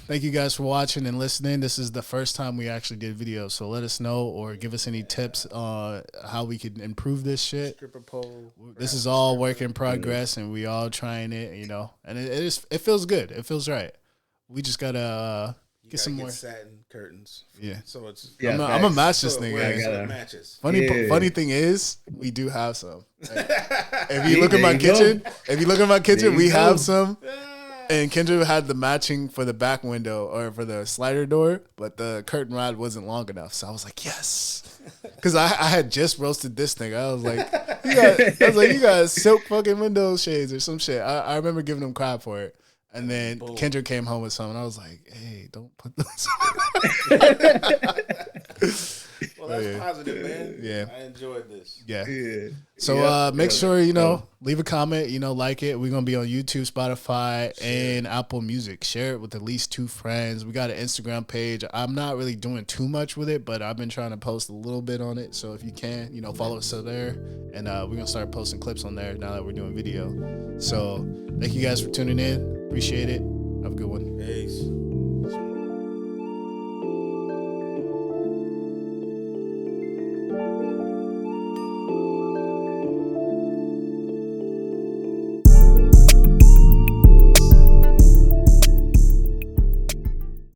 Thank you guys for watching and listening. This is the first time we actually did video, so let us know or give us any tips on how we can improve this shit. Stripper pole. This is all work in progress, and we all trying it, you know. And it feels good. It feels right. We just gotta get some more satin curtains. Yeah. So it's I'm gonna match this nigga. Matches. Funny thing is, we do have some. Like, if you look at my kitchen, we have some. And Kendra had the matching for the back window or for the slider door, but the curtain rod wasn't long enough. So I was like, yes. Because I had just roasted this thing. I was like, you got silk fucking window shades or some shit. I remember giving him crap for it. And then Kendra came home with some, and I was like, hey, don't put those Well, that's positive, man. Yeah. I enjoyed this. Yeah. So make sure, leave a comment, like it. We're going to be on YouTube, Spotify, and Apple Music. Share it with at least 2 friends. We got an Instagram page. I'm not really doing too much with it, but I've been trying to post a little bit on it. So if you can, follow us there. And we're going to start posting clips on there now that we're doing video. So thank you guys for tuning in. Appreciate it. Have a good one. Peace.